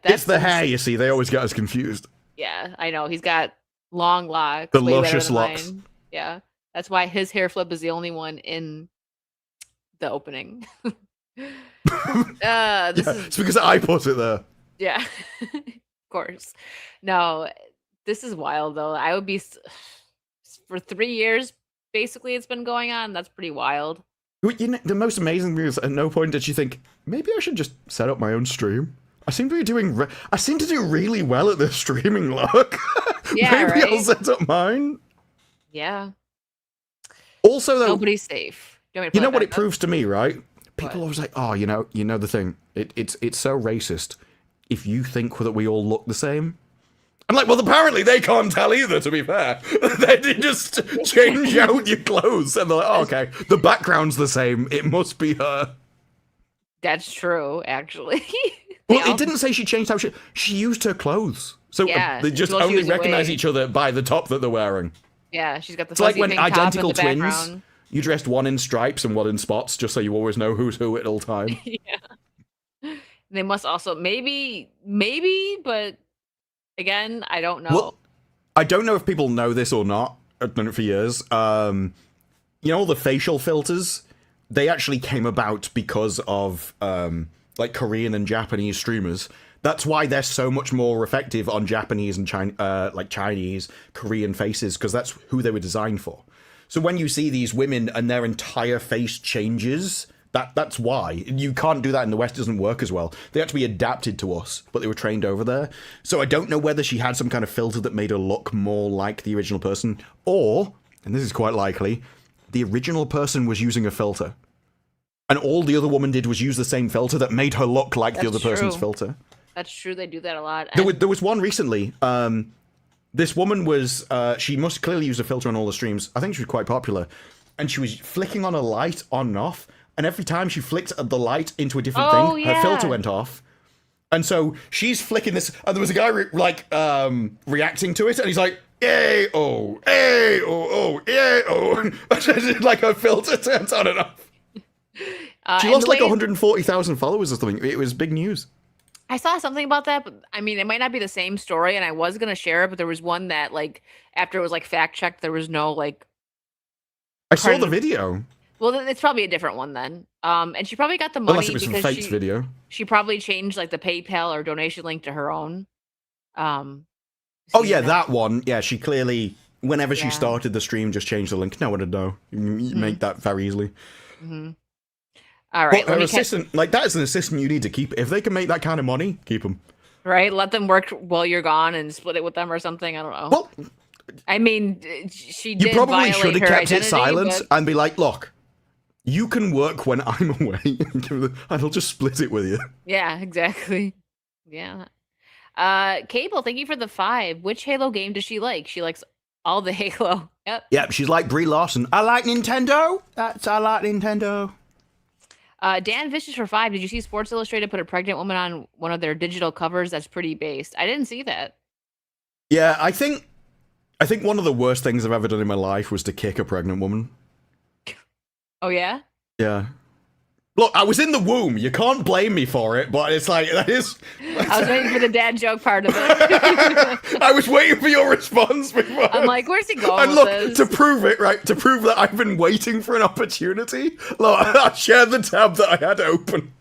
It's the hair, you see. They always get us confused. Yeah, I know. He's got long locks. The luscious locks. Mine. Yeah. That's why his hair flip is the only one in the opening. It's because I put it there. Yeah, of course. No, this is wild, though. I would be... For 3 years, basically, it's been going on. That's pretty wild. You know, the most amazing thing is at no point did she think, maybe I should just set up my own stream. I seem to do really well at this streaming luck. Yeah, maybe I'll set up mine. Yeah. Also, though, nobody's safe. You know what it proves to me, right? People always like, oh, you know the thing. It's so racist. If you think that we all look the same, I'm like, well, apparently they can't tell either. To be fair, they just change out your clothes, and they're like, oh, okay, the background's the same. It must be her. That's true, actually. Well, it didn't say she changed how she used her clothes. So Yeah, they just while she only was recognize away. each other by the top that they're wearing. Yeah, she's got the It's like fuzzy when pink top in identical the twins, background. you dressed one in stripes and one in spots, just so you always know who's who at all time. Yeah. They must also maybe, but again, I don't know. Well, I don't know if people know this or not. I've done it for years. You know, all the facial filters, they actually came about because of like Korean and Japanese streamers. That's why they're so much more effective on Japanese and Chinese, Korean faces, because that's who they were designed for. So when you see these women and their entire face changes, that's why. You can't do that in the West, it doesn't work as well. They had to be adapted to us, but they were trained over there. So I don't know whether she had some kind of filter that made her look more like the original person, or, and this is quite likely, the original person was using a filter. And all the other woman did was use the same filter that made her look like the other person's filter. That's true, they do that a lot. There was one recently. This woman was, she must clearly use a filter on all the streams. I think she was quite popular. And she was flicking on a light on and off. And every time she flicked the light into a different thing, her filter went off. And so she's flicking this, and there was a guy reacting to it, and he's like, yay, oh, hey, oh, yay, oh. Like her filter turns on and off. She lost like 140,000 followers or something. It was big news. I saw something about that, but I mean, it might not be the same story, and I was gonna share it, but there was one that, like, after it was like fact checked, there was no like. I saw the video. Well, it's probably a different one then. And she probably got the money Unless it was some because faked video. She probably changed like the PayPal or donation link to her own. Oh yeah, that one. Yeah, she clearly, whenever she started the stream, just changed the link. No one would know. You make that very easily. Mm-hmm. All right. But her assistant, like, that is an assistant you need to keep. If they can make that kind of money, keep them. Right? Let them work while you're gone and split it with them or something. I don't know. Well, I mean, she did. You probably should have kept it silent but... and be like, look, you can work when I'm away, and I'll just split it with you. Yeah, exactly. Yeah. Cable, thank you for the 5. Which Halo game does she like? She likes all the Halo. Yep, she's like Brie Larson. I like Nintendo. I like Nintendo. Dan Vicious for 5. Did you see Sports Illustrated put a pregnant woman on one of their digital covers? That's pretty based. I didn't see that. Yeah, I think one of the worst things I've ever done in my life was to kick a pregnant woman. Oh yeah? Yeah. Look, I was in the womb. You can't blame me for it, but it's like, that is... I was waiting for the dad joke part of it. I was waiting for your response before. I'm like, where's he going and with look, this? to prove it, right, to prove that I've been waiting for an opportunity, look, I shared the tab that I had open.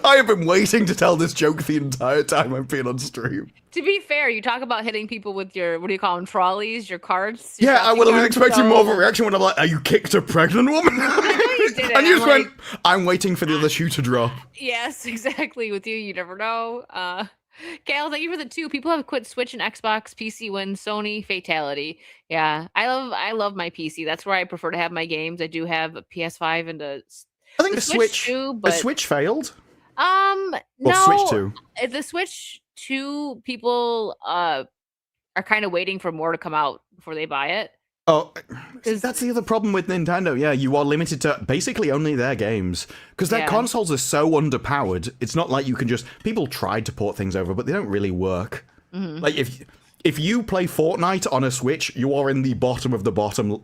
I have been waiting to tell this joke the entire time I've been on stream. To be fair, you talk about hitting people with your, what do you call them, trolleys, your carts? Yeah, I would have been expecting more of a reaction when I'm like, are you kicked a pregnant woman? You did it. And you just went, I'm waiting for the other shoe to drop. Yes, exactly. With you, you never know. Kale, thank you for the 2. People have quit Switch and Xbox. PC wins. Sony fatality. Yeah, I love my PC. That's where I prefer to have my games. I do have a PS5 and a. I think the Switch too, but the Switch failed. No. Switch 2. The Switch 2 people are kind of waiting for more to come out before they buy it. Oh, that's the other problem with Nintendo. Yeah, you are limited to basically only their games. Because their consoles are so underpowered, it's not like you can just... People tried to port things over, but they don't really work. Mm-hmm. Like, if you play Fortnite on a Switch, you are in the bottom of the bottom,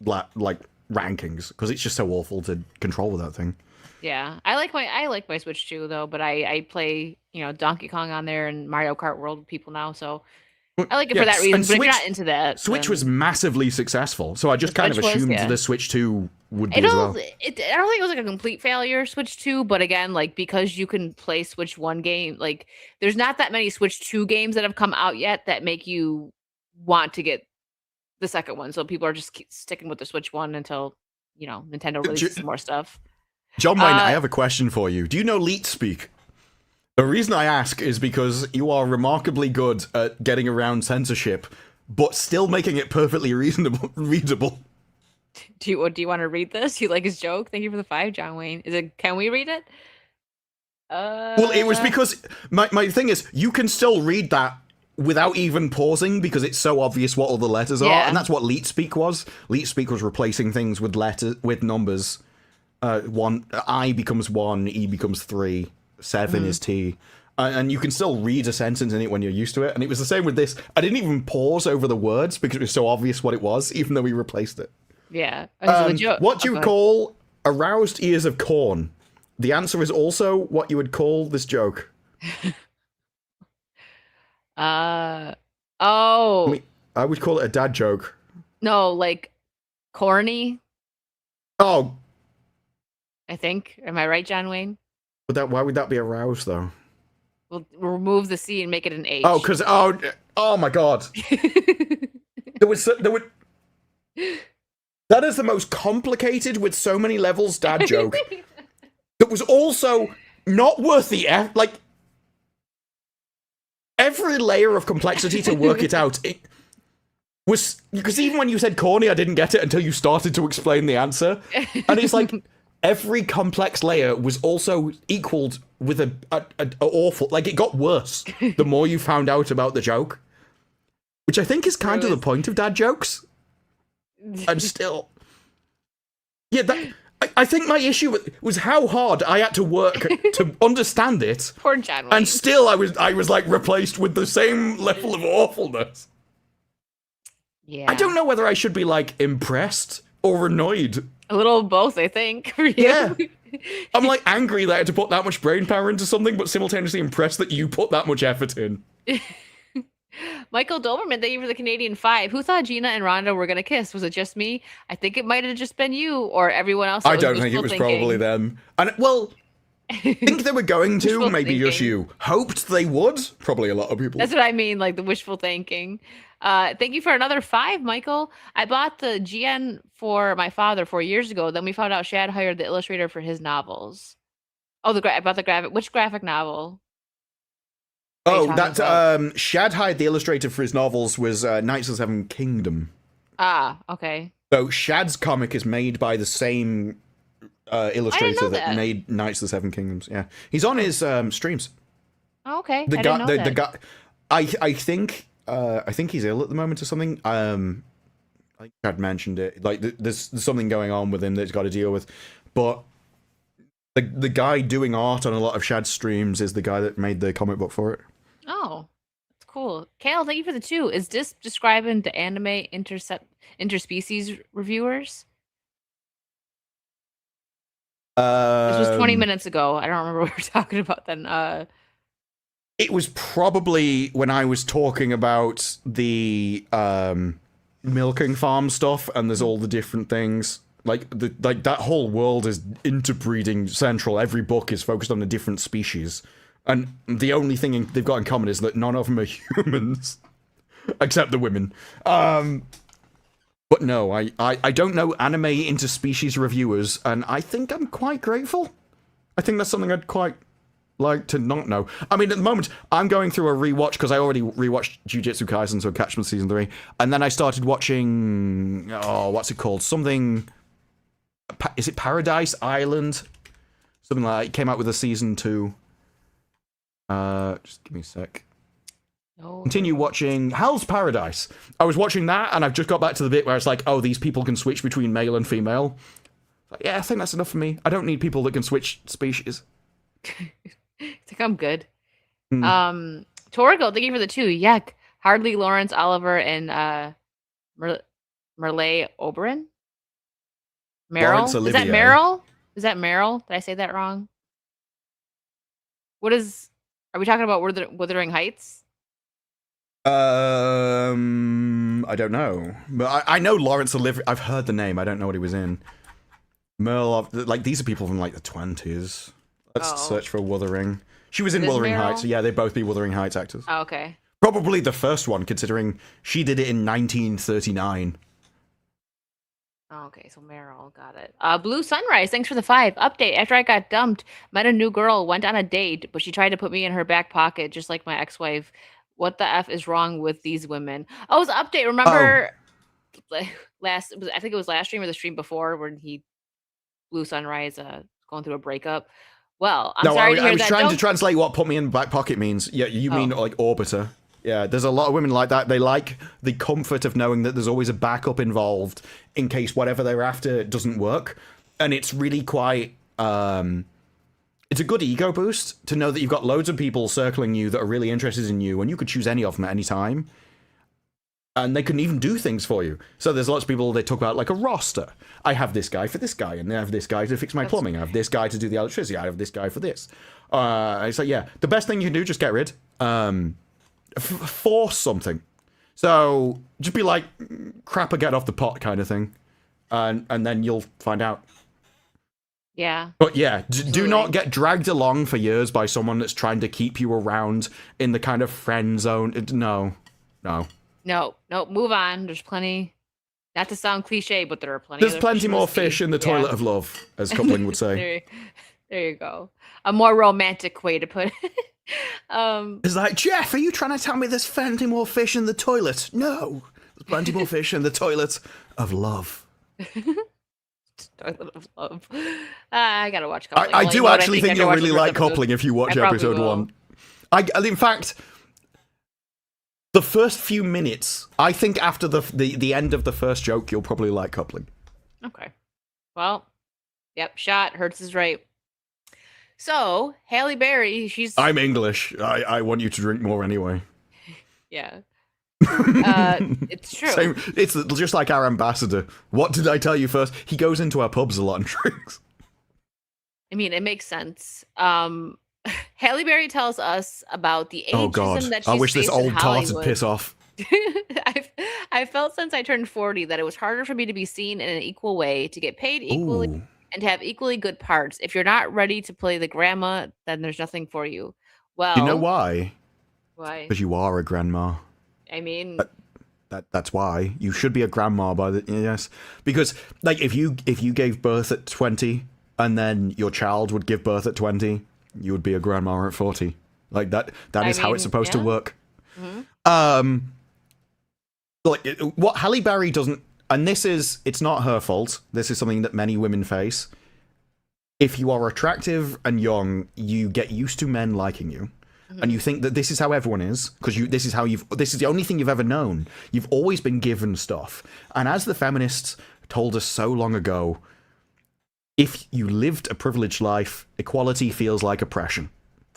like, rankings. Because it's just so awful to control with that thing. Yeah, I like my Switch too, though. But I play, Donkey Kong on there and Mario Kart World with people now, so... I like it for that reason, but if you're not into that... Switch was massively successful, so I just kind of assumed the Switch 2 would be as well. I don't think it was like a complete failure, Switch 2, but again, like, because you can play Switch 1 game, like, there's not that many Switch 2 games that have come out yet that make you want to get the second one, so people are just sticking with the Switch 1 until, Nintendo releases some more stuff. John Wayne, I have a question for you. Do you know Leet Speak? The reason I ask is because you are remarkably good at getting around censorship, but still making it perfectly readable. Do you want to read this? You like his joke? Thank you for the 5, John Wayne. Can we read it? Well, it was because my thing is, you can still read that without even pausing because it's so obvious what all the letters are, and that's what Leet Speak was. Leet Speak was replacing things with numbers. One I becomes 1, E becomes 3, 7 is T. And you can still read a sentence in it when you're used to it. And it was the same with this. I didn't even pause over the words because it was so obvious what it was, even though we replaced it. Yeah. What do you call aroused ears of corn? The answer is also what you would call this joke. Oh. I would call it a dad joke. No, like corny, Oh, I think. Am I right, John Wayne? why would that be aroused though? We'll remove the C and make it an H. Oh, because oh my god, there would. That is the most complicated with so many levels dad joke. That was also not worth the like every layer of complexity to work it out. It was because even when you said corny, I didn't get it until you started to explain the answer, and it's like every complex layer was also equaled with a awful, like it got worse the more you found out about the joke, which I think is kind of the point of dad jokes. And still, yeah, I think my issue was how hard I had to work to understand it. Poor John Wayne. And still, I was like replaced with the same level of awfulness. Yeah. I don't know whether I should be like impressed or annoyed. A little of both, I think, for you. Yeah. I'm like angry that I had to put that much brain power into something, but simultaneously impressed that you put that much effort in. Michael Doberman, thank you for the Canadian 5. Who thought Gina and Rhonda were gonna kiss? Was it just me? I think it might have just been you or everyone else. I don't think it was probably them. And well, I think they were going to, maybe just you. Hoped they would. Probably a lot of people. That's what I mean, like the wishful thinking. Thank you for another 5, Michael. I bought the GN for my father 4 years ago. Then we found out Shad hired the illustrator for his novels. Oh, I bought the graphic. Which graphic novel? Oh, that Shad hired the illustrator for his novels was Knights of the Seven Kingdom. Ah, okay. So Shad's comic is made by the same illustrator that made Knights of the Seven Kingdoms. Yeah, he's on his streams. Oh, okay. The guy, I think he's ill at the moment or something. I think Shad mentioned it. Like there's something going on with him that he's got to deal with. But the guy doing art on a lot of Shad's streams is the guy that made the comic book for it. Oh, that's cool. Kale, thank you for the 2. Is this describing to anime interspecies reviewers? This was 20 minutes ago. I don't remember what we were talking about then. It was probably when I was talking about the milking farm stuff, and there's all the different things. Like that whole world is interbreeding central. Every book is focused on a different species. And the only thing they've got in common is that none of them are humans. Except the women. But no, I don't know anime interspecies reviewers, and I think I'm quite grateful. I think that's something I'd quite like to not know. I mean, at the moment, I'm going through a rewatch, because I already rewatched Jujutsu Kaisen, so catch them season 3. And then I started watching, what's it called? Something, is it Paradise Island? Something like that. It came out with a season 2. Just give me a sec. Continue watching Hell's Paradise. I was watching that, and I've just got back to the bit where it's like, oh, these people can switch between male and female. Like, yeah, I think that's enough for me. I don't need people that can switch species. I think I'm good. Torgo, thank you for the 2. Yuck. Hardly Lawrence Oliver and Merle Oberon? Meryl? Is that Meryl? Is that Meryl? Did I say that wrong? Are we talking about Wuthering Heights? I don't know. But I know Lawrence Olivier. I've heard the name. I don't know what he was in. Merle, like, these are people from, like, the 20s. Let's search for Wuthering. She was in Wuthering Heights. Yeah, they'd both be Wuthering Heights actors. Oh, okay. Probably the first one, considering she did it in 1939. Oh, okay, so Meryl, got it. Blue Sunrise, thanks for the 5. Update, after I got dumped, met a new girl, went on a date, but she tried to put me in her back pocket, just like my ex-wife. What the F is wrong with these women? Oh, it was an update. Remember I think it was last stream or the stream before when Blue Sunrise going through a breakup. Well, I'm sorry to hear that. I was trying to translate what put me in back pocket means. Yeah, you mean like orbiter. Yeah, there's a lot of women like that. They like the comfort of knowing that there's always a backup involved in case whatever they're after doesn't work. and it's really quite it's a good ego boost to know that you've got loads of people circling you that are really interested in you, and you could choose any of them at any time. And they can even do things for you. So there's lots of people, they talk about like a roster. I have this guy for this guy, and I have this guy to fix my plumbing. I have this guy to do the electricity. I have this guy for this. It's like, yeah, the best thing you can do, just get rid. Force something. So just be like, crap or get off the pot kind of thing. And then you'll find out. Yeah. But yeah, do not get dragged along for years by someone that's trying to keep you around in the kind of friend zone. No. No, move on. There's plenty. Not to sound cliche, but there are plenty. There's plenty more fish in the toilet of love, as coupling would say. there you go. A more romantic way to put it. It's like, Jeff, are you trying to tell me there's plenty more fish in the toilet? No, there's plenty more fish in the toilet of love. Toilet of love. I gotta watch coupling. I do actually think you'll really like coupling if you watch episode 1. In fact, the first few minutes, I think after the end of the first joke, you'll probably like coupling. Okay. Well, yep, shot. Hertz is right. So, Halle Berry, I'm English. I want you to drink more anyway. Yeah. It's true. Same, it's just like our ambassador. What did I tell you first? He goes into our pubs a lot and drinks. I mean, it makes sense. Halle Berry tells us about the ageism that she's I wish this old tart would piss off. I felt since I turned 40 that it was harder for me to be seen in an equal way, to get paid equally, and to have equally good parts. If you're not ready to play the grandma, then there's nothing for you. Well, you know why? Why? Because you are a grandma. I mean, that's why you should be a grandma yes. Because like if you gave birth at 20 and then your child would give birth at 20, you would be a grandma at 40. Like that is how it's supposed to work. Mm-hmm. Like what Halle Berry doesn't, and it's not her fault. This is something that many women face. If you are attractive and young, you get used to men liking you. Mm-hmm. And you think that this is how everyone is, because this is the only thing you've ever known. You've always been given stuff. And as the feminists told us so long ago, if you lived a privileged life, equality feels like oppression.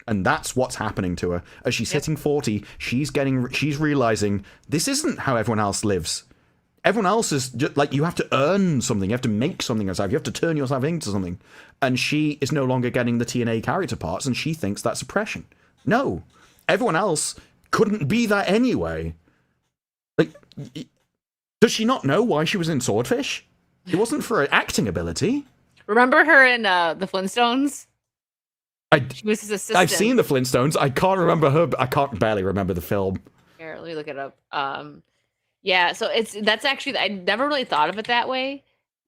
And that's what's happening to her. As she's hitting 40, she's realizing this isn't how everyone else lives. Everyone else is just like, you have to earn something, you have to make something yourself, you have to turn yourself into something. And she is no longer getting the TNA character parts, and she thinks that's oppression. No, everyone else couldn't be that anyway. Like, does she not know why she was in Swordfish? It wasn't for her acting ability. Remember her in the Flintstones? She was his assistant. I've seen the Flintstones. I can't remember her. I can't barely remember the film. Here, let me look it up. Yeah, so that's actually, I never really thought of it that way.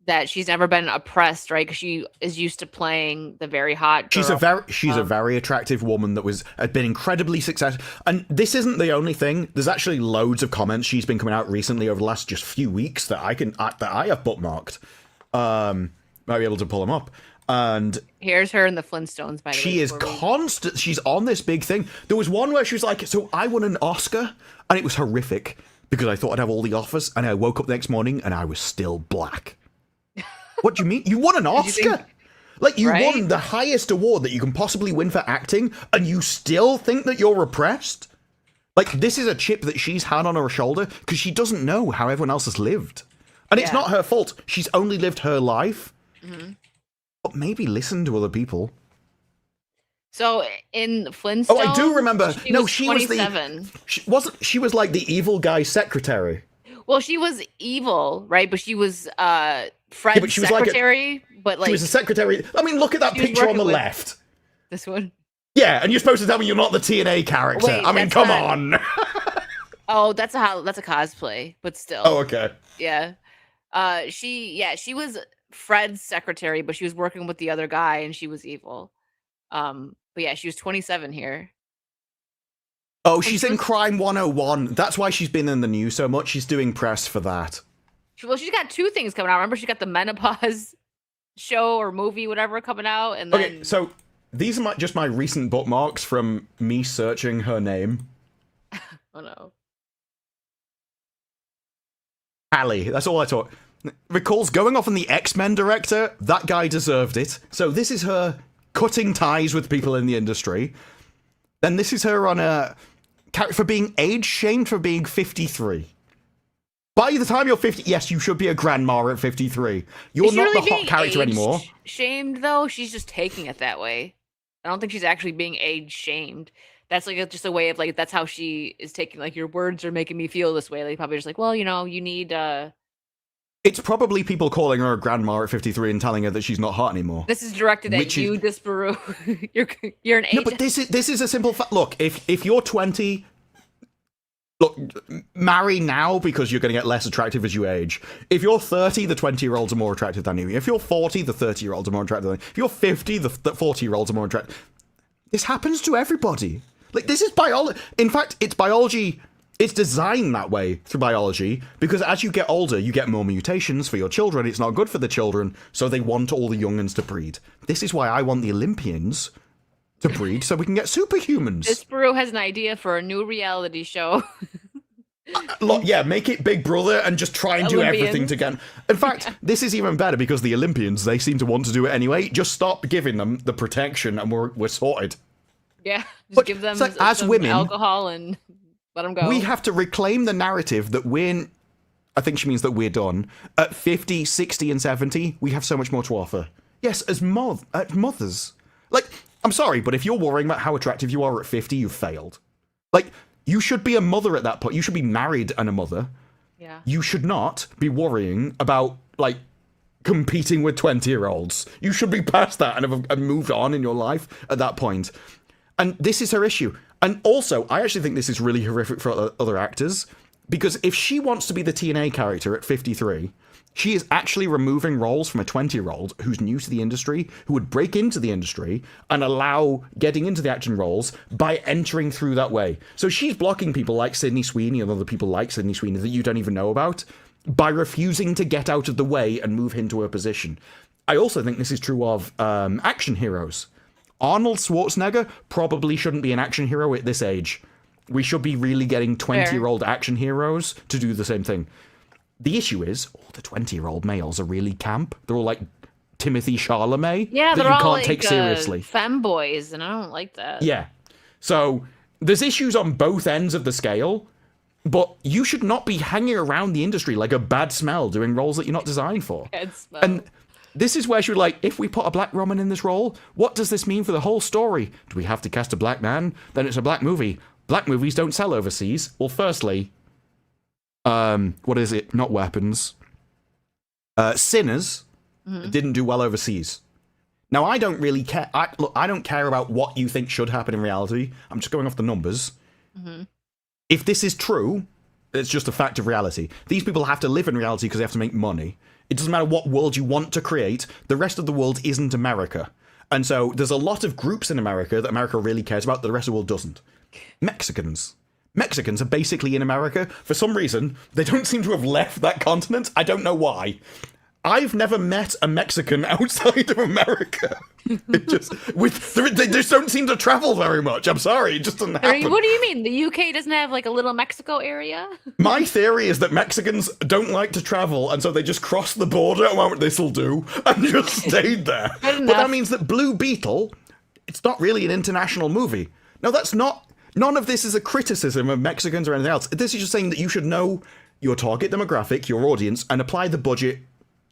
That she's never been oppressed, right? Because she is used to playing the very hot girl. She's a very attractive woman that had been incredibly successful. And this isn't the only thing. There's actually loads of comments she's been coming out recently over the last just few weeks that I have bookmarked. Might be able to pull them up. And here's her in the Flintstones, by the way. She is constant. She's on this big thing. There was one where she was like, so I won an Oscar, and it was horrific because I thought I'd have all the offers, and I woke up the next morning and I was still black. What do you mean? You won an Oscar? You won the highest award that you can possibly win for acting, and you still think that you're oppressed? Like, this is a chip that she's had on her shoulder because she doesn't know how everyone else has lived. And it's not her fault. She's only lived her life. Mm-hmm. But maybe listen to other people. So in Flintstones, oh, I do remember. She was 27. She was like the evil guy's secretary. Well, she was evil, right? But she was Fred's secretary. But she was a secretary. I mean, look at that picture on the left. This one. Yeah, and you're supposed to tell me you're not the TNA character. Wait, I mean, come on. Oh, that's a cosplay, but still. Oh, okay. Yeah. She was Fred's secretary, but she was working with the other guy, and she was evil. But yeah, she was 27 here. Oh, she's in Crime 101. That's why she's been in the news so much. She's doing press for that. Well, she's got 2 things coming out. Remember, she got the menopause show or movie, whatever, coming out, and then. Okay, so these are just my recent bookmarks from me searching her name. Oh no. Halle. That's all I thought. recalls going off on the X-Men director. That guy deserved it. So this is her cutting ties with people in the industry. Then this is her on a for being age-shamed for being 53. By the time you're 50, yes, you should be a grandma at 53. You're not really the hot character anymore. Shamed though, she's just taking it that way. I don't think she's actually being age shamed. That's like just a way of like that's how she is taking like your words are making me feel this way. Like probably just like, well, you know, you need. It's probably people calling her a grandma at 53 and telling her that she's not hot anymore. This is directed at you, Disparu. you're an age. No, but this is a simple fact. Look, if you're 20. Look, marry now because you're going to get less attractive as you age. If you're 30, the 20-year-olds are more attractive than you. If you're 40, the 30-year-olds are more attractive than you. If you're 50, the 40-year-olds are more attractive. This happens to everybody. Like, this is biology. In fact, it's biology. It's designed that way through biology because as you get older, you get more mutations for your children. It's not good for the children, so they want all the young'uns to breed. This is why I want the Olympians to breed so we can get superhumans. Disparu has an idea for a new reality show. Yeah, make it Big Brother and just try and do everything to get. In fact, this is even better because the Olympians, they seem to want to do it anyway. Just stop giving them the protection and we're sorted. Yeah, just but give them like, as some women, alcohol and let them go. We have to reclaim the narrative that I think she means that we're done. At 50, 60, and 70, we have so much more to offer. Yes, as mothers. Like, I'm sorry, but if you're worrying about how attractive you are at 50, you've failed. Like, you should be a mother at that point. You should be married and a mother. Yeah. You should not be worrying about, like, competing with 20-year-olds. You should be past that and have moved on in your life at that point. And this is her issue. And also, I actually think this is really horrific for other actors, because if she wants to be the TNA character at 53, she is actually removing roles from a 20-year-old who's new to the industry, who would break into the industry and allow getting into the action roles by entering through that way. So she's blocking people like Sydney Sweeney and other people like Sydney Sweeney that you don't even know about by refusing to get out of the way and move into her position. I also think this is true of action heroes. Arnold Schwarzenegger probably shouldn't be an action hero at this age. We should be really getting 20-year-old action heroes to do the same thing. The issue is, all the 20-year-old males are really camp. They're all like Timothy Chalamet that you can't like, take seriously. Femboys, and I don't like that. Yeah. So there's issues on both ends of the scale, but you should not be hanging around the industry like a bad smell doing roles that you're not designed for. Bad smell. And this is where she would like, if we put a black woman in this role, what does this mean for the whole story? Do we have to cast a black man? Then it's a black movie. Black movies don't sell overseas. Well, firstly, what is it? Not Weapons. Sinners didn't do well overseas. Now, I don't really care. I don't care about what you think should happen in reality. I'm just going off the numbers. If this is true, it's just a fact of reality. These people have to live in reality because they have to make money. It doesn't matter what world you want to create. The rest of the world isn't America. And so there's a lot of groups in America that America really cares about that the rest of the world doesn't. Mexicans are basically in America. For some reason, they don't seem to have left that continent. I don't know why. I've never met a Mexican outside of America. They just don't seem to travel very much. I'm sorry, it just doesn't happen. What do you mean? The UK doesn't have like a little Mexico area? My theory is that Mexicans don't like to travel, and so they just cross the border, what this'll do, and just stayed there. But that means that Blue Beetle, it's not really an international movie. No, that's not. None of this is a criticism of Mexicans or anything else. This is just saying that you should know your target demographic, your audience, and apply the budget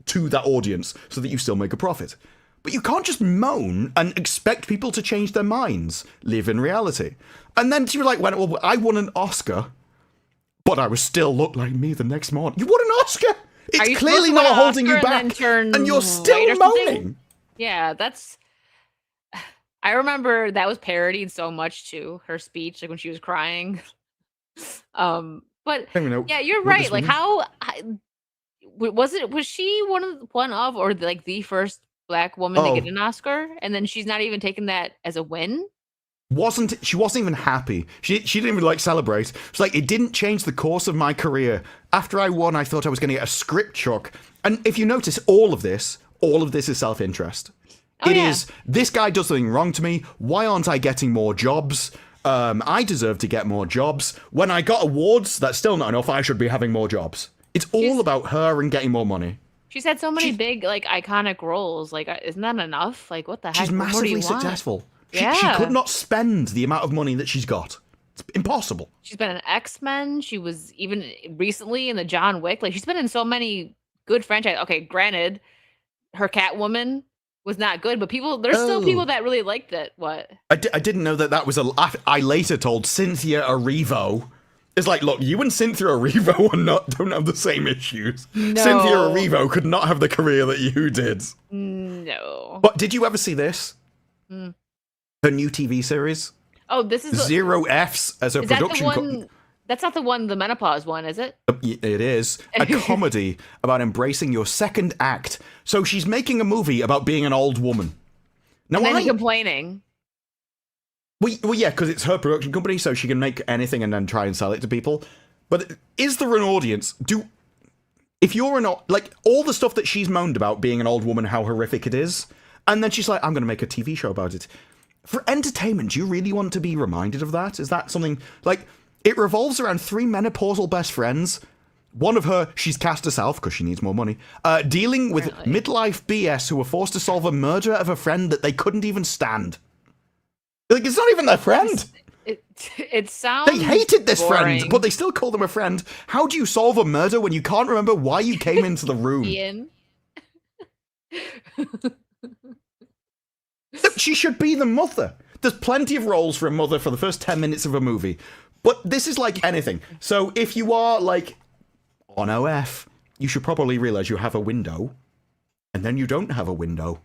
to that audience so that you still make a profit. But you can't just moan and expect people to change their minds. Live in reality. And then you're like, well, I won an Oscar, but I would still look like me the next morning. You won an Oscar! It's clearly not holding you back. And you're still moaning. Yeah, that's... I remember that was parodied so much too, her speech, like when she was crying. But yeah, you're right. Like was she one of or like the first black woman to get an Oscar, and then she's not even taking that as a win? She wasn't even happy. She didn't even like celebrate. It's like, it didn't change the course of my career. After I won, I thought I was going to get a script chuck. And if you notice, all of this is self-interest. It is, this guy does something wrong to me. Why aren't I getting more jobs? I deserve to get more jobs. When I got awards, that's still not enough. I should be having more jobs. It's all about her and getting more money. She's had so many big, like, iconic roles. Like, isn't that enough? Like, what the heck? She's What more do you massively want? successful. Yeah. She could not spend the amount of money that she's got. It's impossible. She's been in X-Men. She was even recently in the John Wick. Like, she's been in so many good franchises. Okay, granted, her Catwoman was not good, but there's still people that really liked it. What? I didn't know that was I later told Cynthia Erivo. It's like, look, you and Cynthia Erivo don't have the same issues. No. Cynthia Erivo could not have the career that you did. No. But did you ever see this? Her new TV series? Oh, this is Zero F's as a is that production the one? That's not the one, the menopause one, is it? It is a comedy about embracing your second act. So she's making a movie about being an old woman. Now, And then complaining. Well, yeah, because it's her production company, so she can make anything and then try and sell it to people. But is there an audience? If you're like, all the stuff that she's moaned about being an old woman, how horrific it is, and then she's like, I'm going to make a TV show about it. For entertainment, do you really want to be reminded of that? Is that something, like, it revolves around 3 menopausal best friends. One of her, she's cast herself because she needs more money, dealing with midlife BS who were forced to solve a murder of a friend that they couldn't even stand. Like, it's not even their friend. It sounds They hated this boring. friend, but they still call them a friend. How do you solve a murder when you can't remember why you came into the room? Ian. She should be the mother. There's plenty of roles for a mother for the first 10 minutes of a movie. But this is like anything. So if you are, like, on OF, you should probably realize you have a window, and then you don't have a window.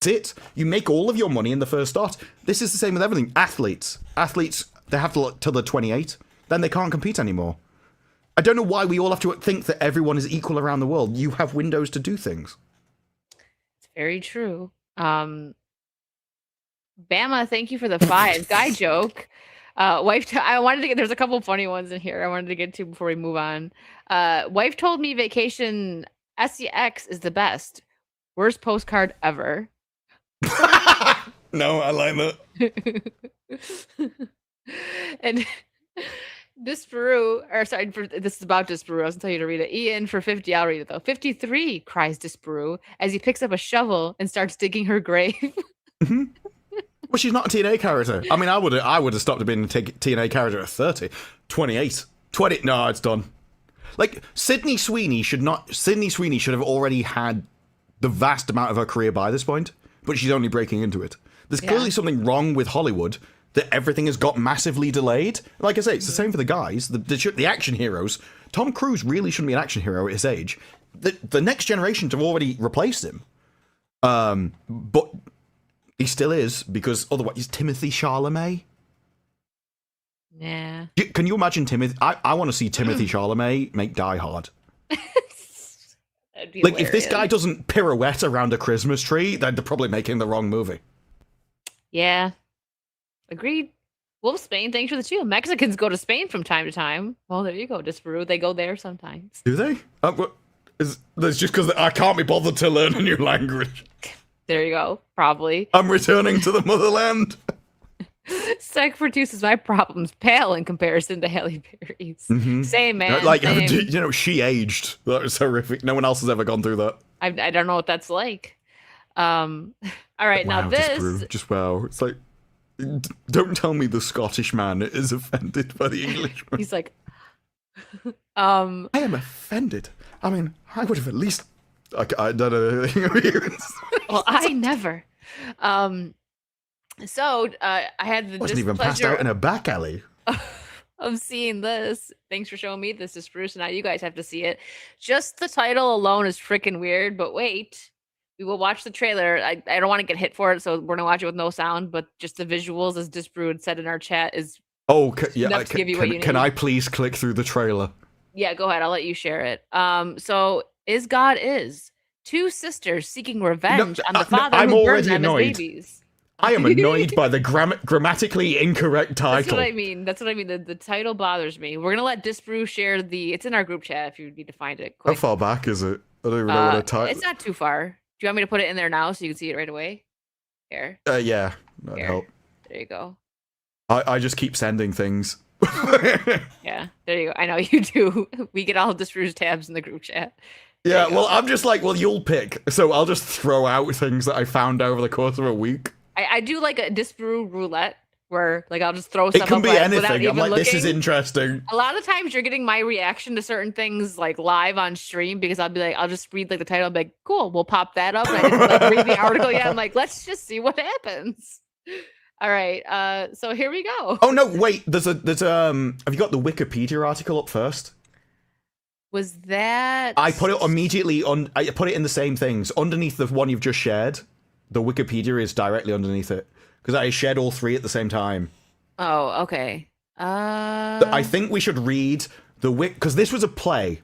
That's it. You make all of your money in the first start. This is the same with everything. Athletes, they have to look till they're 28. Then they can't compete anymore. I don't know why we all have to think that everyone is equal around the world. You have windows to do things. It's very true. Bama, thank you for the 5. Guy joke. I wanted to get, there's a couple funny ones in here I wanted to get to before we move on. Wife told me vacation SEX is the best. Worst postcard ever. No, I like that. And Disparu, or sorry, this is about Disparu. I was gonna tell you to read it. Ian, for 50, I'll read it though. 53, cries Disparu as he picks up a shovel and starts digging her grave. Mm-hmm. Well, she's not a TNA character. I mean, I would have stopped being a TNA character at 30. 28. 20. No, it's done. Like, Sydney Sweeney should have already had the vast amount of her career by this point, but she's only breaking into it. There's clearly something wrong with Hollywood that everything has got massively delayed. Like I say, it's the same for the guys, the action heroes. Tom Cruise really shouldn't be an action hero at his age. The next generations have already replaced him. But he still is, because otherwise he's Timothy Chalamet. Nah. Can you imagine Timothy? I want to see Timothy Chalamet make Die Hard. Like, if this guy doesn't pirouette around a Christmas tree, then they're probably making the wrong movie. Yeah. Agreed. Wolfsbane, thanks for the 2. Mexicans go to Spain from time to time. Well, there you go, Disparu. They go there sometimes. Do they? That's just because I can't be bothered to learn a new language. There you go. Probably. I'm returning to the motherland. Sec produces my problems pale in comparison to Halle Berry's. Mm-hmm. Same, man. Like, same. she aged. That was horrific. No one else has ever gone through that. I don't know what that's like. All right, wow, now this. just wow. It's like, don't tell me the Scottish man is offended by the Englishman. He's like, I am offended. I mean, I would have at least. I don't know anything. Well, I never. So I had the wasn't even passed out in a back alley. Of seeing this. Thanks for showing me this, is Bruce. Now you guys have to see it. Just the title alone is freaking weird, but wait. We will watch the trailer. I don't want to get hit for it, so we're gonna watch it with no sound. But just the visuals, as Disbrewed said in our chat, is enough to give you what you need. Can I please click through the trailer? Yeah, go ahead. I'll let you share it. So Is God Is 2 sisters seeking revenge on the father I'm who burned already them annoyed. as babies. I am annoyed by the grammatically incorrect title. That's what I mean. The title bothers me. We're gonna let Disbrew share it's in our group chat if you need to find it quick. How far back is it? I don't even know what a title. It's not too far. Do you want me to put it in there now so you can see it right away? Here. Yeah, that'd help. There you go. I just keep sending things. Yeah, there you go. I know you do. We get all of Disbrew's tabs in the group chat. Yeah, you well, go. I'm just like, well, you'll pick. So I'll just throw out things that I found over the course of a week. I do like a disprove roulette where like I'll just throw It stuff can up be like, without anything. even I'm like, looking. this is interesting. A lot of times you're getting my reaction to certain things like live on stream because I'll be like, I'll just read like the title, I'll be like, cool, we'll pop that up. And I didn't like read the article yet. I'm like, let's just see what happens. All right, so here we go. Oh no, wait. There's have you got the Wikipedia article up first? Was that I put it immediately on. I put it in the same things underneath the one you've just shared. The Wikipedia is directly underneath it because I shared all three at the same time. Oh, okay. I think we should read the because this was a play,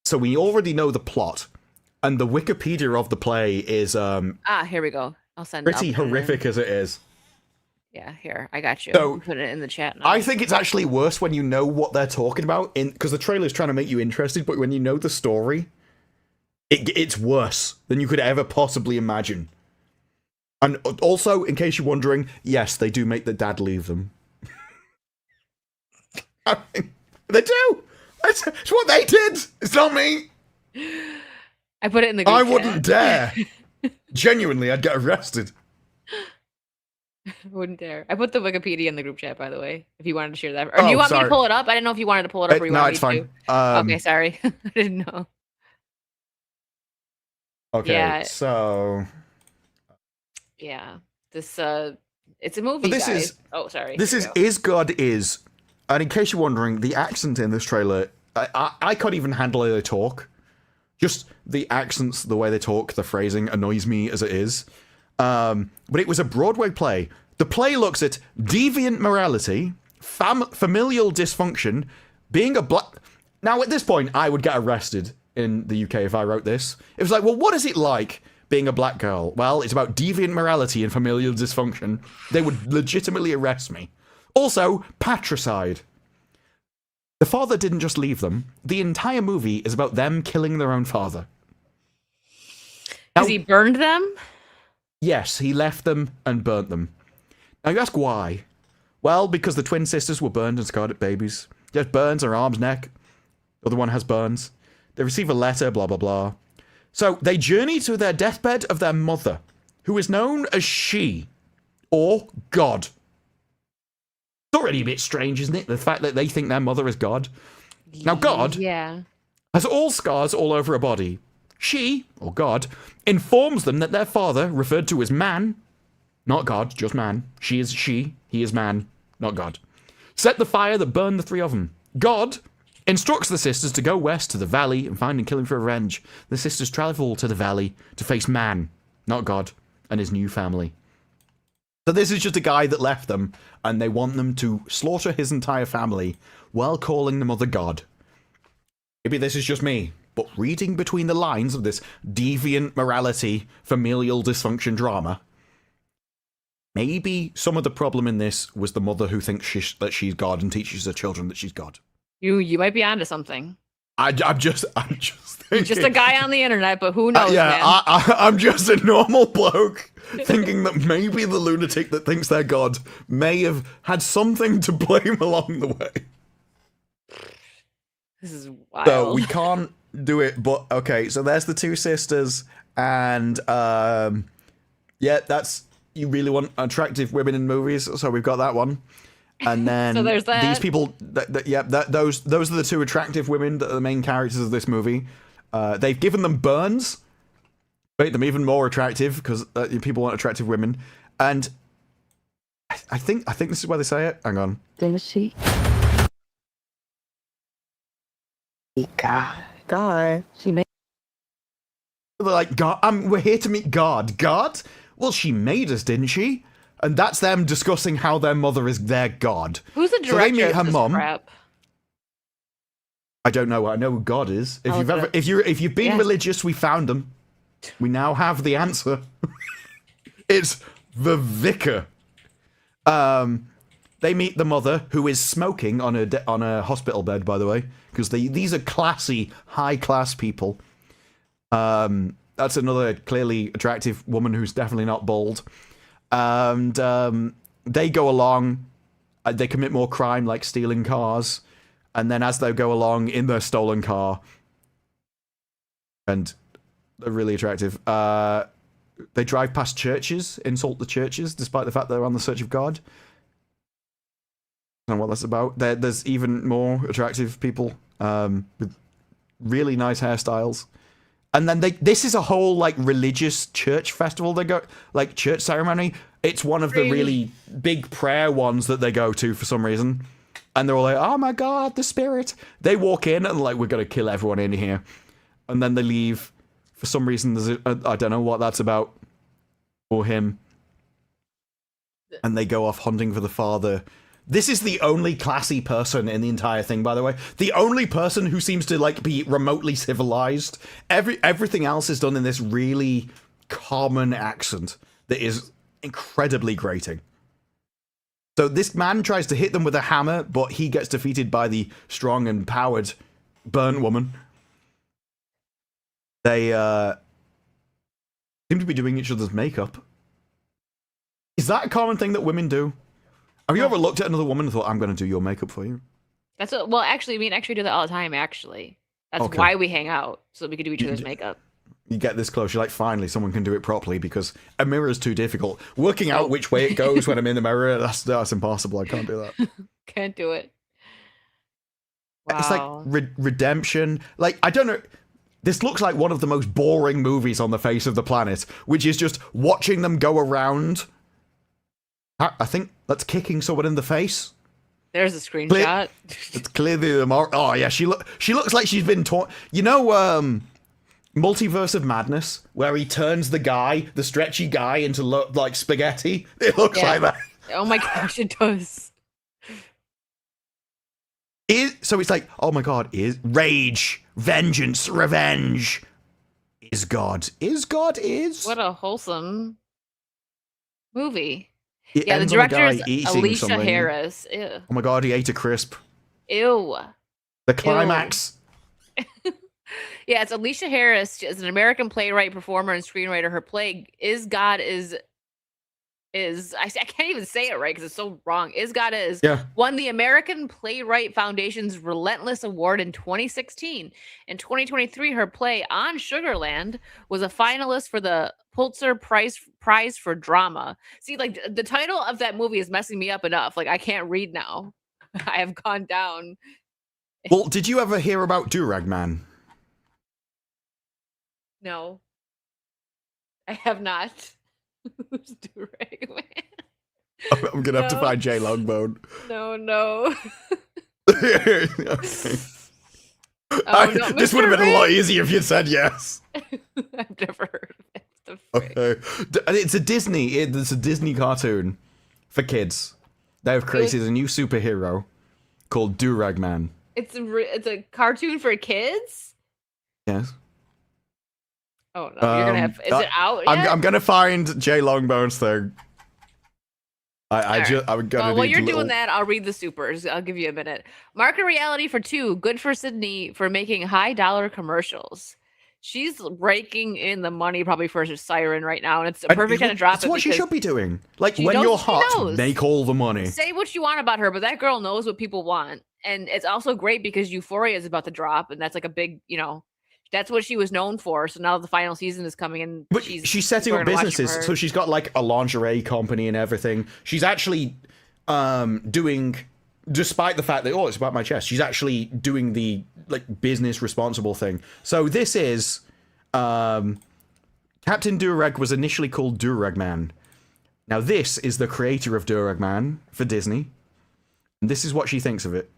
so we already know the plot, and the Wikipedia of the play is here we go. I'll send pretty I'll put it in. horrific as it is. Yeah, here, I got you. So, I'll put it in the chat now. I think it's actually worse when you know what they're talking about, because the trailer's trying to make you interested, but when you know the story, it's worse than you could ever possibly imagine. And also, in case you're wondering, yes, they do make the dad leave them. I mean, they do! It's what they did! It's not me! I put it in the group I chat. wouldn't dare! Genuinely, I'd get arrested. Wouldn't dare. I put the Wikipedia in the group chat, by the way, if you wanted to share that. Or Oh, do you want me sorry. to pull it up? I didn't know if you wanted to pull it up or you No, wanted it's me fine. to. Okay, sorry. I didn't know. Okay, Yeah. so... Yeah. This, it's a movie, this guys. is- Oh, sorry. This Here is we go. Is God Is. And in case you're wondering, the accent in this trailer, I can't even handle how they talk. Just the accents, the way they talk, the phrasing annoys me as it is. But it was a Broadway play. The play looks at deviant morality, familial dysfunction, being a black... Now, at this point, I would get arrested in the UK if I wrote this. It was like, well, what is it like being a black girl? Well, it's about deviant morality and familial dysfunction. They would legitimately arrest me. Also, patricide. The father didn't just leave them. The entire movie is about them killing their own father. Because he burned them? Yes, he left them and burnt them. Now you ask why? Well, because the twin sisters were burned and scarred at babies. She has burns on her arm's neck. The other one has burns. They receive a letter, blah, blah, blah. So they journey to their deathbed of their mother, who is known as she, or God. It's already a bit strange, isn't it? The fact that they think their mother is God. Now, God Yeah. has all scars all over her body. She, or God, informs them that their father, referred to as man, not God, just man. She is she, he is man, not God. Set the fire that burned the three of them. God instructs the sisters to go west to the valley and find and kill him for revenge. The sisters travel to the valley to face man, not God, and his new family. So this is just a guy that left them, and they want them to slaughter his entire family while calling the mother God. Maybe this is just me, but reading between the lines of this deviant morality, familial dysfunction drama, maybe some of the problem in this was the mother who thinks that she's God and teaches her children that she's God. You might be onto something. I'm just thinking. You're just a guy on the internet, but who knows, Yeah, man? I'm just a normal bloke thinking that maybe the lunatic that thinks they're God may have had something to blame along the way. This is wild. So we can't do it, but okay, so there's the two sisters, and yeah, that's, you really want attractive women in movies, so we've got that one. And then So there's that. these people, those are the two attractive women that are the main characters of this movie. They've given them burns, make them even more attractive because people want attractive women. And I think this is where they say it. Hang on. Didn't she? God. She made. They're like, God, we're here to meet God. God? Well, she made us, didn't she? And that's them discussing how their mother is their God. Who's the So they director meet of her this mum. crap? I don't know. I know who God is. If Oh, you've okay. if you've been Yeah. religious, we found them. We now have the answer. It's the vicar. They meet the mother, who is smoking on a hospital bed, by the way, because these are classy, high class people. That's another clearly attractive woman who's definitely not bald. And they go along. They commit more crime, like stealing cars. And then as they go along in their stolen car, and they're really attractive. They drive past churches, insult the churches, despite the fact they're on the search of God. I don't know what that's about. There's even more attractive people with really nice hairstyles. And then this is a whole like religious church festival they go, like church ceremony. It's one of the really big prayer ones that they go to for some reason. And they're all like, oh my God, the spirit. They walk in and like, we're going to kill everyone in here. And then they leave. For some reason, I don't know what that's about. Or him. And they go off hunting for the father. This is the only classy person in the entire thing, by the way. The only person who seems to like be remotely civilized. Everything else is done in this really common accent that is incredibly grating. So this man tries to hit them with a hammer, but he gets defeated by the strong and powered burnt woman. They seem to be doing each other's makeup. Is that a common thing that women do? Have you ever looked at another woman and thought, I'm going to do your makeup for you? That's what, well, actually, me and actually do that all the time, actually. That's Okay. why we hang out, so that we can do each other's makeup. You get this close, you're like, finally, someone can do it properly, because a mirror is too difficult. Working out which way it goes when I'm in the mirror, that's impossible. I can't do that. Can't do it. Wow. It's like redemption. Like, I don't know. This looks like one of the most boring movies on the face of the planet, which is just watching them go around. I think that's kicking someone in the face. There's a screenshot. It's clearly the more. Oh yeah, she looks like she's been taught. You know, Multiverse of Madness, where he turns the stretchy guy, into like spaghetti. It looks like that. Oh my gosh, it does. So it's like, oh my God, is rage, vengeance, revenge. Is God? What a wholesome movie. It Yeah, the ends on a director guy is eating Alicia something. Harris. Ew. Oh my God, he ate a crisp. Ew. The climax. Yeah, it's Alicia Harris. She is an American playwright, performer, and screenwriter. Her play Is God Is I can't even say it right because it's so wrong. Is God Is Yeah. won the American Playwright Foundation's Relentless Award in 2016. In 2023, her play On Sugarland was a finalist for the Pulitzer Prize for Drama. See, like the title of that movie is messing me up enough. Like I can't read now. I have gone down. Well, did you ever hear about Durag Man? No, I have not. Who's Durag Man? I'm gonna have to find Jay Longbone. No. Okay. No, This would have Mr. been a lot Ray? easier if you'd said yes. I've never heard of it. The frick? Okay. It's a Disney cartoon for kids. They have created a new superhero called Durag Man. It's a cartoon for kids. Yes. Oh no, you're gonna have. Is it out? Yet? I'm gonna find Jay Longbone's thing. I'm gonna. Well, while you're need doing that, I'll read the supers. I'll give you a minute. Market reality for 2. Good for Sydney for making high dollar commercials. She's raking in the money probably for her Siren right now, and it's a perfect kind of drop. That's what she should be doing. Like she when knows you're what she hot, knows. make all the money. Say what you want about her, but that girl knows what people want, and it's also great because Euphoria is about to drop, and that's like a big, that's what she was known for. So now the final season is coming, and But she's setting up businesses, so she's got like a lingerie company and everything. She's actually doing, despite the fact that it's about my chest, she's actually doing the like business responsible thing. So this is Captain Durag was initially called Durag Man. Now this is the creator of Durag Man for Disney, and this is what she thinks of it.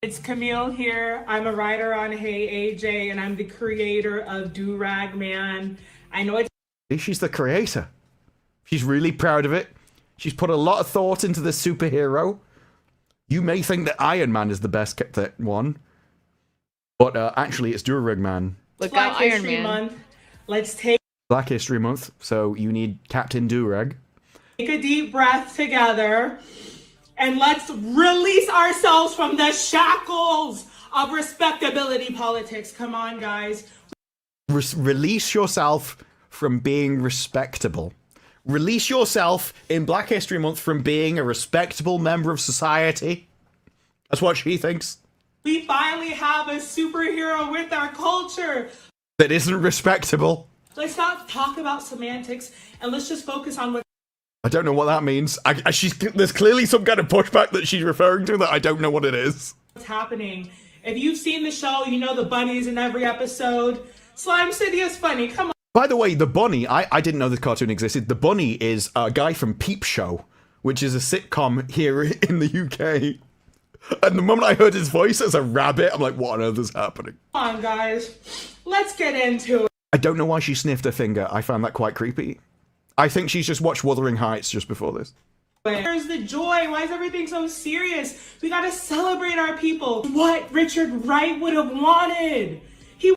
It's Camille here. I'm a writer on Hey AJ, and I'm the creator of Durag Man. I know it's She's the creator. She's really proud of it. She's put a lot of thought into this superhero. You may think that Iron Man is the best one, but actually it's Durag Man. Look Black out, Iron History Man. Month. Let's take Black History Month, so you need Captain Durag. a deep breath together, and let's release ourselves from the shackles of respectability politics. Come on, guys. Release yourself from being respectable. Release yourself in Black History Month from being a respectable member of society. That's what she thinks. We finally have a superhero with our culture. That isn't respectable. Let's not talk about semantics and let's just focus on what I don't know what that means. There's clearly some kind of pushback that she's referring to that I don't know what it is. what's happening. If you've seen the show, you know the bunnies in every episode. Slime City is funny. Come on. By the way, the bunny, I didn't know this cartoon existed. The bunny is a guy from Peep Show, which is a sitcom here in the UK. And the moment I heard his voice as a rabbit, I'm like, what on earth is happening? Come on, guys. Let's get into it. I don't know why she sniffed her finger. I found that quite creepy. I think she's just watched Wuthering Heights just before this. Where's the joy? Why is everything so serious? We gotta celebrate our people. What Richard Wright would have wanted. I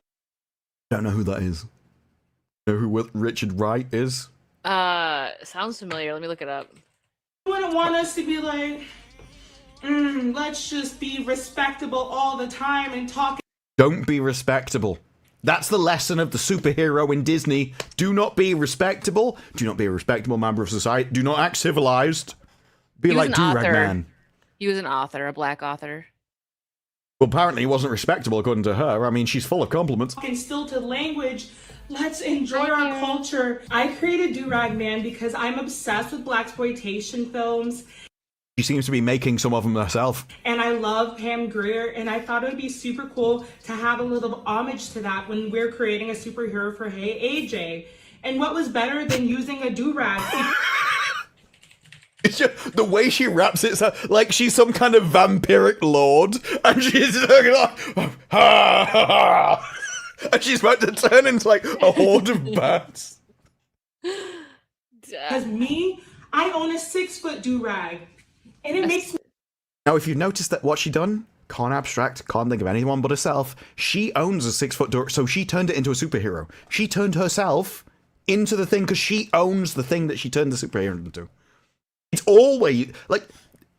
don't know who that is. Know who Richard Wright is? Sounds familiar. Let me look it up. Wouldn't want us to be like, let's just be respectable all the time and talk. Don't be respectable. That's the lesson of the superhero in Disney. Do not be respectable. Do not be a respectable member of society. Do not act civilized. Be like Do-Rag Man. He was an author, a black author. Well, apparently he wasn't respectable according to her. I mean, she's full of compliments. And stilted language. Let's enjoy our culture. I created Do-Rag Man because I'm obsessed with blaxploitation films. She seems to be making some of them herself. And I love Pam Grier, and I thought it would be super cool to have a little homage to that when we're creating a superhero for Hey AJ. And what was better than using a do-rag? The way she wraps it, like she's some kind of vampiric lord, and she's like, and she's about to turn into like a horde of bats. Because me, I own a 6-foot do-rag. And it makes me... Now, if you've noticed that what she done, can't abstract, can't think of anyone but herself, she owns a 6-foot door, so she turned it into a superhero. She turned herself into the thing because she owns the thing that she turned the superhero into. It's always, like,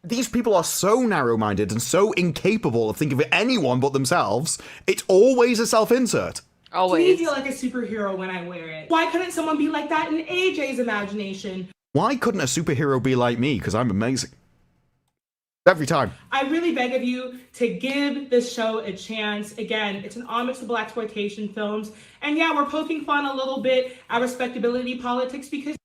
these people are so narrow-minded and so incapable of thinking of anyone but themselves, it's always a self-insert. Always. I feel like a superhero when I wear it. Why couldn't someone be like that in AJ's imagination? Why couldn't a superhero be like me? Because I'm amazing. Every time. I really beg of you to give this show a chance. Again, it's an homage to blaxploitation films. And yeah, we're poking fun a little bit at respectability politics because...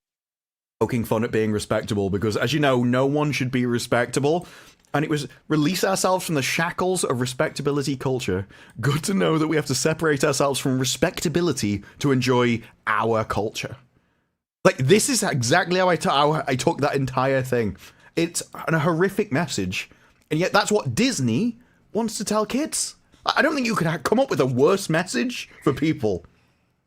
Poking fun at being respectable because, as you know, no one should be respectable. And it was release ourselves from the shackles of respectability culture. Good to know that we have to separate ourselves from respectability to enjoy our culture. Like, this is exactly how I took that entire thing. It's a horrific message, and yet that's what Disney wants to tell kids. I don't think you could come up with a worse message for people.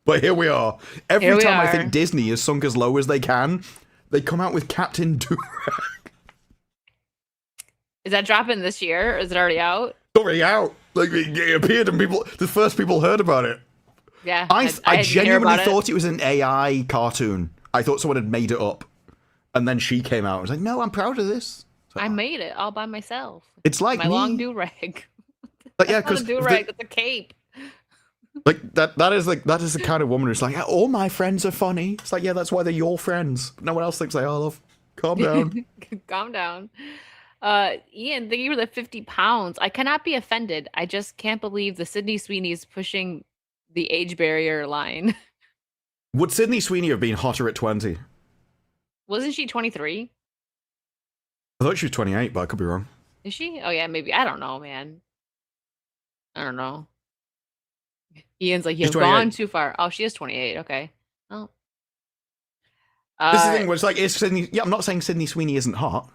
But here we are. Every time I think Disney is sunk as low as they can, they come out with Captain Do-Rag. Is that dropping this year, or is it already out? It's already out. Like, it appeared and the first people heard about it. Yeah. I genuinely thought it was an AI cartoon. I thought someone had made it up. And then she came out and was like, no, I'm proud of this. So, I made it all by myself. It's like my long do-rag. Like, yeah, because do-rag, that's a cape. Like that is the kind of woman who's like, all my friends are funny. It's like, yeah, that's why they're your friends. No one else thinks they are, love. Calm down. Calm down. Ian, thank you for the 50 pounds. I cannot be offended. I just can't believe the Sydney Sweeney's pushing the age barrier line. Would Sydney Sweeney have been hotter at 20? Wasn't she 23? I thought she was 28, but I could be wrong. Is she? Oh, yeah, maybe. I don't know, man. I don't know. Ian's like, you've gone too far. Oh, she is 28. Okay. Oh. This is the thing where it's like, is Sydney... Yeah, I'm not saying Sydney Sweeney isn't hot.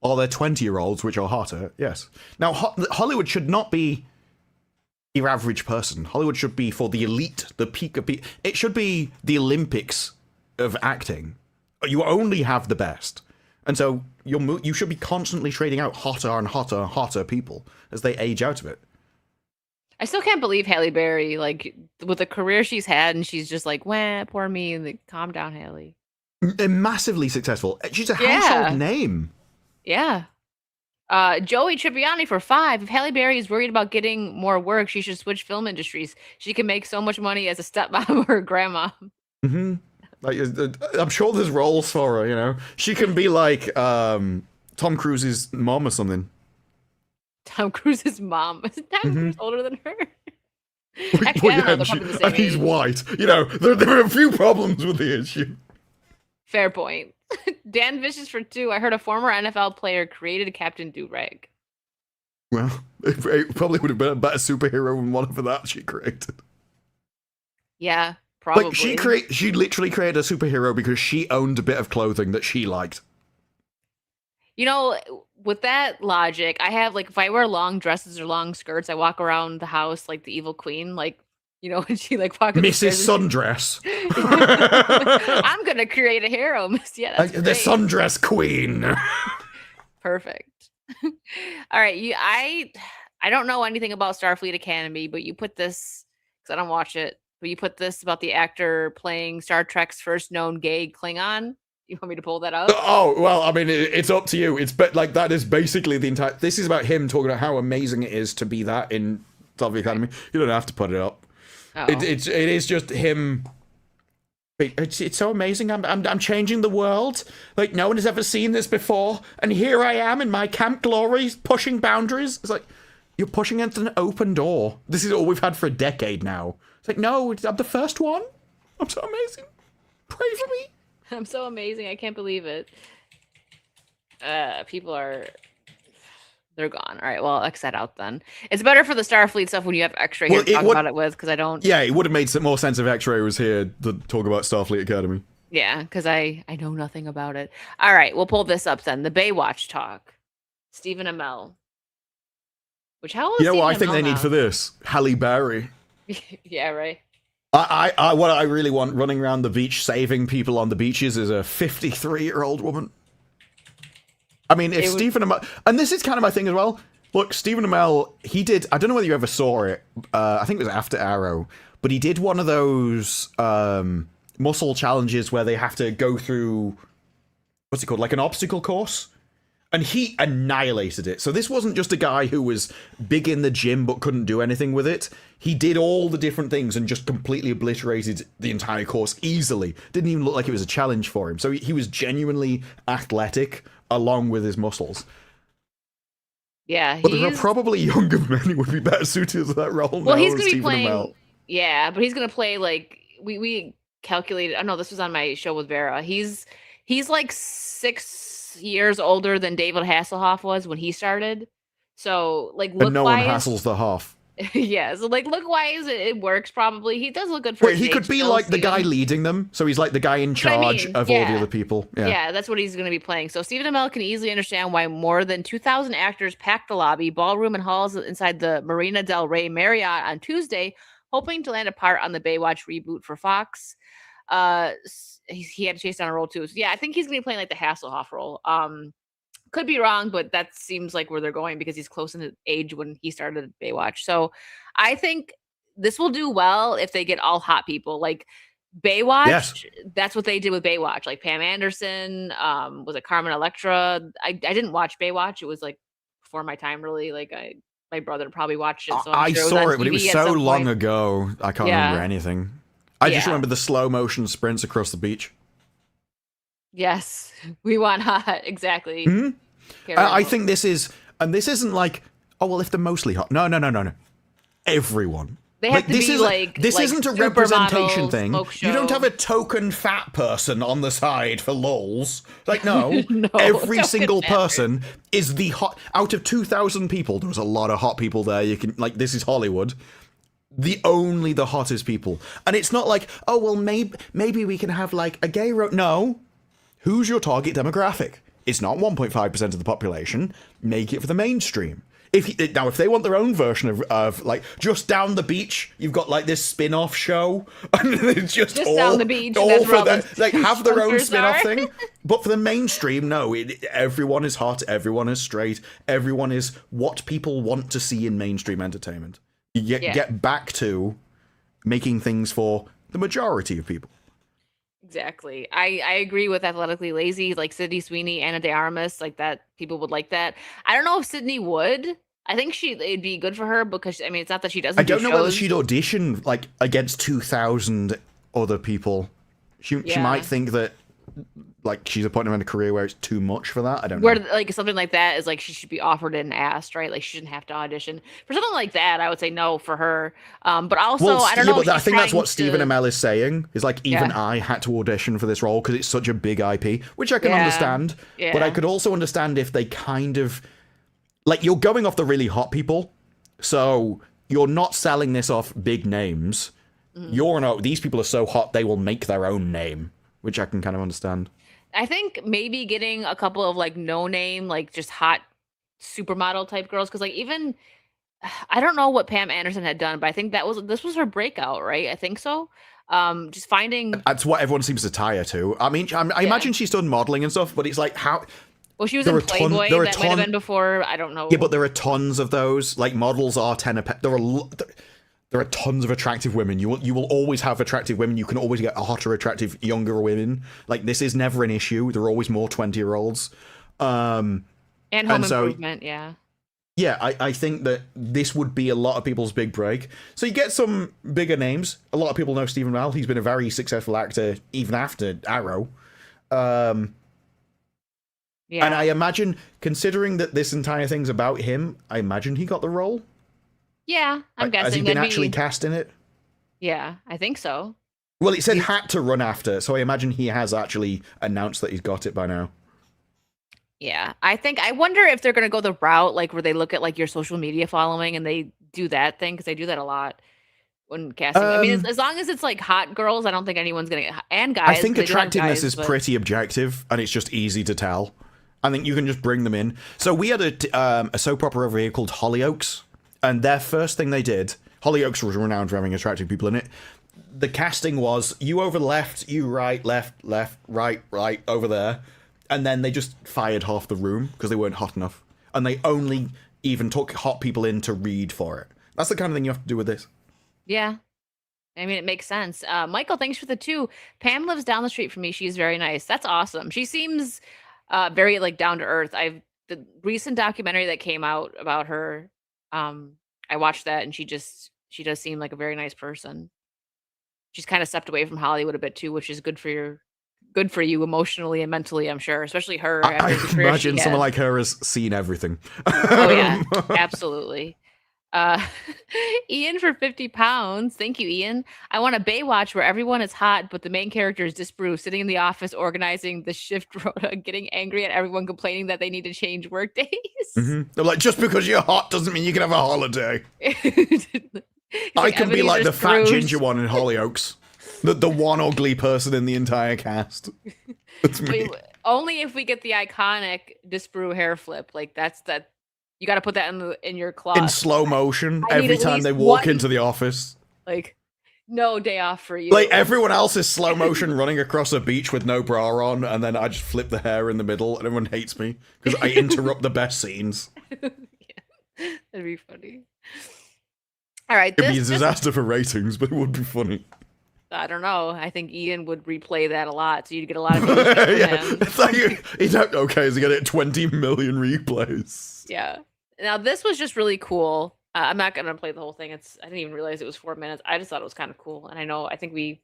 Or they're 20-year-olds, which are hotter. Yes. Now, Hollywood should not be your average person. Hollywood should be for the elite, the peak of... It should be the Olympics of acting. You only have the best. And so you should be constantly trading out hotter and hotter and hotter people as they age out of it. I still can't believe Halle Berry, like, with the career she's had, and she's just like, wah, poor me, and like, calm down, Halle. Massively successful. She's a household name. Yeah. Joey Tribbiani for 5. If Halle Berry is worried about getting more work, she should switch film industries. She can make so much money as a stepmom or a grandma. Mm-hmm. Like, I'm sure there's roles for her, you know. She can be like Tom Cruise's mom or something. Tom Cruise's mom. Is Tom Cruise older than her? Well, Actually, I don't yeah, know. They're probably the same and he's age. white. You know, there are a few problems with the issue. Fair point. Dan Vicious for 2. I heard a former NFL player created Captain Durag. Well, it probably would have been a better superhero than whatever that she created. Yeah, probably. Like she literally created a superhero because she owned a bit of clothing that she liked. You know, with that logic, I have like if I wear long dresses or long skirts, I walk around the house like the evil queen, like when she like walks up the Mrs. stairs Sundress. I'm gonna create a hero, Miss. Yeah, that's The great. Sundress Queen. Perfect. All right, I don't know anything about Starfleet Academy, but you put this because I don't watch it. But you put this about the actor playing Star Trek's first known gay Klingon. You want me to pull that up? Oh, well, I mean, it's up to you. Like, that is basically the entire... This is about him talking about how amazing it is to be that in Starfleet Academy. You don't have to put it up. It is just him... It's so amazing. I'm changing the world. Like, no one has ever seen this before. And here I am in my Camp Glory, pushing boundaries. It's like, you're pushing into an open door. This is all we've had for a decade now. It's like, no, I'm the first one. I'm so amazing. Pray for me. I'm so amazing. I can't believe it. People are... They're gone. All right, well, I'll X that out then. It's better for the Starfleet stuff when you have X-Ray here to talk about it with, because I don't... Yeah, it would have made some more sense if X-Ray was here to talk about Starfleet Academy. Yeah, because I know nothing about it. All right, we'll pull this up then. The Baywatch talk. Stephen Amell. Which, how old is You know what I Stephen think they Amell need for this? Halle Berry. now? Yeah, right. What I really want running around the beach saving people on the beaches is a 53-year-old woman. I mean, if Stephen Amell... And this is kind of my thing as well. Look, Stephen Amell, he did... I don't know whether you ever saw it. I think it was after Arrow. But he did one of those muscle challenges where they have to go through... What's it called? Like an obstacle course? And he annihilated it. So this wasn't just a guy who was big in the gym but couldn't do anything with it. He did all the different things and just completely obliterated the entire course easily. Didn't even look like it was a challenge for him. So he was genuinely athletic along with his muscles. Yeah, but there are probably younger men who would be better suited to that role. Well, now he's going to be Stephen playing... Amell. Yeah, but he's going to play like... We calculated... Oh, no, this was on my show with Vera. He's like 6 years older than David Hasselhoff was when he started. So, like, look-wise... And no one hassles the Hoff. Yeah, so, like, look-wise, it works probably. He does look good for Wait, he could be like the guy leading them, so he's like the guy in charge of all the other people. Yeah, that's what he's going to be playing. So Stephen Amell can easily understand why more than 2,000 actors packed the lobby, ballroom, and halls inside the Marina del Rey Marriott on Tuesday, hoping to land a part on the Baywatch reboot for Fox. He had to chase down a role too. So yeah, I think he's going to be playing like the Hasselhoff role. Could be wrong, but that seems like where they're going because he's close in age when he started Baywatch. So I think this will do well if they get all hot people. Like Baywatch, yes. That's what they did with Baywatch. Like Pam Anderson, was it Carmen Electra? I didn't watch Baywatch. It was like before my time, really. Like my brother probably watched it. So I saw it, but it was so long ago. I can't remember anything. I just remember the slow motion sprints across the beach. Yes, we want hot. Exactly. Mm-hmm. I think this is, and this isn't like, oh, well, if they're mostly hot. No. Everyone. They have to be like this isn't a representation thing. Show. You don't have a token fat person on the side for lols. Like, no, no every single person is the hot. Out of 2,000 people, there was a lot of hot people there. You can, like, this is Hollywood. Only the hottest people. And it's not like, oh, well, maybe we can have like a gay No. Who's your target demographic? It's not 1.5% of the population. Make it for the mainstream. If they want their own version of like just down the beach, you've got like this spin-off show, and it's just all down the beach. All for them, like have their own spin-off thing. But for the mainstream, no. Everyone is hot. Everyone is straight. Everyone is what people want to see in mainstream entertainment. You get back to making things for the majority of people. Exactly. I agree with Athletically Lazy, like Sydney Sweeney, Anna de Armas, like that. People would like that. I don't know if Sydney would. I think it'd be good for her because, I mean, it's not that she doesn't. I don't know whether she'd audition like against 2,000 other people. She might think that like she's at a point in her career where it's too much for that. I don't know. Where like something like that is like she should be offered and asked, right? Like she shouldn't have to audition for something like that. I would say no for her. But also I don't know. But I think that's what to... Stephen Amell is saying. Is like even Yeah. I had to audition for this role because it's such a big IP, which I can Yeah. understand. Yeah. But I could also understand if they kind of like you're going off the really hot people, so you're not selling this off big names. You're not. These people are so hot they will make their own name, which I can kind of understand. I think maybe getting a couple of like no name, like just hot supermodel type girls, because like even I don't know what Pam Anderson had done, but I think this was her breakout, right? I think so. Just finding. That's what everyone seems to tie her to. I mean, I imagine she's done modeling and stuff, but it's like how. Well, she was there in are ton- Playboy. there are That might have ton- been before. I don't know. Yeah, but there are tons of those. Like models are 10 a there are there are tons of attractive women. You will always have attractive women. You can always get hotter, attractive, younger women. Like this is never an issue. There are always more 20-year-olds. And home improvement, yeah. Yeah, I think that this would be a lot of people's big break. So you get some bigger names. A lot of people know Stephen Amell. He's been a very successful actor even after Arrow. Yeah. And I imagine, considering that this entire thing's about him, I imagine he got the role. Yeah, I'm guessing. Has he been actually cast in it? Yeah, I think so. Well, it said had to run after, so I imagine he has actually announced that he's got it by now. Yeah, I wonder if they're gonna go the route like where they look at like your social media following and they do that thing because they do that a lot when casting. I mean, as long as it's like hot girls, I don't think anyone's gonna get and guys. I think 'cause they do have attractiveness guys, is but- pretty objective, and it's just easy to tell. I think you can just bring them in. So we had a soap opera over here called Hollyoaks, and their first thing they did, Hollyoaks was renowned for having attractive people in it. The casting was you over left, you right, left, right, over there. And then they just fired half the room because they weren't hot enough. And they only even took hot people in to read for it. That's the kind of thing you have to do with this. Yeah. I mean, it makes sense. Michael, thanks for the 2. Pam lives down the street from me. She's very nice. That's awesome. She seems very like down to earth. The recent documentary that came out about her, I watched that and she does seem like a very nice person. She's kind of stepped away from Hollywood a bit too, which is good for you emotionally and mentally, I'm sure, especially her. I after the career imagine she someone had. like her has seen everything. Oh yeah, absolutely. Ian for 50 pounds. Thank you, Ian. I want a Baywatch where everyone is hot, but the main character is Dis Brew, sitting in the office organizing the shift rota, getting angry at everyone complaining that they need to change work days. They're like, just because you're hot doesn't mean you can have a holiday. I can be like the fat ginger one in Hollyoaks. The one ugly person in the entire cast. That's me. Wait, only if we get the iconic Dis Brew hair flip. Like that's that. You got to put that in your closet In slow motion I need every at time least they walk one- into the office. Like no day off for you. Like everyone else is slow motion running across a beach with no bra on, and then I just flip the hair in the middle, and everyone hates me because I interrupt the best scenes. Yeah, that'd be funny. All right, It'd be a disaster for ratings, but it would be funny. I don't know. I think Ian would replay that a lot, so you'd get a lot of views from Yeah, him. it's like he's okay. Is he gonna get 20 million replays? Yeah. Now this was just really cool. I'm not gonna play the whole thing. I didn't even realize it was 4 minutes. I just thought it was kind of cool, and I think we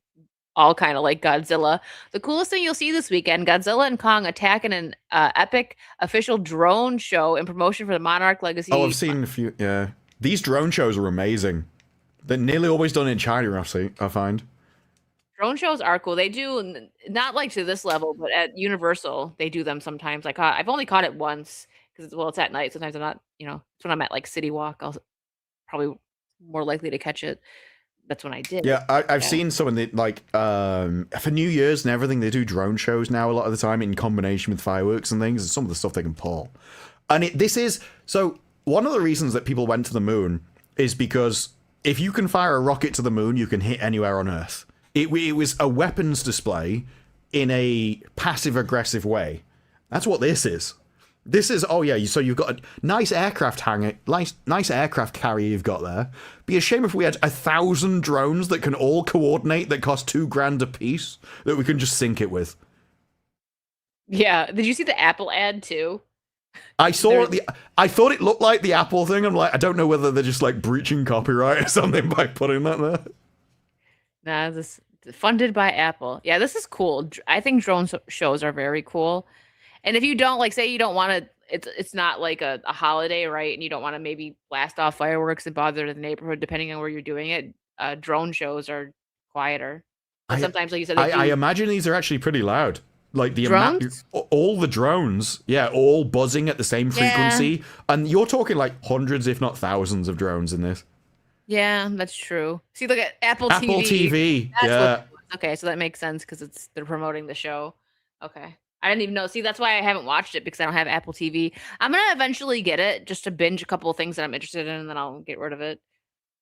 all kind of like Godzilla. The coolest thing you'll see this weekend: Godzilla and Kong attack in an epic official drone show in promotion for the Monarch Legacy. Oh, I've seen a few. Yeah, these drone shows are amazing. They're nearly always done in China. I find. Drone shows are cool. They do not like to this level, but at Universal they do them sometimes. I've only caught it once because it's at night. Sometimes I'm not, it's when I'm at like City Walk. I'll probably more likely to catch it. That's when I did. Yeah, I've seen some of the for New Year's and everything. They do drone shows now a lot of the time in combination with fireworks and things. And some of the stuff they can pull, and this is so one of the reasons that people went to the moon is because if you can fire a rocket to the moon, you can hit anywhere on Earth. It was a weapons display in a passive-aggressive way. That's what this is. This is, so you've got a nice aircraft hangar, nice aircraft carrier you've got there. Be a shame if we had 1,000 drones that can all coordinate that cost $2,000 a piece that we can just sync it with. Yeah. Did you see the Apple ad too? I saw I thought it looked like the Apple thing. I'm like, I don't know whether they're just like breaching copyright or something by putting that there. Nah, this Funded by Apple. Yeah, this is cool. I think drone shows are very cool. And if you don't like, say you don't want to, it's not like a holiday, right? And you don't want to maybe blast off fireworks and bother the neighborhood, depending on where you're doing it. Drone shows are quieter. But sometimes, like you said, I imagine these are actually pretty loud. Like the drones? all the drones, yeah, all buzzing at the same frequency, and you're talking like hundreds, if not thousands, of drones in this. Yeah, that's true. See, look at Apple TV. Apple TV, That's yeah. okay, so that makes sense because they're promoting the show. Okay, I didn't even know. See, that's why I haven't watched it because I don't have Apple TV. I'm gonna eventually get it just to binge a couple of things that I'm interested in, and then I'll get rid of it.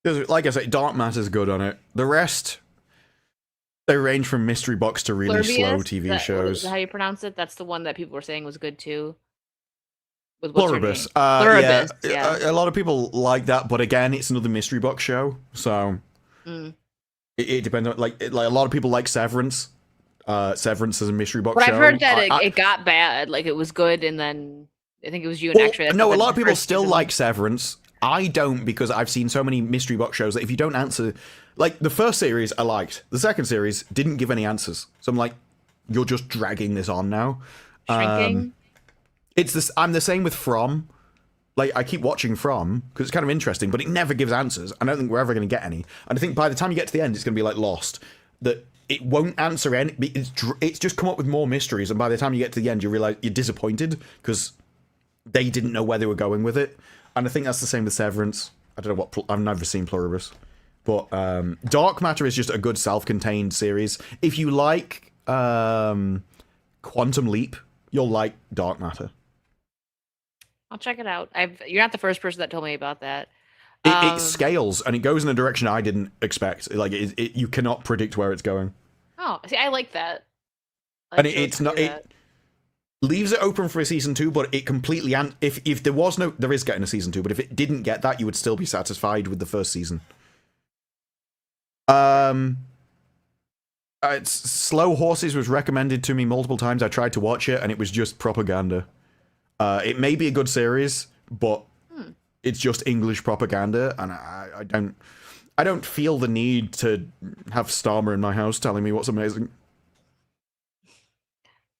Like I said, Dark Matter's good on it. The rest, they range from mystery box to really slow TV shows. Is that how you pronounce it? That's the one that people were saying was good too. With Pluribus. Pluribus, yeah. A lot of people like that, but again, it's another mystery box show, so it depends on like a lot of people like Severance. Severance is a mystery box show. But I've heard that it got bad. Like it was good, and then I think it was you and actually. No, a lot of people still like Severance. I don't, because I've seen so many mystery box shows that if you don't answer, like the first series I liked, the second series didn't give any answers. So I'm like, you're just dragging this on now. Shrinking. It's this. I'm the same with From. Like I keep watching From because it's kind of interesting, but it never gives answers. I don't think we're ever going to get any. And I think by the time you get to the end, it's going to be like Lost. That it won't answer any. It's just come up with more mysteries, and by the time you get to the end, you realize you're disappointed because they didn't know where they were going with it. And I think that's the same with Severance. I don't know what. I've never seen Pluribus, but Dark Matter is just a good self-contained series. If you like Quantum Leap, you'll like Dark Matter. I'll check it out. You're not the first person that told me about that. It scales and it goes in a direction I didn't expect. Like you cannot predict where it's going. Oh, see, I like that. And it's not. It leaves it open for a season 2, but it completely. And if there was no, there is getting a season 2. But if it didn't get that, you would still be satisfied with the first season. It's Slow Horses was recommended to me multiple times. I tried to watch it, and it was just propaganda. It may be a good series, but it's just English propaganda, and I don't feel the need to have Starmer in my house telling me what's amazing.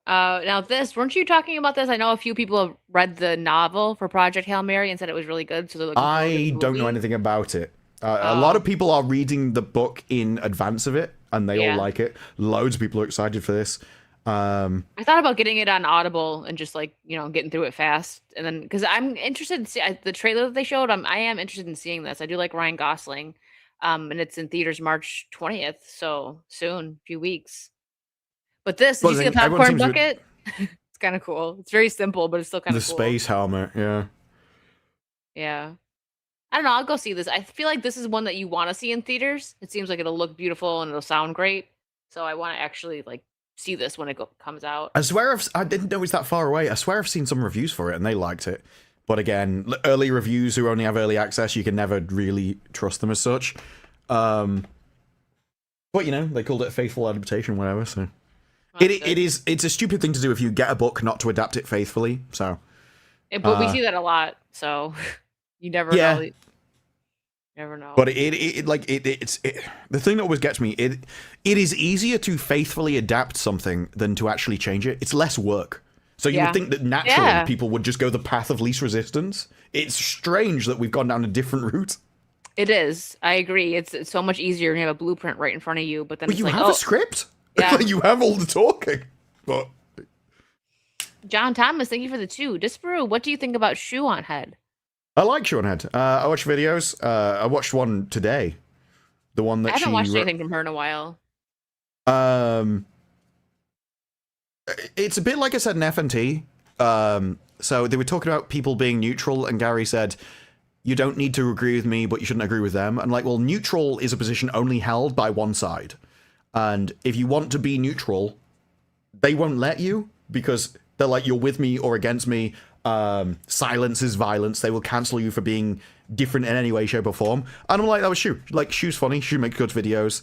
Now weren't you talking about this? I know a few people have read the novel for Project Hail Mary and said it was really good, so they're looking forward to the movie. I don't know anything about it. A lot of people are reading the book in advance of it, and they all like it. Loads of people are excited for this. I thought about getting it on Audible and just like, getting through it fast. And then, because I'm interested in the trailer that they showed, I am interested in seeing this. I do like Ryan Gosling. And it's in theaters March 20th. So soon, a few weeks. But did you see the popcorn bucket? It's kind of cool. It's very simple, but it's still kind of cool. The space helmet, yeah. Yeah. I don't know. I'll go see this. I feel like this is one that you want to see in theaters. It seems like it'll look beautiful and it'll sound great. So I want to actually see this when it comes out. I swear I didn't know it's that far away. I swear I've seen some reviews for it and they liked it. But again, early reviews who only have early access, you can never really trust them as such. But they called it a faithful adaptation, whatever, so. It's a stupid thing to do if you get a book not to adapt it faithfully, so. But we see that a lot, so you never know. You never know. But it's the thing that always gets me, it is easier to faithfully adapt something than to actually change it. It's less work. So you would think that naturally people would just go the path of least resistance. It's strange that we've gone down a different route. It is. I agree. It's so much easier when you have a blueprint right in front of you, but then you have a script. Yeah. You have all the talking. But John Thomas, thank you for the 2. Disparu, what do you think about Shoe on Head? I like Shoe on Head. I watch videos. I watched one today. The one that I haven't watched anything from her in a while. It's a bit like I said in FNT. So they were talking about people being neutral, and Gary said, you don't need to agree with me, but you shouldn't agree with them. And well, neutral is a position only held by one side. And if you want to be neutral, they won't let you, because they're like, you're with me or against me. Silence is violence. They will cancel you for being different in any way, shape, or form. And I'm like, that was Shu. Shu's funny. Shu makes good videos.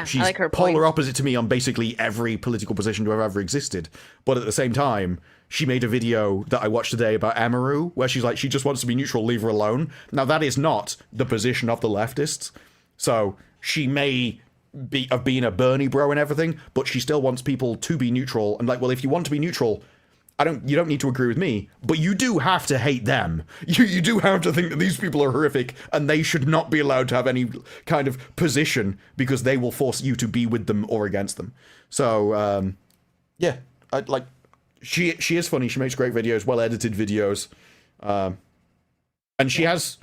She's I like her polar opposite to me on basically every political position to have ever existed. But at the same time, she made a video that I watched today about Amaru, where she's like, she just wants to be neutral, leave her alone. Now, that is not the position of the leftists. So she may being a Bernie bro and everything, but she still wants people to be neutral. And like, well, if you want to be neutral, you don't need to agree with me, but you do have to hate them. You do have to think that these people are horrific and they should not be allowed to have any kind of position because they will force you to be with them or against them. So, yeah, she is funny. She makes great videos, well-edited videos. And she has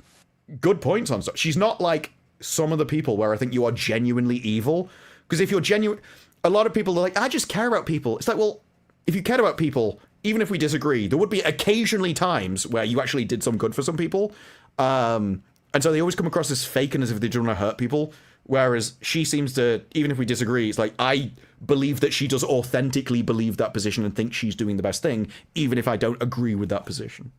good points on stuff. She's not like some of the people where I think you are genuinely evil. Because if you're genuine, a lot of people are like, I just care about people. It's like, well, if you cared about people, even if we disagree, there would be occasionally times where you actually did some good for some people. And so they always come across as fake and as if they don't want to hurt people. Whereas she seems to, even if we disagree, it's like, I believe that she does authentically believe that position and think she's doing the best thing, even if I don't agree with that position.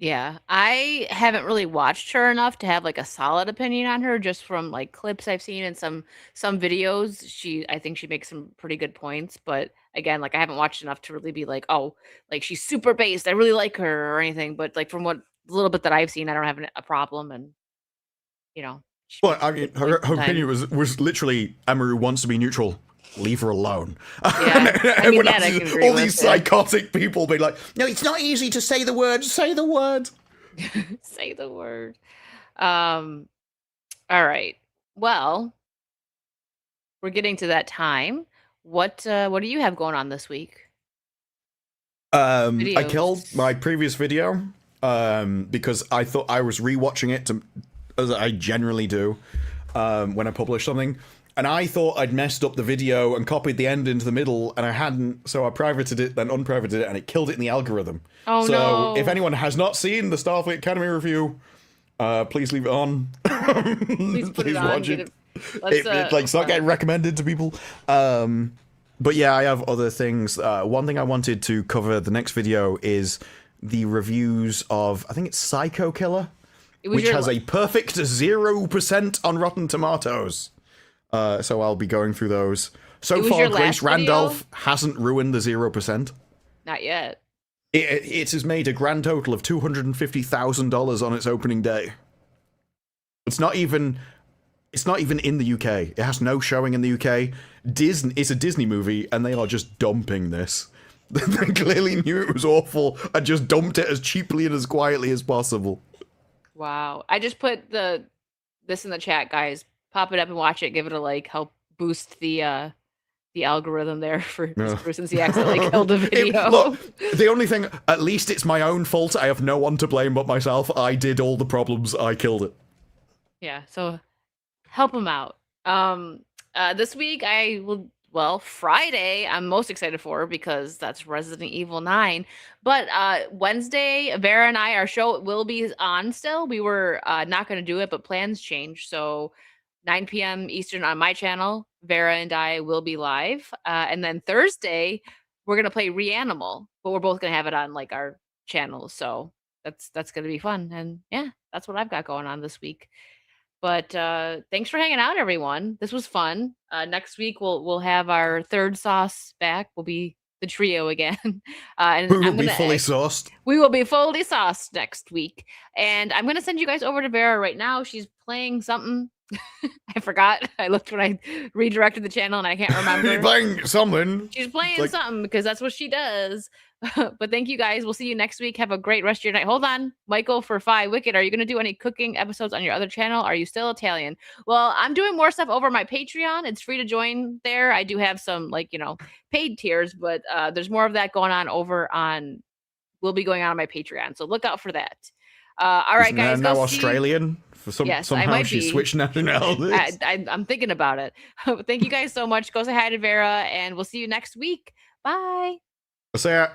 Yeah, I haven't really watched her enough to have like a solid opinion on her, just from like clips I've seen and some videos. I think she makes some pretty good points, but again, like I haven't watched enough to really be like, oh, like she's super based, I really like her or anything. But like from what little bit that I've seen, I don't have a problem, and she Well, makes I some mean, good points her sometimes. opinion was literally, Amaru wants to be neutral. Leave her alone. Yeah, I mean, Everyone that I else can is- agree all with, these yeah. psychotic people being like, no, it's not easy to say the word. Say the word. Say the word. All right. Well, we're getting to that time. What do you have going on this week? I killed Videos. my previous video because I thought I was rewatching it, as I generally do when I publish something. And I thought I'd messed up the video and copied the end into the middle, and I hadn't, so I privated it, then unprivated it, and it killed it in the algorithm. Oh, so no. if anyone has not seen the Starfleet Academy review, please leave it on. Please put it on. watch Get it. it. Let's, It's not getting recommended to people. But yeah, I have other things. One thing I wanted to cover the next video is the reviews of, I think it's Psycho Killer, which has a perfect 0% on Rotten Tomatoes. So I'll be going through those. So far, your Grace last video? Randolph hasn't ruined the 0%. Not yet. It has made a grand total of $250,000 on its opening day. It's not even in the UK. It has no showing in the UK. It's a Disney movie, and they are just dumping this. They clearly knew it was awful and just dumped it as cheaply and as quietly as possible. Wow. I just put this in the chat, guys. Pop it up and watch it. Give it a like. Help boost the algorithm there for Bruce, since he accidentally killed the video. Look, the only thing, at least it's my own fault. I have no one to blame but myself. I did all the problems. I killed it. Yeah, so help him out. This week Friday I'm most excited for, because that's Resident Evil 9. But Wednesday, Vera and our show will be on still. We were not going to do it, but plans changed. So 9 p.m. Eastern on my channel, Vera and I will be live. And then Thursday, we're going to play Reanimal, but we're both going to have it on like our channels. So that's going to be fun. And yeah, that's what I've got going on this week. But thanks for hanging out, everyone. This was fun. Next week we'll have our third sauce back. We'll be the trio again. And We will be fully sauced. We will be fully sauced next week. And I'm gonna send you guys over to Vera right now. She's playing something. I forgot. I looked when I redirected the channel and I can't remember. You're playing something. She's playing something because that's what she does. But thank you guys. We'll see you next week. Have a great rest of your night. Hold on, Michael for Wicked. Are you going to do any cooking episodes on your other channel? Are you still Italian? Well, I'm doing more stuff over my Patreon. It's free to join there. I do have some paid tiers, but there's more of that going on over on. Will be going on my Patreon. So look out for that. All right, guys. Now go Australian. Yes, somehow I might she be. switched nationalities. I'm thinking about it. Thank you guys so much. Go say hi to Vera, and we'll see you next week. Bye. See ya.